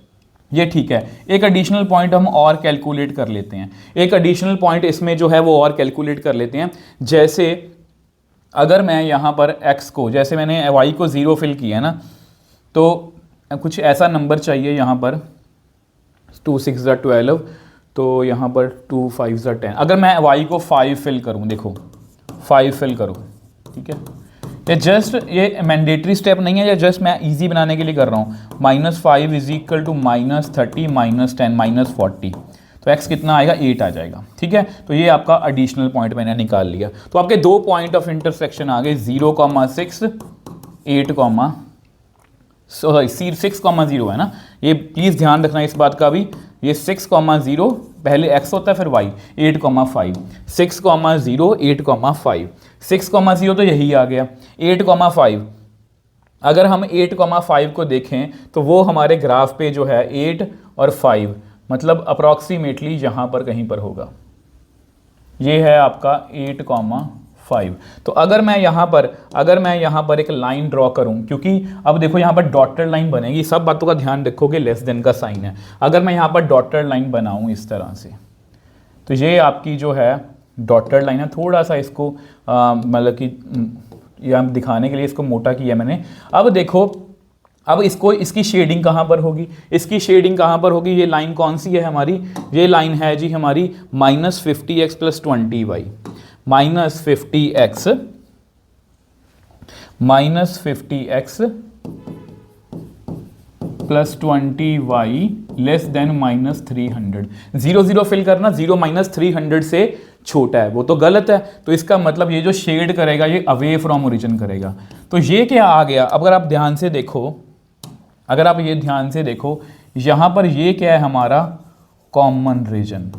ये ठीक है। एक एडिशनल पॉइंट हम और कैलकुलेट कर लेते हैं, एक एडिशनल पॉइंट इसमें जो है वो और कैलकुलेट कर लेते हैं। जैसे अगर मैं यहाँ पर x को, जैसे मैंने y को 0 फिल किया है ना, तो कुछ ऐसा नंबर चाहिए यहाँ पर, 2 6 = 12, तो यहाँ पर 2 5 = 10। अगर मैं y को 5 फिल करूँ, देखो 5 फिल करो, ठीक है, ये जस्ट ये मैंडेटरी स्टेप नहीं है, या जस्ट मैं इजी बनाने के लिए कर रहा हूँ। -5 इज इक्वल टू -30 -10 -40, तो x कितना आएगा 8 आ जाएगा। ठीक है, तो ये आपका एडिशनल पॉइंट मैंने निकाल लिया। तो आपके दो पॉइंट ऑफ इंटरसेक्शन आ गए 0,6 8, सॉरी 6,0 है ना, ये प्लीज़ ध्यान रखना इस बात का भी। ये 6,0 पहले x होता है फिर y, 8,5 6,0 8,5 6,0 तो यही आ गया। 8,5 अगर हम 8,5 को देखें तो वो हमारे ग्राफ पे जो है 8 और 5 मतलब अप्रॉक्सीमेटली यहाँ पर कहीं पर होगा। ये है आपका 8,5। तो अगर मैं यहाँ पर एक लाइन ड्रॉ करूँ, क्योंकि अब देखो यहाँ पर डॉटेड लाइन बनेगी, सब बातों का ध्यान रखोगे, लेस देन का साइन है। अगर मैं यहाँ पर डॉटेड लाइन बनाऊँ इस तरह से, तो ये आपकी जो है डॉटेड लाइन है। थोड़ा सा इसको मतलब कि यहाँ दिखाने के लिए इसको मोटा किया मैंने। अब देखो, अब इसकी शेडिंग कहाँ पर होगी, इसकी शेडिंग कहाँ पर होगी, ये लाइन कौन सी है हमारी, ये लाइन है जी हमारी -50x + 20y, -50x + 20y less than -300। 0 0 fill करना, 0 -300 से छोटा है वो तो गलत है। तो इसका मतलब ये जो शेड करेगा ये अवे फ्रॉम ओरिजिन करेगा। तो ये क्या आ गया, अगर आप ध्यान से देखो, यहाँ पर ये क्या है हमारा कॉमन रीजन।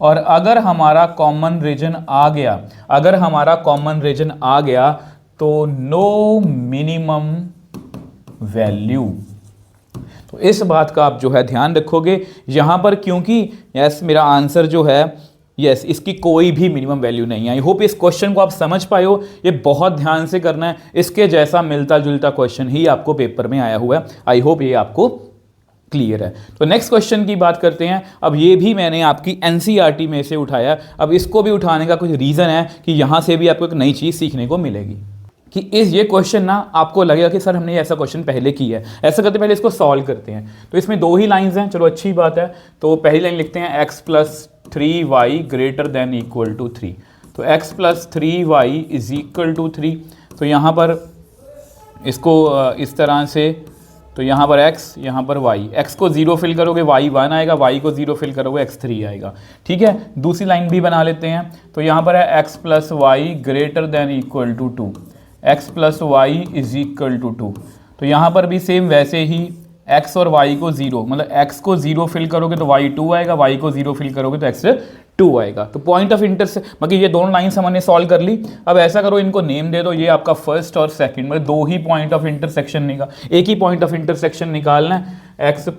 और अगर हमारा कॉमन रीजन आ गया तो नो मिनिमम वैल्यू। तो इस बात का आप जो है ध्यान रखोगे यहाँ पर, क्योंकि यस मेरा आंसर जो है यस इसकी कोई भी मिनिमम वैल्यू नहीं है। आई होप इस क्वेश्चन को आप समझ पाए हो, ये बहुत ध्यान से करना है। इसके जैसा मिलता जुलता क्वेश्चन ही आपको पेपर में आया हुआ है। आई होप ये आपको क्लियर है। तो नेक्स्ट क्वेश्चन की बात करते हैं। अब ये भी मैंने आपकी एनसीईआरटी में से उठाया। अब इसको भी उठाने का कुछ रीज़न है कि यहाँ से भी आपको एक नई चीज़ सीखने को मिलेगी कि ये क्वेश्चन ना आपको लगेगा कि सर हमने ऐसा क्वेश्चन पहले किया है। ऐसा करते पहले इसको सॉल्व करते हैं। तो इसमें दो ही लाइंस हैं, चलो अच्छी बात है। तो पहली लाइन लिखते हैं x + 3y > 3। तो x + 3y = 3। तो यहाँ पर इसको इस तरह से, तो यहाँ पर x, यहाँ पर y, x को 0 फिल करोगे y 1 आएगा, y को 0 फिल करोगे x 3 आएगा। ठीक है, दूसरी लाइन भी बना लेते हैं। तो यहाँ पर है x + y > 2, x + y = 2। तो यहाँ पर भी सेम वैसे ही x और y को 0, मतलब x को 0 फिल करोगे तो y 2 आएगा, y को 0 फिल करोगे तो x 2 आएगा। तो पॉइंट ऑफ मतलब ये दोनों लाइन्स हमने सॉल्व कर ली। अब ऐसा करो, इनको नेम दे दो, ये आपका फर्स्ट और सेकंड, मतलब दो ही पॉइंट ऑफ इंटरसेक्शन निकाल, एक ही पॉइंट ऑफ इंटरसेक्शन निकालना है। x +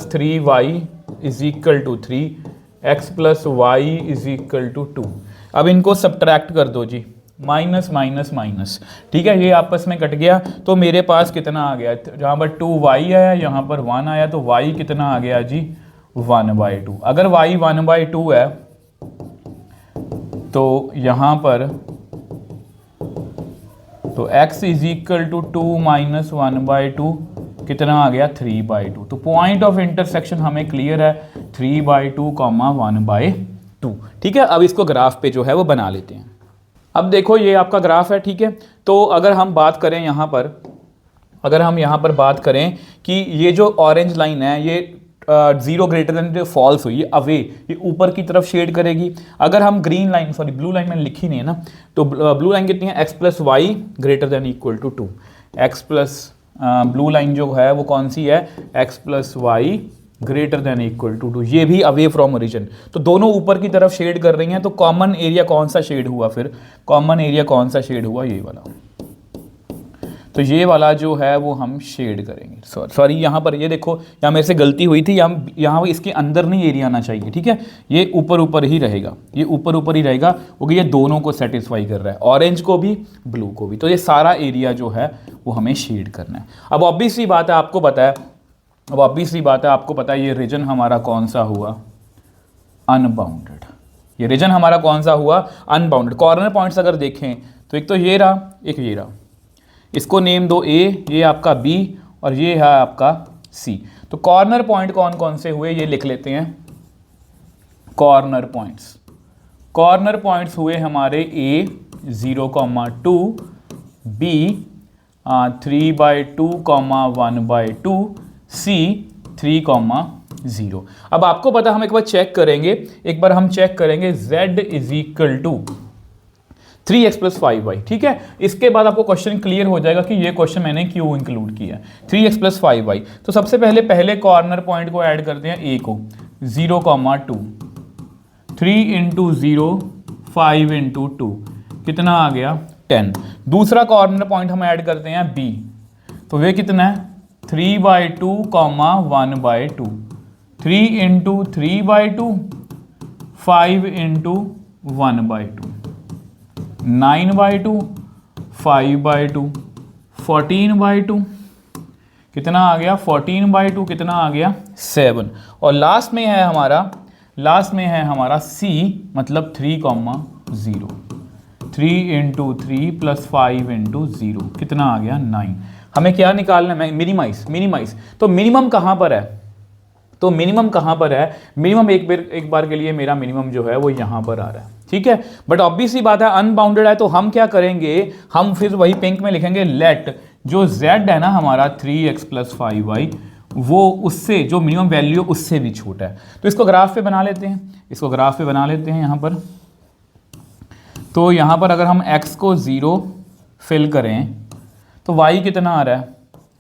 3y = 3, x + y = 2। अब इनको सब्ट्रैक्ट कर दो जी, माइनस माइनस माइनस। ठीक है, ये आपस में कट गया तो मेरे पास कितना आ गया, जहाँ पर 2y आया, यहाँ पर 1 आया, तो y कितना आ गया जी 1/2। अगर y 1/2 है तो यहाँ पर तो x = 2 - 1/2 कितना आ गया 3/2। तो पॉइंट ऑफ इंटरसेक्शन हमें क्लियर है 3/2, 1/2। ठीक है, अब इसको ग्राफ पे जो है वो बना लेते हैं। अब देखो ये आपका ग्राफ है। ठीक है, तो अगर हम बात करें यहाँ पर, बात करें कि ये जो ऑरेंज लाइन है ये 0 > फॉल्स हुई, अवे, ये ऊपर की तरफ शेड करेगी। अगर हम green line, sorry blue line मैंने लिखी नहीं है ना, तो ब्लू लाइन कितनी है, x + y > 2। x plus blue line जो है वो कौन सी है, x + y > 2। ये भी अवे फ्रॉम ओरिजिन, तो दोनों ऊपर की तरफ शेड कर रही हैं। तो कॉमन एरिया कौन सा शेड हुआ, फिर कॉमन एरिया कौन सा शेड हुआ, ये वाला। तो ये वाला जो है वो हम शेड करेंगे। सॉरी यहाँ पर ये देखो, यहाँ मेरे से गलती हुई थी, यहाँ इसके अंदर नहीं एरिया आना चाहिए। ठीक है, ये ऊपर ही रहेगा, ये ऊपर ही रहेगा, क्योंकि ये दोनों को सेटिस्फाई कर रहा है, ऑरेंज को भी ब्लू को भी। तो ये सारा एरिया जो है वो हमें शेड करना है। अब ऑब्वियसली बात है, आपको पता है ये रीजन हमारा कौन सा हुआ, अनबाउंडेड। ये रीजन हमारा कौन सा हुआ, अनबाउंडेड। कॉर्नर पॉइंट्स अगर देखें तो एक तो ये रहा, एक ये रहा, इसको नेम दो A, ये आपका B और ये है आपका C। तो कॉर्नर पॉइंट कौन कौन से हुए ये लिख लेते हैं। कॉर्नर पॉइंट्स हुए हमारे A, 0,2, B 3/2, 1/2, C 3,0। अब आपको पता, हम एक बार चेक करेंगे, Z is equal to 3x + 5y। ठीक है, इसके बाद आपको क्वेश्चन क्लियर हो जाएगा कि ये क्वेश्चन मैंने क्यों इंक्लूड किया है। 3x + 5y, तो सबसे पहले कॉर्नर पॉइंट को ऐड करते हैं, a को 0,2, 3 × 0, 5 × 2, कितना आ गया 10। दूसरा कॉर्नर पॉइंट हम ऐड करते हैं b, तो वे कितना है 3/2, 1/2, 3 × 3/2, 5 × 1/2, 9/2, 5/2, 14/2, कितना आ गया 14/2, कितना आ गया 7। और लास्ट में है हमारा c, मतलब 3,0। 3 × 3 + 5 × 0, कितना आ गया 9। हमें क्या निकालना है, मिनिमाइज। तो मिनिमम कहाँ पर है, मिनिमम एक बार के लिए मेरा मिनिमम जो है वो यहाँ पर आ रहा है। ठीक है, बट ऑब्वियस सी बात है, अनबाउंडेड है, तो हम क्या करेंगे, हम फिर वही पिंक में लिखेंगे, लेट जो z है ना हमारा 3x + 5y, वो उससे जो मिनिमम वैल्यू उससे भी छोटा है। तो इसको ग्राफ पे बना लेते हैं, यहाँ पर। तो यहाँ पर अगर हम x को 0 फिल करें तो y कितना आ रहा है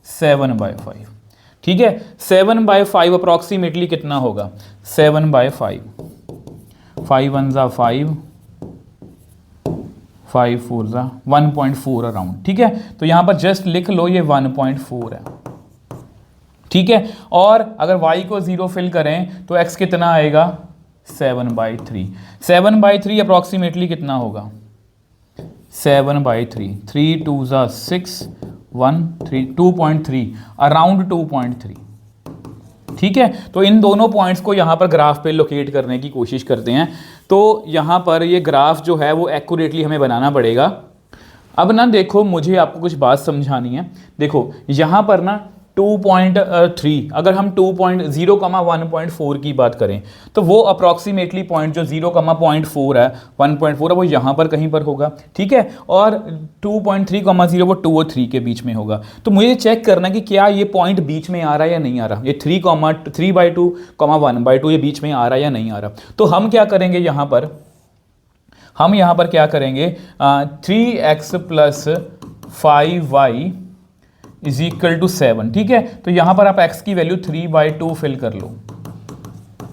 7/5। ठीक है, 7/5 अप्रॉक्सीमेटली कितना होगा 7/5, 5 1 ज़ा 5, 5 4 ज़ा 1.4 अराउंड। ठीक है, तो यहाँ पर जस्ट लिख लो ये 1.4 है। ठीक है, और अगर y को 0 फिल करें तो x कितना आएगा 7/3। 7/3 अप्रॉक्सीमेटली कितना होगा 7/3, 3 2 ज़ा 6, 1 3, 2.3, अराउंड 2.3। ठीक है, तो इन दोनों पॉइंट्स को यहाँ पर ग्राफ पे लोकेट करने की कोशिश करते हैं। तो यहाँ पर ये ग्राफ जो है वो एक्यूरेटली हमें बनाना पड़ेगा। अब ना देखो, मुझे आपको कुछ बात समझानी है। देखो यहाँ पर ना 2.3, अगर हम 0,1.4 की बात करें तो वो अप्रॉक्सीमेटली पॉइंट जो 0,0.4 है, 1.4 है, वो यहाँ पर कहीं पर होगा। ठीक है, और 2.3,0 वो 2 और 3 के बीच में होगा। तो मुझे चेक करना है कि क्या ये पॉइंट बीच में आ रहा है या नहीं आ रहा, ये 3/2, 1/2 ये बीच में आ रहा है या नहीं आ रहा। तो हम क्या करेंगे, यहाँ पर क्या करेंगे, 3x + 5y is equal to 7। ठीक है, तो यहाँ पर आप x की वैल्यू 3/2 फिल कर लो,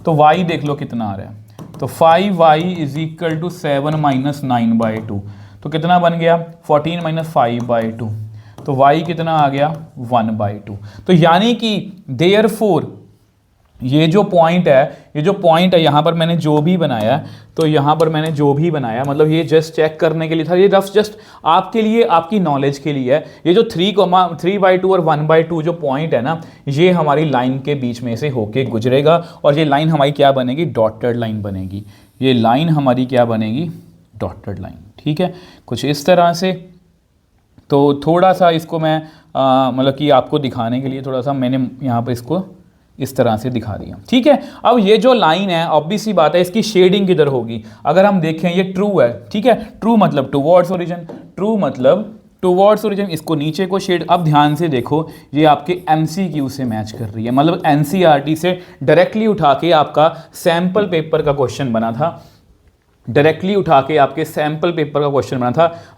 तो y देख लो कितना आ रहा है। तो 5y इज इक्वल टू 7 - 9/2, तो कितना बन गया 14 - 5/2, तो y कितना आ गया 1/2। तो यानी कि देयरफॉर ये जो पॉइंट है यहाँ पर मैंने जो भी बनाया, तो यहाँ पर मैंने जो भी बनाया, मतलब ये जस्ट चेक करने के लिए था, ये रफ जस्ट आपके लिए, आपकी नॉलेज के लिए है। ये जो 3/2 और 1/2 जो पॉइंट है ना, ये हमारी लाइन के बीच में से होके गुजरेगा, और ये लाइन हमारी क्या बनेगी, डॉटेड लाइन बनेगी। ये लाइन हमारी क्या बनेगी, डॉटेड लाइन। ठीक है, कुछ इस तरह से। तो थोड़ा सा इसको मैं मतलब कि आपको दिखाने के लिए थोड़ा सा मैंने यहाँ पर इसको इस तरह से दिखा दिया। ठीक है, अब ये जो लाइन है, ऑब्वियस सी बात है, इसकी शेडिंग किधर होगी। अगर हम देखें ये ट्रू है, ठीक है, ट्रू मतलब टुवर्ड्स ओरिजिन, इसको नीचे को शेड। अब ध्यान से देखो, ये आपके MCQ से मैच कर रही है, मतलब NCERT से डायरेक्टली उठा के आपका सैम्पल पेपर का क्वेश्चन बना था,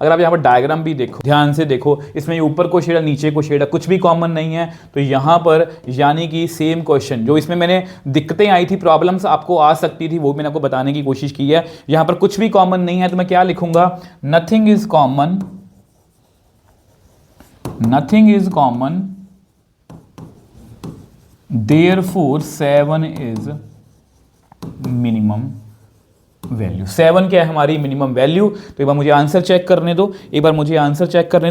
अगर आप यहाँ पर डायग्राम भी देखो, ध्यान से देखो, इसमें ऊपर को शेड है, नीचे को शेड है, कुछ भी कॉमन नहीं है। तो यहाँ पर यानी कि सेम क्वेश्चन, जो इसमें मैंने दिक्कतें आई थी, प्रॉब्लम्स आपको आ सकती थी, वो मैंने आपको बताने की कोशिश की है। यहाँ पर कुछ भी कॉमन नहीं है, तो मैं क्या लिखूंगा, nothing is common, therefore 7 is minimum value. 7 क्या है हमारी मिनिमम वैल्यू। तो एक बार मुझे आंसर चेक करने दो,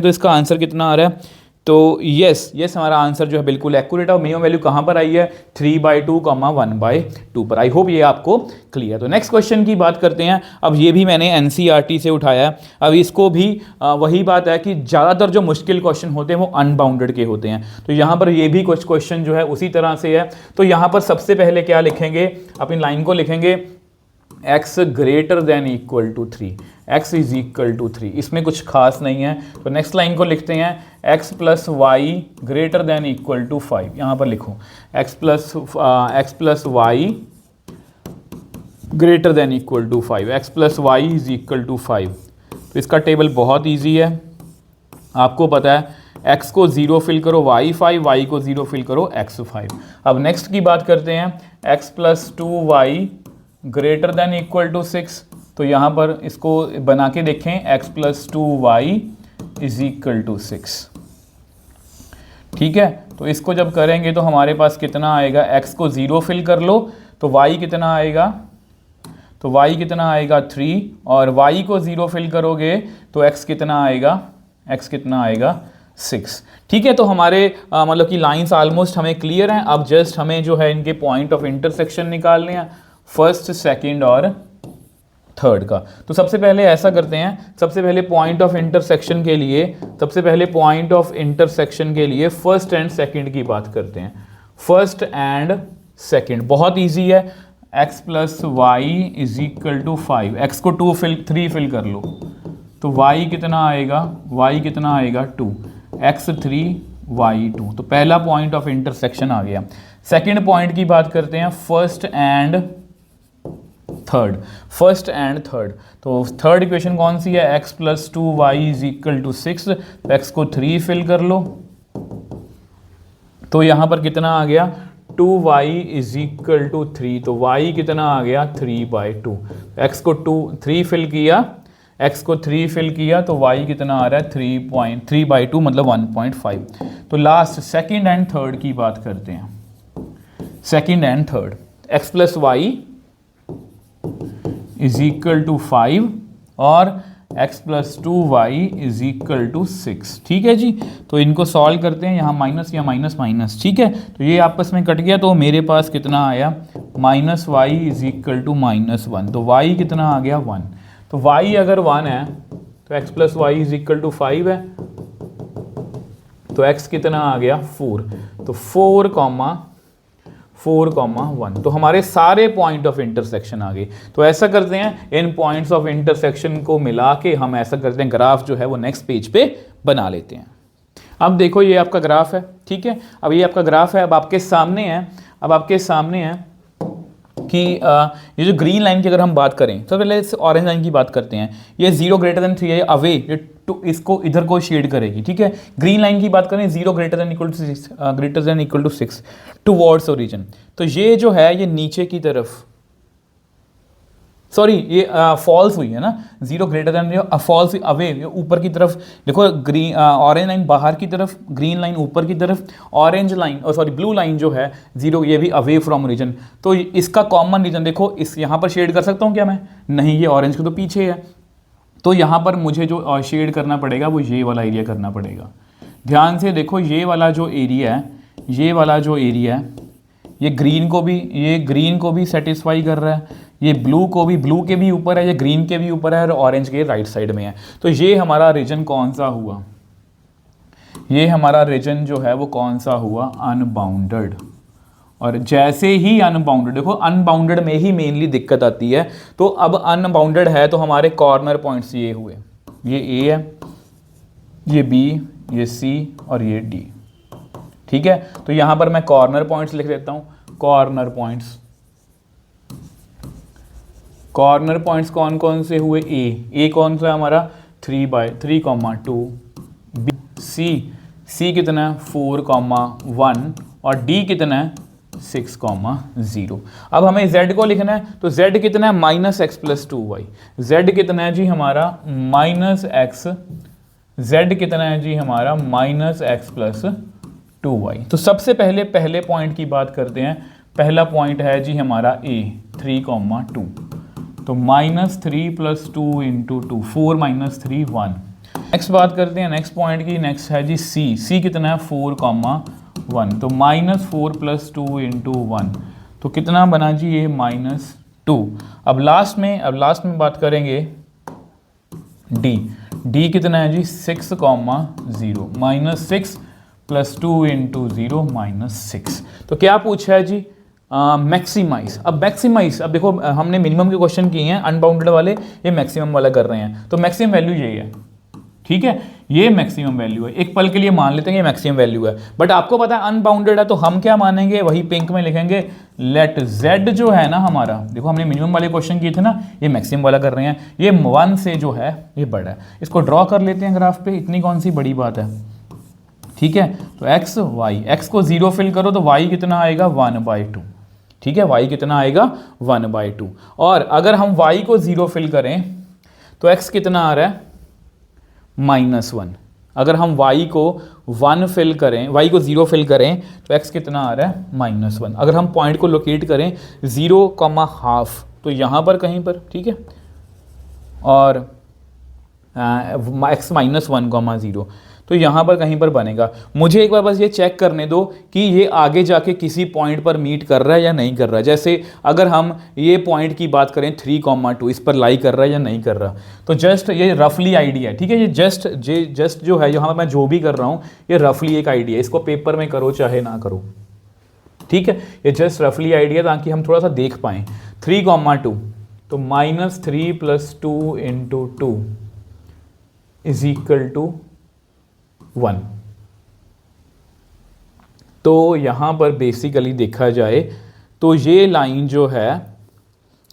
इसका आंसर कितना आ रहा है। तो यस हमारा आंसर जो है बिल्कुल एक्यूरेट है। और मिनिमम वैल्यू कहाँ पर आई है, 3/2, 1/2 पर। आई होप ये आपको क्लियर। तो नेक्स्ट क्वेश्चन की बात करते हैं। अब ये भी मैंने NCERT से उठाया है। अब इसको भी वही बात है कि ज़्यादातर जो मुश्किल क्वेश्चन होते हैं वो अनबाउंडेड के होते हैं। तो यहाँ पर ये भी कुछ क्वेश्चन जो है उसी तरह से है। तो यहाँ पर सबसे पहले क्या लिखेंगे, अपनी लाइन को लिखेंगे, x greater than equal to 3, x is equal to 3, इसमें कुछ खास नहीं है। तो नेक्स्ट लाइन को लिखते हैं x plus y greater than equal to 5, यहाँ पर लिखो x plus y greater than equal to 5, x plus y is equal to 5। तो इसका टेबल बहुत ईजी है, आपको पता है x को 0 फिल करो y 5, y को 0 फिल करो x 5। अब नेक्स्ट की बात करते हैं x plus 2y greater than equal to 6। तो यहाँ पर इसको बना के देखें x plus 2y is equal to 6, ठीक है। तो इसको जब करेंगे तो हमारे पास कितना आएगा, x को 0 फिल कर लो तो y कितना आएगा, तो y कितना आएगा 3, और y को 0 फिल करोगे तो x कितना आएगा, x कितना आएगा 6, ठीक है। तो हमारे मतलब कि लाइंस ऑलमोस्ट हमें क्लियर हैं। अब जस्ट हमें जो है इनके पॉइंट ऑफ इंटरसेक्शन निकालने हैं, फर्स्ट सेकंड और थर्ड का। तो सबसे पहले ऐसा करते हैं, सबसे पहले पॉइंट ऑफ इंटरसेक्शन के लिए फर्स्ट एंड सेकंड की बात करते हैं। फर्स्ट एंड सेकंड बहुत इजी है, x plus y is equal to 5, x को 3 फिल कर लो तो y कितना आएगा 2, x 3 y 2। तो पहला पॉइंट ऑफ इंटरसेक्शन आ गया। सेकंड पॉइंट की बात करते हैं फर्स्ट एंड थर्ड। तो थर्ड इक्वेशन कौन सी है, x plus 2y is equal to 6, तो x को 3 फिल कर लो तो यहाँ पर कितना आ गया 2y इज इक्वल टू 3, तो y कितना आ गया 3/2। x को 3 फिल किया तो y कितना आ रहा है 3/2 मतलब 1.5। तो लास्ट सेकंड एंड थर्ड की बात करते हैं। Second and third, x plus y is equal to 5 और x plus 2y is equal to 6, ठीक है जी। तो इनको सॉल्व करते हैं, यहाँ माइनस या माइनस माइनस, ठीक है। तो ये आपस में कट गया तो मेरे पास कितना आया -y इज इक्वल टू -1, तो y कितना आ गया 1। तो y अगर 1 है तो x plus y is equal to 5 है, तो x कितना आ गया 4, तो 4,1। तो हमारे सारे पॉइंट ऑफ इंटरसेक्शन आ गए। तो ऐसा करते हैं, इन पॉइंट्स ऑफ इंटरसेक्शन को मिला के हम ऐसा करते हैं, ग्राफ जो है वो नेक्स्ट पेज पे बना लेते हैं। अब देखो ये आपका ग्राफ है, ठीक है। अब ये आपका ग्राफ है, अब आपके सामने है कि ये जो ग्रीन लाइन की अगर हम बात करें, तो पहले इस ऑरेंज लाइन की बात करते हैं। ये 0 ग्रेटर देन 3 है, अवे ये तो इसको इधर को शेड करेगी, ठीक है। ग्रीन लाइन की बात करें 0 greater than equal to 6 towards origin. तो ये जो है ये नीचे की तरफ, सॉरी ये फॉल्स हुई है ना, 0 ग्रेटर देन फॉल्स हुई, अवे ऊपर की तरफ। देखो ग्रीन ऑरेंज लाइन बाहर की तरफ, ग्रीन लाइन ऊपर की तरफ, ऑरेंज लाइन ब्लू लाइन जो है 0 ये भी अवे फ्रॉम रीजन। तो इसका कॉमन रीजन देखो, इस यहाँ पर शेड कर सकता हूँ क्या मैं, नहीं, ये ऑरेंज के तो पीछे है। तो यहाँ पर मुझे जो शेड करना पड़ेगा वो ये वाला एरिया करना पड़ेगा। ध्यान से देखो, ये वाला जो एरिया है ये ग्रीन को भी सेटिस्फाई कर रहा है, ये ब्लू के भी ऊपर है, ये ग्रीन के भी ऊपर है और ऑरेंज के राइट साइड में है। तो ये हमारा रीजन कौन सा हुआ, ये हमारा रीजन जो है वो कौन सा हुआ, अनबाउंडेड। और जैसे ही अनबाउंडेड, देखो अनबाउंडेड में ही मेनली दिक्कत आती है। तो अब अनबाउंडेड है तो हमारे कॉर्नर पॉइंट्स ये हुए, ये ए है, ये बी, ये सी और ये डी, ठीक है। तो यहां पर मैं कॉर्नर पॉइंट्स लिख देता हूं, कॉर्नर पॉइंट्स कौन कौन से हुए, ए कौन सा है हमारा 3/3,2, बी सी कितना है 4,1 और डी कितना है 6,0। अब हमें z को लिखना है, तो z कितना है -x प्लस 2y, z कितना है जी हमारा -x प्लस 2y। तो सबसे पहले पॉइंट की बात करते हैं। पहला पॉइंट है जी हमारा a 3,2, तो -3 + 2 × 2 4 - 3 1। नेक्स्ट बात करते हैं नेक्स्ट पॉइंट की, नेक्स्ट है जी c कितना है 4,1, तो -4 + 2 × 1, तो कितना बना जी ये -2। अब लास्ट में बात करेंगे d कितना है जी 6,0, -6 + 2 × 0 -6। तो क्या पूछा है जी, मैक्सिमाइज। अब मैक्सिमाइज, अब देखो हमने मिनिमम के क्वेश्चन किए हैं अनबाउंडेड वाले, ये मैक्सिमम वाला कर रहे हैं, तो मैक्सिमम वैल्यू यही है, ठीक है, ये मैक्सिमम वैल्यू है। एक पल के लिए मान लेते हैं ये मैक्सिमम वैल्यू है, बट आपको पता है अनबाउंडेड है, तो हम क्या मानेंगे, वही पिंक में लिखेंगे, लेट z जो है ना हमारा, देखो हमने मिनिमम वाले क्वेश्चन किए थे ना, ये मैक्सिमम वाला कर रहे हैं, ये 1 से जो है ये बड़ा है। इसको ड्रॉ कर लेते हैं ग्राफ पे, इतनी कौन सी बड़ी बात है, ठीक है। तो x y, x को 0 फिल करो तो y कितना आएगा 1/2, ठीक है, y कितना आएगा 1/2। और अगर हम y को 0 फिल करें तो x कितना आ रहा है -1। अगर हम y को 1 फिल करें, y को 0 फिल करें तो x कितना आ रहा है -1। अगर हम पॉइंट को लोकेट करें 0,5 तो यहाँ पर कहीं पर, ठीक है, और x -1,0 तो यहाँ पर कहीं पर बनेगा। मुझे एक बार बस ये चेक करने दो कि ये आगे जाके किसी पॉइंट पर मीट कर रहा है या नहीं कर रहा है। जैसे अगर हम ये पॉइंट की बात करें 3,2, इस पर लाई कर रहा है या नहीं कर रहा, तो जस्ट ये रफली आइडिया है, ठीक है, ये जस्ट जो है यहाँ पर मैं जो भी कर रहा हूँ ये रफली एक आइडिया है, इसको पेपर में करो चाहे ना करो, ठीक है, ये जस्ट रफली आइडिया ताकि हम थोड़ा सा देख पाएँ। 3,2 तो -3 + 2 × 2 = 1। तो यहाँ पर बेसिकली देखा जाए तो ये लाइन जो है,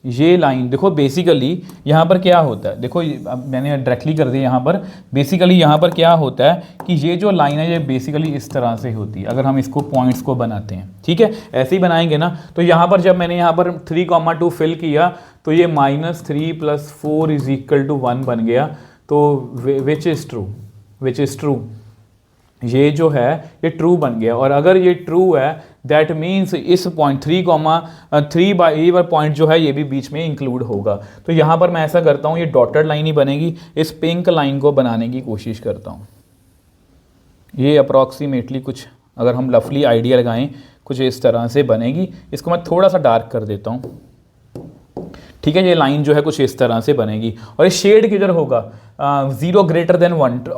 ये लाइन देखो बेसिकली यहाँ पर क्या होता है, देखो अब मैंने डायरेक्टली कर दिया यहाँ पर, बेसिकली यहाँ पर क्या होता है कि ये जो लाइन है ये बेसिकली इस तरह से होती है। अगर हम इसको पॉइंट्स को बनाते हैं, ठीक है, ऐसे ही बनाएंगे ना, तो यहाँ पर जब मैंने यहाँ पर 3,2 फिल किया तो ये -3 + 4 = 1 बन गया। तो विच इज़ ट्रू, ये जो है ये ट्रू बन गया। और अगर ये ट्रू है दैट मीन्स इस पॉइंट 3,3 पॉइंट जो है ये भी बीच में इंक्लूड होगा। तो यहाँ पर मैं ऐसा करता हूँ, ये डॉटेड लाइन ही बनेगी, इस पिंक लाइन को बनाने की कोशिश करता हूँ। ये अप्रॉक्सीमेटली कुछ अगर हम रफली आइडिया लगाएं कुछ इस तरह से बनेगी। इसको मैं थोड़ा सा डार्क कर देता हूँ, ठीक है, ये लाइन जो है कुछ इस तरह से बनेगी। और ये शेड किधर होगा, 0 > 1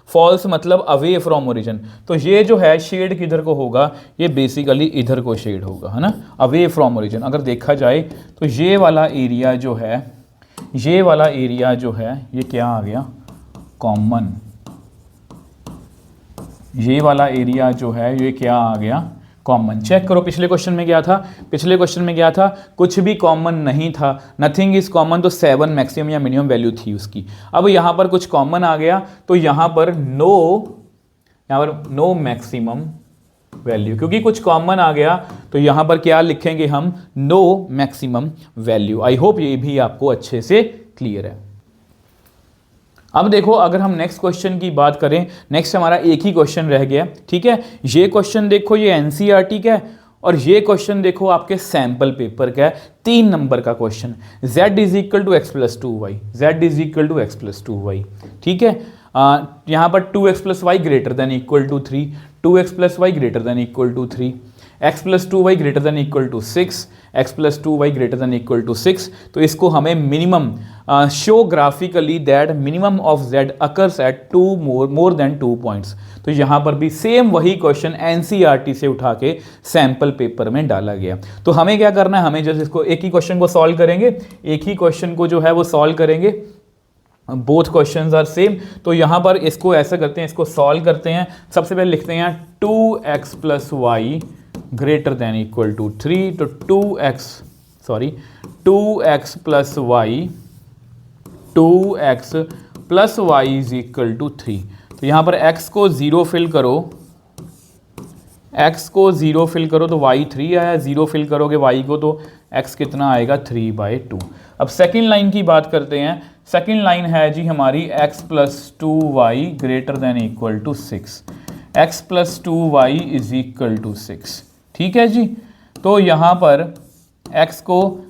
फॉल्स मतलब अवे फ्रॉम ओरिजिन। तो ये जो है शेड किधर को होगा, ये बेसिकली इधर को शेड होगा, है ना, अवे फ्रॉम ओरिजिन। अगर देखा जाए तो ये वाला एरिया जो है, ये वाला एरिया जो है ये क्या आ गया कॉमन, ये वाला एरिया जो है ये क्या आ गया कॉमन। चेक करो पिछले क्वेश्चन में क्या था, पिछले क्वेश्चन में क्या था, कुछ भी कॉमन नहीं था, नथिंग इज कॉमन, तो 7 मैक्सिमम या मिनिमम वैल्यू थी उसकी। अब यहाँ पर कुछ कॉमन आ गया तो यहाँ पर नो मैक्सिमम वैल्यू, क्योंकि कुछ कॉमन आ गया तो यहाँ पर क्या लिखेंगे हम, no maximum value. I hope ये भी आपको अच्छे से क्लियर है। अब देखो अगर हम नेक्स्ट क्वेश्चन की बात करें, नेक्स्ट हमारा एक ही क्वेश्चन रह गया, ठीक है। ये क्वेश्चन देखो ये एनसीईआरटी का है और ये क्वेश्चन देखो आपके सैंपल पेपर का है, 3 नंबर का question, z = x + 2y, z = x + 2y, ठीक है। यहाँ पर 2x + y > 3, 2x + y > 3, x + 2y > 6, x + 2y > 6। तो इसको हमें minimum show graphically that minimum of z occurs at more than 2 points. तो यहाँ पर भी सेम वही क्वेश्चन एनसीईआरटी से उठा के सैंपल पेपर में डाला गया। तो हमें क्या करना है, हमें जैसे इसको एक ही क्वेश्चन को सॉल्व करेंगे, एक ही क्वेश्चन को जो है वो सॉल्व करेंगे, बोथ क्वेश्चंस आर सेम। तो यहाँ पर इसको ऐसा करते हैं, इसको सॉल्व करते हैं। सबसे पहले लिखते हैं 2x + y > 3, तो 2x + y = 3। तो यहाँ पर x को 0 फिल करो, x को 0 फिल करो तो y 3 आया, 0 फिल करोगे y को तो x कितना आएगा 3/2। अब सेकंड लाइन की बात करते हैं। सेकंड लाइन है जी हमारी x + 2y > 6, x + 2y = 6, ठीक है जी। तो यहाँ पर x को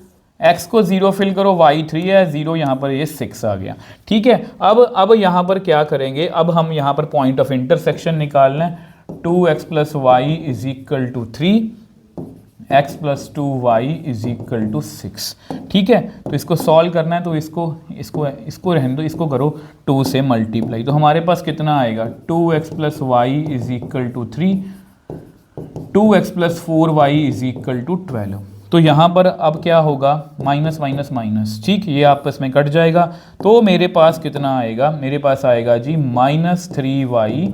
0 फिल करो, y 3 है, 0 यहाँ पर ये 6 आ गया, ठीक है। अब यहाँ पर क्या करेंगे, अब हम यहाँ पर पॉइंट ऑफ इंटरसेक्शन निकालना है। 2x + y = 3, x + 2y = 6, ठीक है। तो इसको सॉल्व करना है, तो इसको रहने दो, इसको करो 2 से मल्टीप्लाई। तो हमारे पास कितना आएगा 2x + y = 3, 2x plus 4y is equal to 12। तो यहाँ पर अब क्या होगा, माइनस माइनस माइनस, ठीक, ये आपस में कट जाएगा। तो मेरे पास कितना आएगा, मेरे पास आएगा जी -3y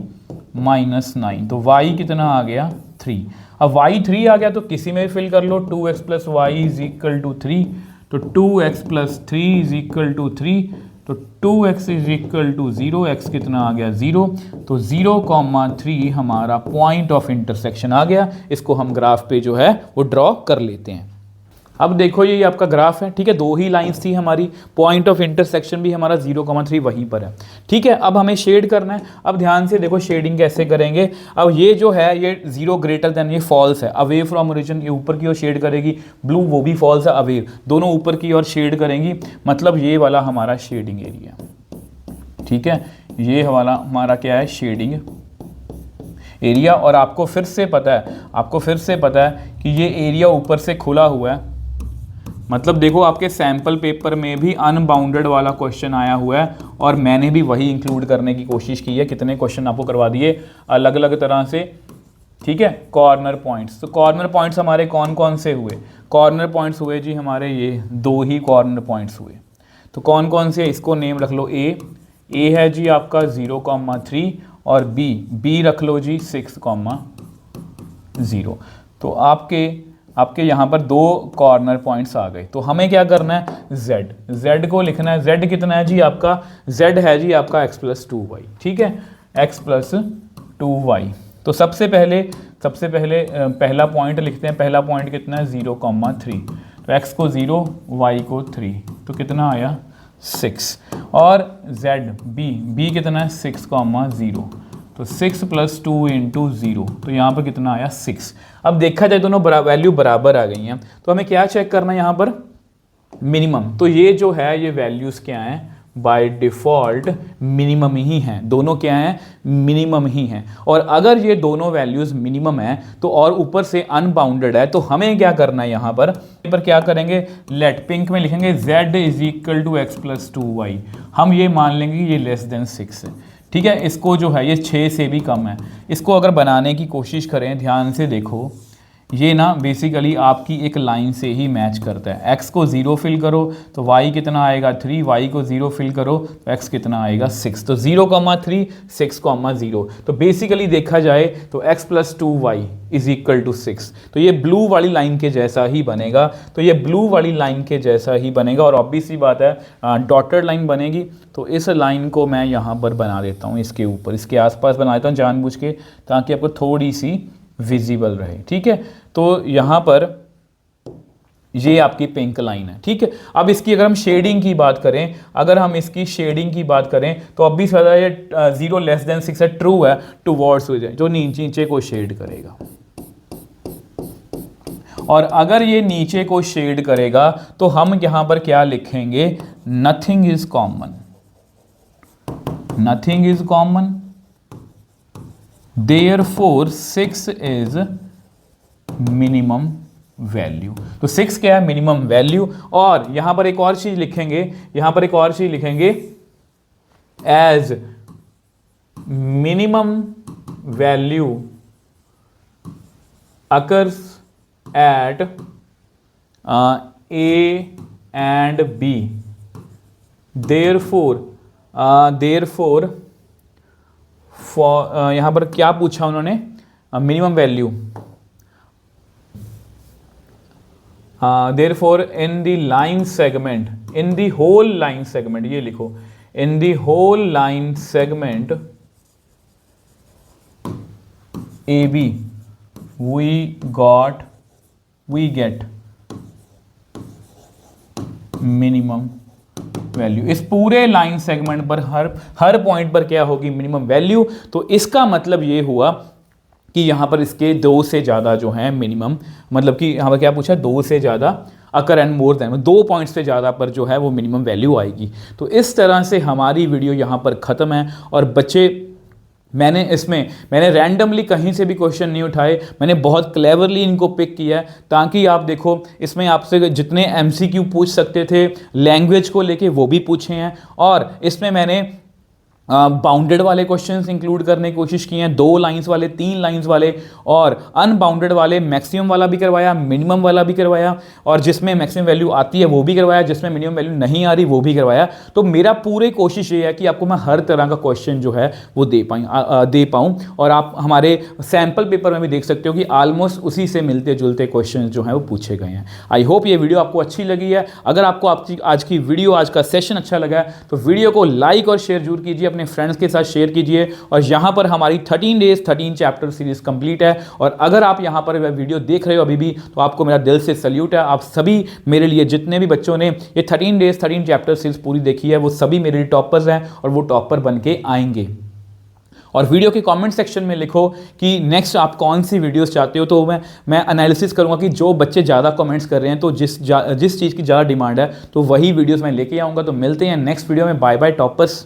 माइनस 9। तो y कितना आ गया 3। अब y 3 आ गया तो किसी में भी फिल कर लो, 2x plus y is equal to 3। तो 2x plus 3 is equal to 3। तो 2x is equal to 0, x कितना आ गया 0। तो 0,3 हमारा पॉइंट ऑफ इंटरसेक्शन आ गया। इसको हम ग्राफ पे जो है वो ड्रॉ कर लेते हैं। अब देखो ये आपका ग्राफ है, ठीक है, दो ही लाइंस थी हमारी, पॉइंट ऑफ इंटरसेक्शन भी हमारा 0,3 वहीं पर है, ठीक है। अब हमें शेड करना है। अब ध्यान से देखो शेडिंग कैसे करेंगे। अब ये जो है ये 0 ग्रेटर देन, ये फॉल्स है, अवे फ्रॉम ओरिजिन, ये ऊपर की ओर शेड करेगी, ब्लू वो भी फॉल्स है, अवे दोनों ऊपर की ओर शेड करेंगी, मतलब ये वाला हमारा शेडिंग एरिया, ठीक है, ये वाला हमारा क्या है, शेडिंग एरिया। और आपको फिर से पता है, कि ये एरिया ऊपर से खुला हुआ है, मतलब देखो आपके सैम्पल पेपर में भी अनबाउंडेड वाला क्वेश्चन आया हुआ है और मैंने भी वही इंक्लूड करने की कोशिश की है। कितने क्वेश्चन आपको करवा दिए अलग अलग तरह से, ठीक है। कॉर्नर पॉइंट्स, तो कॉर्नर पॉइंट्स हमारे कौन कौन से हुए, कॉर्नर पॉइंट्स हुए जी हमारे ये 2 ही कॉर्नर पॉइंट्स हुए। तो कौन कौन से, इसको नेम रख लो ए है जी आपका 0,3 और बी रख लो जी 6,0। तो आपके यहाँ पर 2 कॉर्नर पॉइंट्स आ गए। तो हमें क्या करना है, z को लिखना है। z कितना है जी आपका, z है जी आपका x प्लस 2y, ठीक है, x प्लस 2y। तो सबसे पहले पहला पॉइंट लिखते हैं। पहला पॉइंट कितना है 0,3। तो x को 0, y को 3, तो कितना आया 6। और b कितना है 6,0। तो 6 प्लस 2 इंटू 0, तो यहाँ पर कितना आया 6। अब देखा जाए दोनों वैल्यू बराबर आ गई हैं, तो हमें क्या चेक करना है यहाँ पर, मिनिमम। तो ये जो है ये वैल्यूज़ क्या हैं, बाय डिफ़ॉल्ट मिनिमम ही हैं, दोनों क्या हैं, मिनिमम ही हैं। और अगर ये दोनों वैल्यूज़ मिनिमम हैं तो और ऊपर से अनबाउंडेड है, तो हमें क्या करना है यहाँ पर क्या करेंगे, लेट पिंक में लिखेंगे z is equal to x plus 2y। हम ये मान लेंगे ये लेस देन 6 है, ठीक है। इसको जो है ये 6 से भी कम है। इसको अगर बनाने की कोशिश करें, ध्यान से देखो, ये ना बेसिकली आपकी एक लाइन से ही मैच करता है। x को 0 फिल करो तो y कितना आएगा 3, y को 0 फिल करो तो x कितना आएगा 6। तो 0,3 6,0। तो बेसिकली देखा जाए तो x plus 2y is equal to 6। तो ये ब्लू वाली लाइन के जैसा ही बनेगा। और ऑब्वियस सी बात है डॉटेड लाइन बनेगी। तो इस लाइन को मैं यहाँ पर बना देता हूँ, इसके ऊपर, इसके आसपास बना देता हूँ जानबूझ के, ताकि आपको थोड़ी सी विजिबल रहे, ठीक है। तो यहाँ पर ये आपकी पिंक लाइन है, ठीक है। अब इसकी अगर हम शेडिंग की बात करें, तो अब भी सदा ये 0 लेस देन 6 है, ट्रू है, टुवर्ड्स हो जाए, जो नीचे को शेड करेगा। और अगर ये नीचे को शेड करेगा तो हम यहाँ पर क्या लिखेंगे, nothing is common, therefore 6 is minimum value. तो 6 क्या है, मिनिमम वैल्यू। और यहां पर एक और चीज लिखेंगे, as minimum value occurs at A and B, therefore यहाँ पर क्या पूछा उन्होंने, minimum value, therefore in the line segment, in the whole line segment, ये लिखो, in the whole line segment AB we get minimum value. इस पूरे line segment पर हर पॉइंट पर क्या होगी, मिनिमम वैल्यू। तो इसका मतलब ये हुआ कि यहाँ पर इसके 2 से ज़्यादा जो हैं मिनिमम, मतलब कि यहाँ पर क्या पूछा, 2 से ज़्यादा occur and more than, 2 point से ज़्यादा पर जो है वो मिनिमम वैल्यू आएगी। तो इस तरह से हमारी वीडियो यहाँ पर ख़त्म है। और बच्चे, मैंने रैंडमली कहीं से भी क्वेश्चन नहीं उठाए, मैंने बहुत क्लेवरली इनको पिक किया है, ताकि आप देखो इसमें आपसे जितने MCQ पूछ सकते थे लैंग्वेज को लेके वो भी पूछे हैं। और इसमें मैंने बाउंडेड वाले क्वेश्चंस इंक्लूड करने की कोशिश की हैं, 2 लाइंस वाले, 3 लाइंस वाले, और अनबाउंडेड वाले मैक्सिमम वाला भी करवाया, मिनिमम वाला भी करवाया, और जिसमें मैक्सिमम वैल्यू आती है वो भी करवाया, जिसमें मिनिमम वैल्यू नहीं आ रही वो भी करवाया। तो मेरा पूरी कोशिश ये है कि आपको मैं हर तरह का क्वेश्चन जो है वो दे पाऊँ, और आप हमारे सैम्पल पेपर में भी देख सकते हो कि ऑलमोस्ट उसी से मिलते जुलते क्वेश्चन जो हैं वो पूछे गए हैं। आई होप ये वीडियो आपको अच्छी लगी है। अगर आपको आज की वीडियो, आज का सेशन अच्छा लगा है तो वीडियो को लाइक और शेयर जरूर कीजिए, अपने फ्रेंड्स के साथ शेयर कीजिए। और यहाँ पर हमारी 13 डेज 13 चैप्टर सीरीज कंप्लीट है, और अगर आप यहाँ पर वीडियो देख रहे हो अभी भी तो आपको मेरा दिल से सल्यूट है। आप सभी मेरे लिए, जितने भी बच्चों ने ये 13 डेज 13 चैप्टर सीरीज पूरी देखी है, वो सभी मेरे लिए टॉपर्स हैं और वो टॉपर बन के आएंगे। और वीडियो के कमेंट सेक्शन में लिखो कि नेक्स्ट आप कौन सी वीडियोस चाहते हो, तो मैं एनालिसिस करूंगा कि जो बच्चे ज़्यादा कमेंट्स कर रहे हैं तो जिस चीज़ की ज़्यादा डिमांड है तो वही वीडियोस मैं लेके आऊँगा। तो मिलते हैं नेक्स्ट वीडियो में। Bye bye toppers.